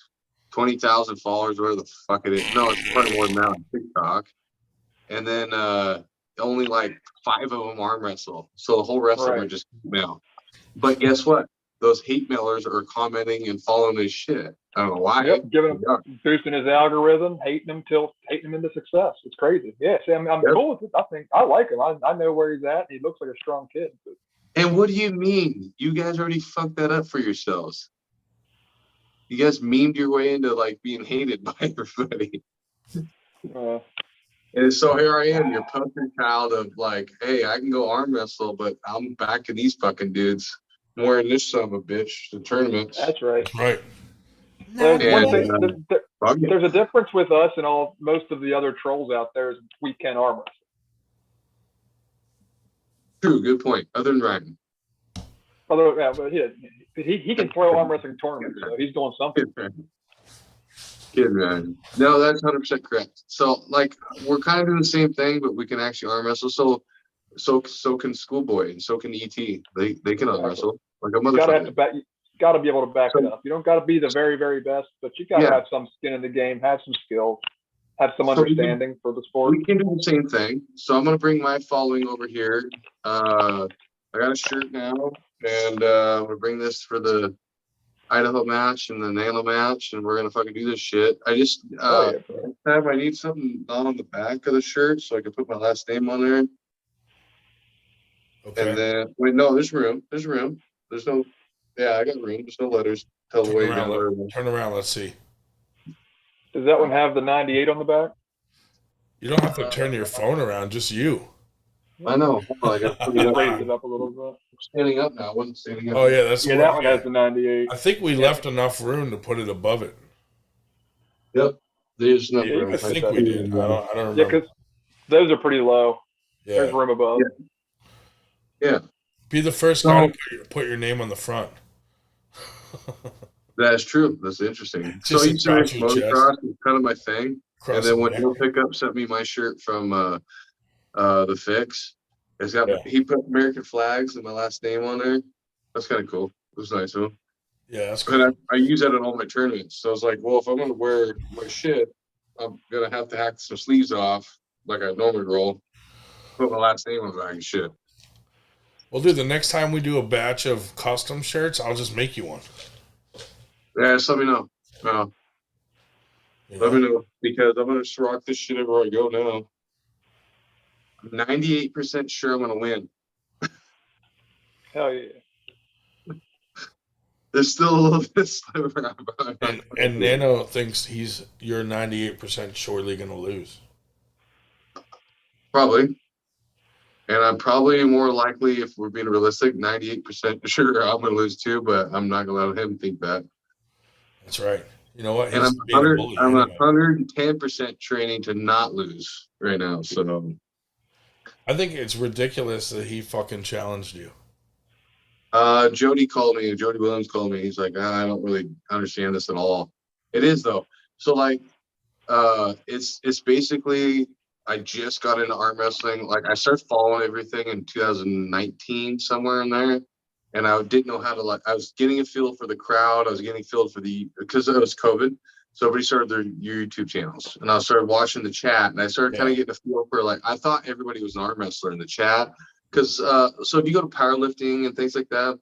20,000 followers, whatever the fuck it is. No, it's probably more than that on TikTok. And then only like 5 of them arm wrestle. So the whole rest of them are just mail. But guess what? Those hate mailers are commenting and following his shit. I don't know why. Yep, boosting his algorithm, hating him into success. It's crazy. Yeah, see, I'm cool with it. I think I like him. I know where he's at. He looks like a strong kid. And what do you mean? You guys already fucked that up for yourselves. You guys memed your way into like being hated by everybody. And so here I am, your poster child of like, hey, I can go arm wrestle, but I'm backing these fucking dudes. I'm wearing this son of a bitch to tournaments. That's right. Right. There's one And thing. bug it. There's a difference with us and all most of the other trolls out there is we can arm wrestle. True, good point. Other than Ryan. Although, yeah, but he can throw arm wrestling tournaments, so he's doing something. Kid Ryan. No, that's 100% correct. So, like, we're kind of doing the same thing, but we can actually arm wrestle. So can Schoolboy and so can ET. They can arm wrestle like a motherfucker. Gotta be able to back it up. You don't gotta be the very, very best, but you gotta have some skin in the game, have some skills, have some understanding for the sport. We can do the same thing. So I'm gonna bring my following over here. I got a shirt now, and I'm gonna bring this for the Idaho match and the Nano match, and we're gonna fucking do this shit. I just I need something on the back of the shirt so I can put my last name on there. Okay. And then no, there's room. There's room. There's no. Yeah, I got room. There's no letters. Tell the way down. Turn around. Let's see. Does that one have the 98 on the back? You don't have to turn your phone around. Just you. I know. Hold on, I got to raise it up a little bit. I'm standing up now. I wasn't standing up. Oh yeah, that's that one has the 98. I think we left enough room to put it above it. Yep. There's enough room. I think we did. I don't remember. Yeah, because those are pretty low. Yeah. There's room above. Yeah. Be the first guy to put your name on the front. That's true. That's interesting. So you said motocross is kind of my thing. And then when Neil Pickup sent me my shirt from the Fix, it's got he put American flags and my last name on there. That's kind of cool. It was nice of him. Yeah, that's cool. And I use that in all my tournaments. So I was like, well, if I'm gonna wear my shit, I'm gonna have to hack some sleeves off like I normally roll. Put my last name on the back of shit. Well, dude, the next time we do a batch of custom shirts, I'll just make you one. Yeah, just let me know. Let me know, because I'm going to rock this shit everywhere I go now. I'm 98% sure I'm going to win. Hell yeah. There's still a little bit sliver about it. And Nano thinks you're 98% surely going to lose. Probably. And I'm probably more likely, if we're being realistic, 98% sure I'm going to lose too, but I'm not going to let him think that. That's right. You know what? And I'm 110% training to not lose right now. So I think it's ridiculous that he fucking challenged you. Jody Williams called me. He's like, I don't really understand this at all. It is though. So like, it's basically, I just got into arm wrestling. Like I started following everything in 2019, somewhere in there. And I didn't know how to I was getting a feel for the crowd. I was getting a feel for because it was COVID. So everybody started their YouTube channels and I started watching the chat and I started kind of getting a feel for I thought everybody was an arm wrestler in the chat. Cause, so if you go to powerlifting and things like that,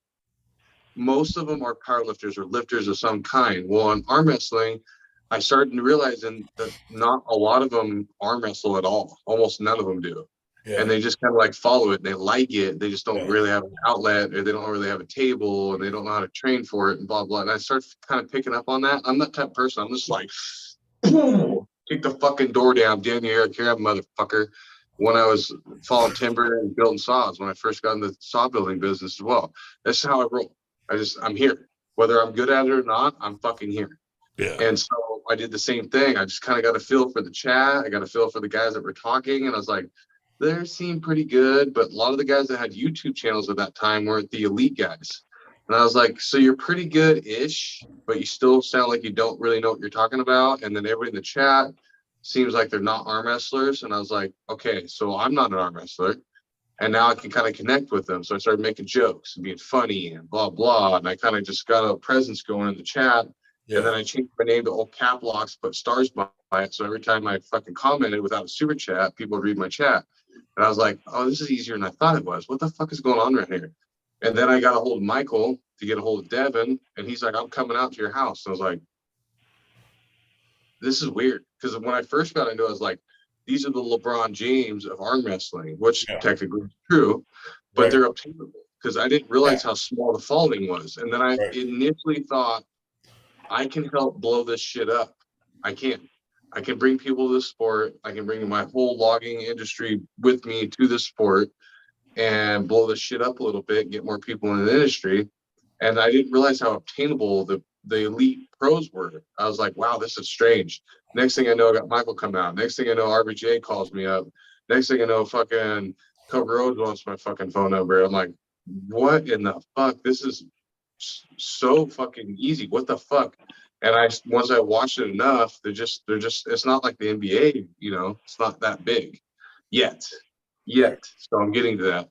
most of them are powerlifters or lifters of some kind. Well, in arm wrestling, I started realizing that not a lot of them arm wrestle at all. Almost none of them do. Yeah. And they just kind of follow it and they like it. They just don't really have an outlet or they don't really have a table and they don't know how to train for it and blah, blah. And I started kind of picking up on that. I'm that type of person. I'm just kick the fucking door down. Damn you, Eric, here, motherfucker. When I was falling timber and building saws, when I first got into the saw building business as well. That's how I roll. I'm here. Whether I'm good at it or not, I'm fucking here. Yeah. And so I did the same thing. I just kind of got a feel for the chat. I got a feel for the guys that were talking. And I was like, they seemed pretty good, but a lot of the guys that had YouTube channels at that time weren't the elite guys. And I was like, so you're pretty good-ish, but you still sound like you don't really know what you're talking about. And then everybody in the chat seems like they're not arm wrestlers. And I was like, okay, so I'm not an arm wrestler. And now I can kind of connect with them. So I started making jokes and being funny and blah, blah. And I kind of just got a presence going in the chat. Yeah. And then I changed my name to all cap locks, put stars by it. So every time I fucking commented without a super chat, people would read my chat. And I was like, oh, this is easier than I thought it was. What the fuck is going on right here? And then I got a hold of Michael to get a hold of Devin. And he's like, I'm coming out to your house. And I was like, this is weird. Because when I first got into it, I was like, these are the LeBron James of arm wrestling, which technically is true, but they're obtainable. Because I didn't realize how small the following was. And then I initially thought, I can help blow this shit up. I can bring people to the sport. I can bring my whole logging industry with me to the sport and blow this shit up a little bit, get more people in the industry. And I didn't realize how obtainable the the elite pros were. I was like, wow, this is strange. Next thing I know, I got Michael come out. Next thing I know, RBJ calls me up. Next thing I know, fucking Cobra Rhodes wants my fucking phone number. I'm like, what in the fuck? This is so fucking easy. What the fuck? And once I watched it enough, they're just it's not like the NBA, you know, it's not that big yet. So I'm getting to that.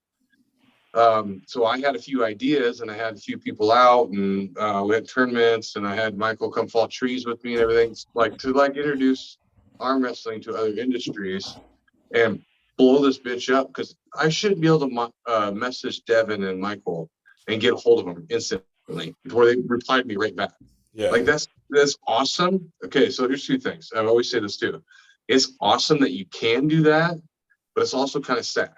So I had a few ideas and I had a few people out and we had tournaments and I had Michael come fall trees with me and everything, like to introduce arm wrestling to other industries and blow this bitch up, because I should be able to message Devin and Michael and get a hold of them instantly before they reply to me right back. Yeah. Like that's awesome. Okay, so here's two things. I always say this too. It's awesome that you can do that, but it's also kind of sad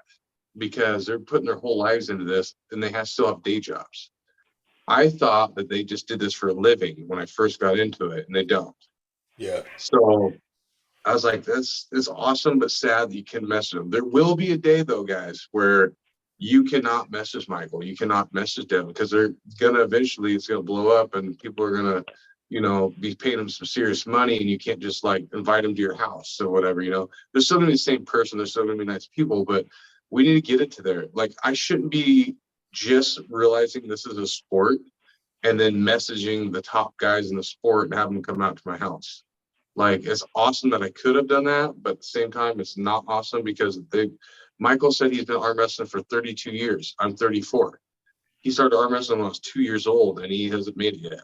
because they're putting their whole lives into this and they still have day jobs. I thought that they just did this for a living when I first got into it, and they don't. Yeah. So I was like, it's awesome, but sad that you can message them. There will be a day, though, guys, where you cannot message Michael. You cannot message Devin, because they're going to eventually, it's going to blow up and people are going to, you know, be paying them some serious money, and you can't just like invite them to your house or whatever, you know. They're still going to be the same person. They're still going to be nice people, but we need to get it to there. Like, I shouldn't be just realizing this is a sport and then messaging the top guys in the sport and having them come out to my house. Like, it's awesome that I could have done that, but at the same time, it's not awesome because Michael said he's been arm wrestling for 32 years. I'm 34. He started arm wrestling when I was 2 years old, and he hasn't made it yet.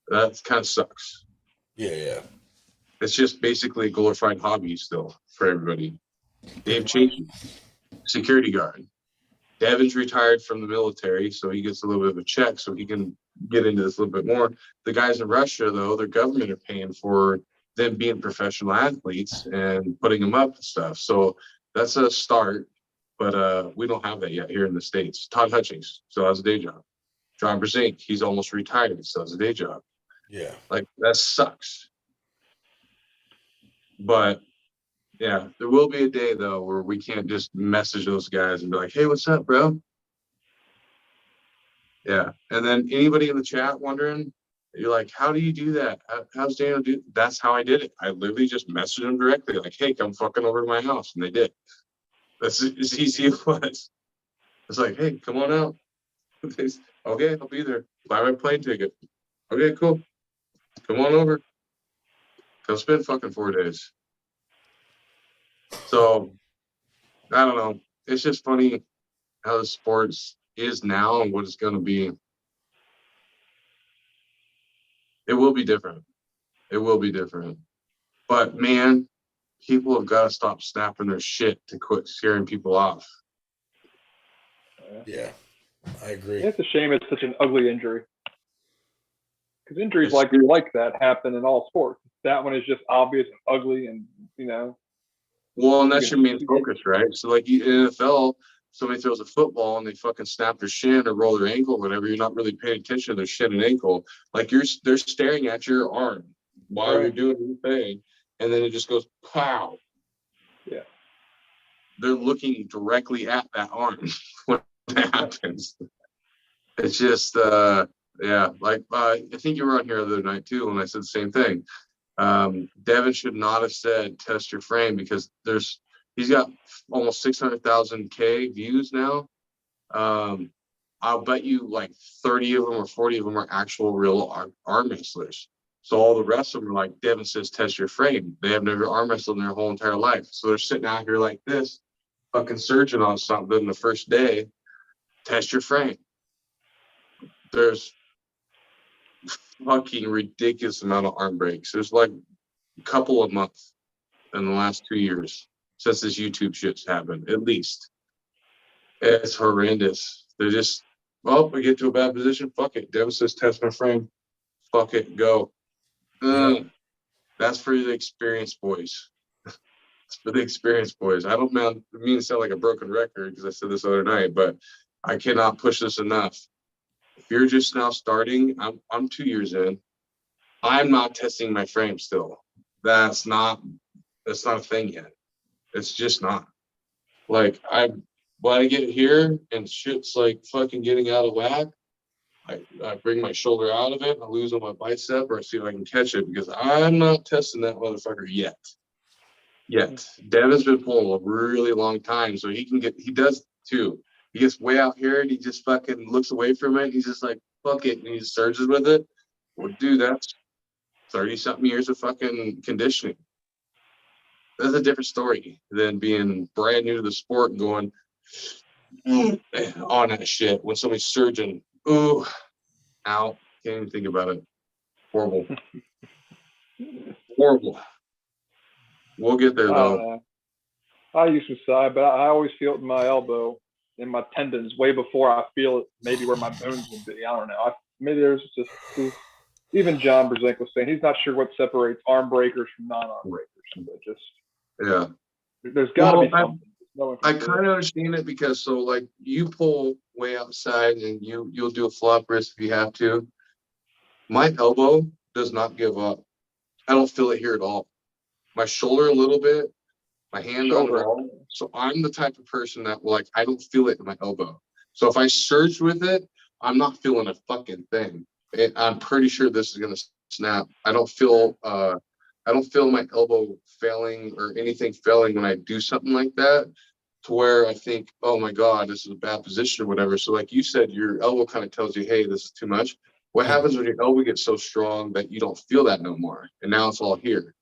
That kind of sucks. Yeah. It's just basically a glorified hobby still for everybody. Dave Chafee, security guard. Devin's retired from the military, so he gets a little bit of a check, so he can get into this a little bit more. The guys in Russia, though, their government are paying for them being professional athletes and putting them up and stuff. So that's a start, but we don't have that yet here in the States. Todd Hutchings still has a day job. John Brzezinski, he's almost retired, he still has a day job. Yeah. Like, that sucks. But yeah, there will be a day though where we can't just message those guys and be like, hey, what's up, bro? Yeah. And then anybody in the chat wondering, you're like, how do you do that? How's Daniel do? That's how I did it. I literally just messaged them directly, like, hey, come fucking over to my house. And they did. That's as easy as it was. It's like, hey, come on out. Okay, I'll be there. Buy my plane ticket. Okay, cool. Come on over. Come spend fucking 4 days. So I don't know. It's just funny how the sports is now and what it's going to be. It will be different. It will be different. But man, people have got to stop snapping their shit to quit scaring people off. Yeah. I agree. It's a shame it's such an ugly injury. Because injuries It's- like that happen in all sports. That one is just obvious and ugly, and you know. Well, and that's your main focus, right? So like in NFL, somebody throws a football and they fucking snap their shin or roll their ankle or whatever, you're not really paying attention to their shin and ankle. Like they're staring at your arm while you're doing your thing, and then it just goes pow. Yeah. They're looking directly at that arm when that happens. It's just yeah, like I think you were on here the other night too when I said the same thing. Devin should not have said test your frame, because he's got almost 600,000 views now. I'll bet you like 30 of them or 40 of them are actual real arm wrestlers. So all the rest of them are like, Devin says test your frame. They have never arm wrestled in their whole entire life. So they're sitting out here like this, fucking searching on something the first day. Test your frame. There's fucking ridiculous amount of arm breaks. There's like a couple a month in the last 2 years since this YouTube shit's happened, at least. It's horrendous. They're just, well, we get to a bad position. Fuck it. Devin says test my frame. Fuck it. Go. That's for the experienced boys. It's for the experienced boys. I don't mean to sound like a broken record, because I said this other night, but I cannot push this enough. If you're just now starting, I'm 2 years in. I'm not testing my frame still. That's not a thing yet. It's just not. Like when I get here and shit's like fucking getting out of whack, I bring my shoulder out of it, I lose on my bicep, or I see if I can catch it because I'm not testing that motherfucker yet. Devin's been pulling a really long time, so he does too. He gets way out here and he just fucking looks away from it. He's just like, fuck it, and he surges with it. Well, dude, that's 30-something years of fucking conditioning. That's a different story than being brand new to the sport and going on that shit when somebody's surging. Ooh, ow, can't even think about it. Horrible. We'll get there though. I use some side, but I always feel it in my elbow, in my tendons, way before I feel it. Maybe where my bones would be. I don't know. Maybe there's just even John Brzezinski was saying he's not sure what separates arm breakers from non-arm breakers, but just there's got to be something. I kind of understand it because so like you pull way outside and you'll do a flop wrist if you have to. My elbow does not give up. I don't feel it here at all. My shoulder a little bit, my hand not at all. So I'm the type of person that like I don't feel it in my elbow. So if I surge with it, I'm not feeling a fucking thing. I'm pretty sure this is gonna snap. I don't feel my elbow failing or anything failing when I do something like that, to where I think, oh my God, this is a bad position or whatever. So like you said, your elbow kind of tells you, hey, this is too much. What happens when your elbow gets so strong that you don't feel that no more? And now it's all here.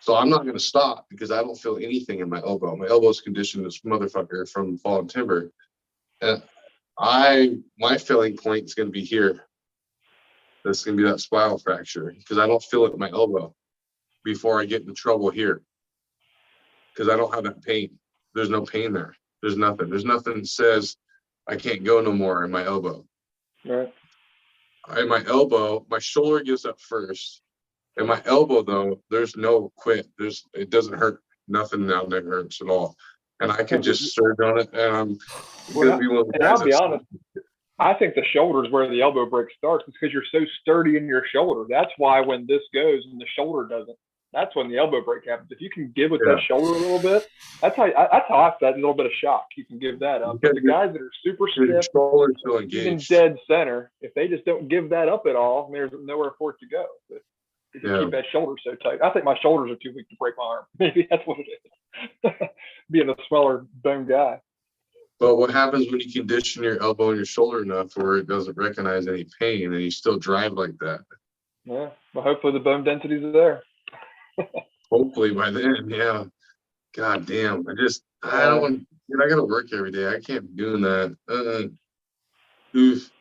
So I'm not going to stop because I don't feel anything in my elbow. My elbow's conditioned this motherfucker from fallen timber. And my failing point is going to be here. That's going to be that spinal fracture because I don't feel it in my elbow before I get into trouble here. Because I don't have that pain. There's no pain there. There's nothing. There's nothing that says I can't go no more in my elbow. Right. In my elbow, my shoulder gives up first. In my elbow, though, there's no quit. It doesn't hurt. Nothing down there hurts at all. And I can just surge on it. And I'm going to be one of the guys. I'll be honest. I think the shoulder is where the elbow break starts. It's because you're so sturdy in your shoulder. That's why when this goes and the shoulder doesn't, that's when the elbow break happens. If you can give with that shoulder a little bit, that's how I feel. A little bit of shock. You can give that up. But the guys that are super stiff, even dead center, if they just don't give that up at all, there's nowhere for it to go. But if you keep that shoulder so tight, I think my shoulders are too weak to break my arm. Maybe that's what it is. Being a smaller bone guy. But what happens when you condition your elbow and your shoulder enough where it doesn't recognize any pain and you still drive like that? Yeah. Well, hopefully the bone densities are there. Hopefully by then, yeah. God damn. I don't want, I gotta work every day. I can't be doing that. Oof.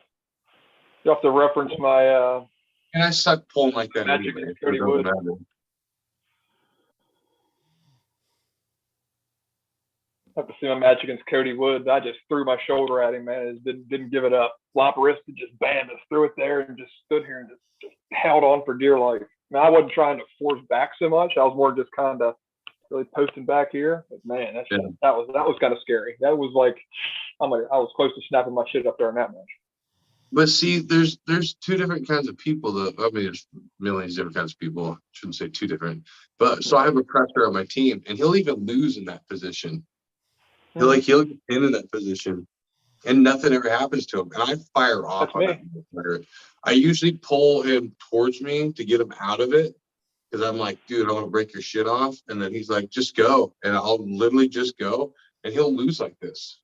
You have to reference my and I suck pulling like that Magic anyway. Cody Wood. I have to see my match against Cody Woods. I just threw my shoulder at him, man. It didn't give it up. Flop wrist, just bam, just threw it there and just stood here and just held on for dear life. Now, I wasn't trying to force back so much. I was more just kind of really posting back here. But man, that was kind of scary. That was like I was close to snapping my shit up there in that match. But see, there's two different kinds of people. There's millions of different kinds of people. I shouldn't say two different. But so I have a pressure on my team, and he'll even lose in that position. He'll get in that position, and nothing ever happens to him. And I fire off on that. I usually pull him towards me to get him out of it because I'm like, dude, I want to break your shit off. And then he's like, just go. And I'll literally just go, and he'll lose like this.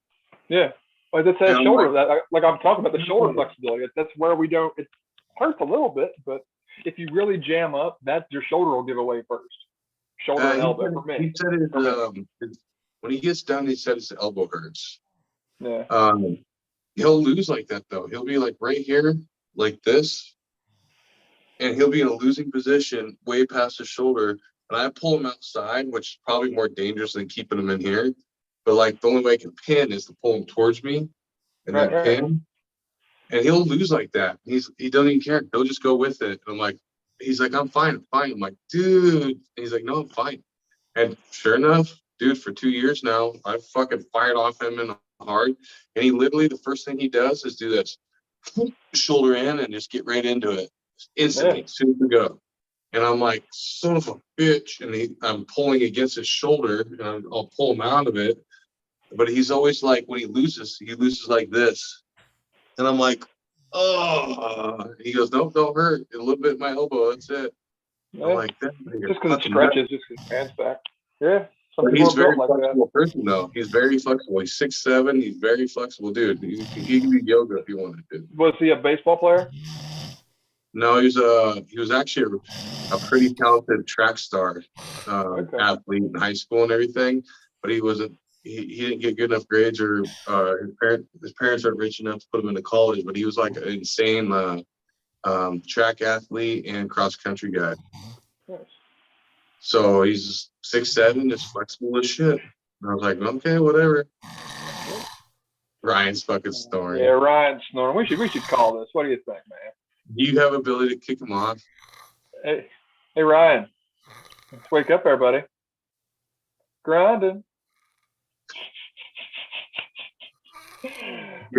Yeah. Like that's that shoulder. Like I'm talking about the shoulder flexibility. That's where we don't. It hurts a little bit, but if you really jam up, your shoulder will give away first. Shoulder and elbow for me. He said when he gets down, he said his elbow hurts. Yeah. He'll lose like that though. He'll be like right here, like this, and he'll be in a losing position way past his shoulder. And I pull him outside, which is probably more dangerous than keeping him in here. But like the only way I can pin is to pull him towards me and then pin. And he'll lose like that. He doesn't even care. He'll just go with it. And I'm like, he's like, I'm fine. I'm like, dude. And he's like, no, I'm fine. And sure enough, dude, for 2 years now, I've fucking fired off him in hard. And he literally, the first thing he does is do this, shoulder in and just get right into it instantly, as soon as we go. And I'm like, son of a bitch. And I'm pulling against his shoulder and I'll pull him out of it. But he's always like, when he loses like this. And I'm like, oh, he goes, nope, don't hurt. A little bit in my elbow. That's it. Yeah. I'm like, that Just because it stretches, just his hands back. Yeah. Some But people he's are very built like that. flexible person, though. He's very flexible. He's 6'7". He's very flexible, dude. He can do yoga if he wanted to. Was he a baseball player? No, he was actually a pretty talented track star, Okay. athlete in high school and everything. But he wasn't. He didn't get good enough grades, or his parents aren't rich enough to put him into college. But he was like an insane track athlete and cross country guy. Nice. So he's 6'7", just flexible as shit. And I was like, okay, whatever. Ryan's fucking snoring. Yeah, Ryan's snoring. We should call this. What do you think, man? Do you have ability to kick him off? Hey, Ryan. Let's wake up, everybody. Grinding. You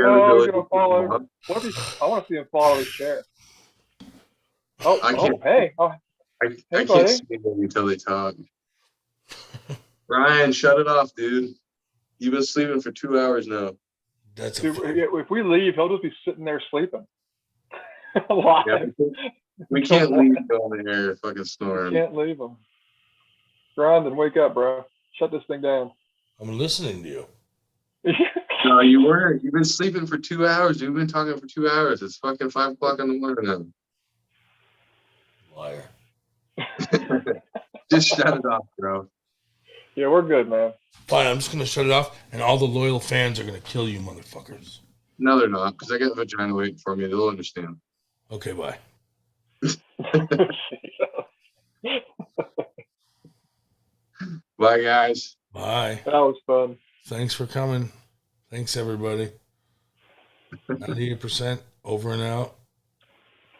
have Oh, ability he's to gonna kick fall him over. off? What if I want to see him fall out of his chair? Oh, I can't. hey. Oh, I buddy. can't see them until they talk. Ryan, shut it off, dude. You've been sleeping for 2 hours now. That's a dude, fact. if we leave, he'll just be sitting there sleeping. Live. Yeah, we can't leave him down there fucking snoring. Can't leave him. Grinding, wake up, bro. Shut this thing down. I'm listening to you. No, you weren't. You've been sleeping for 2 hours. You've been talking for 2 hours. It's fucking 5 o'clock in the morning now. Liar. Just shut it off, bro. Yeah, we're good, man. Fine, I'm just going to shut it off, and all the loyal fans are going to kill you, motherfuckers. No, they're not, because I got vagina waiting for me. They'll understand. Okay, bye. Bye, guys. Bye. That was fun. Thanks for coming. Thanks, everybody. 98% over and out.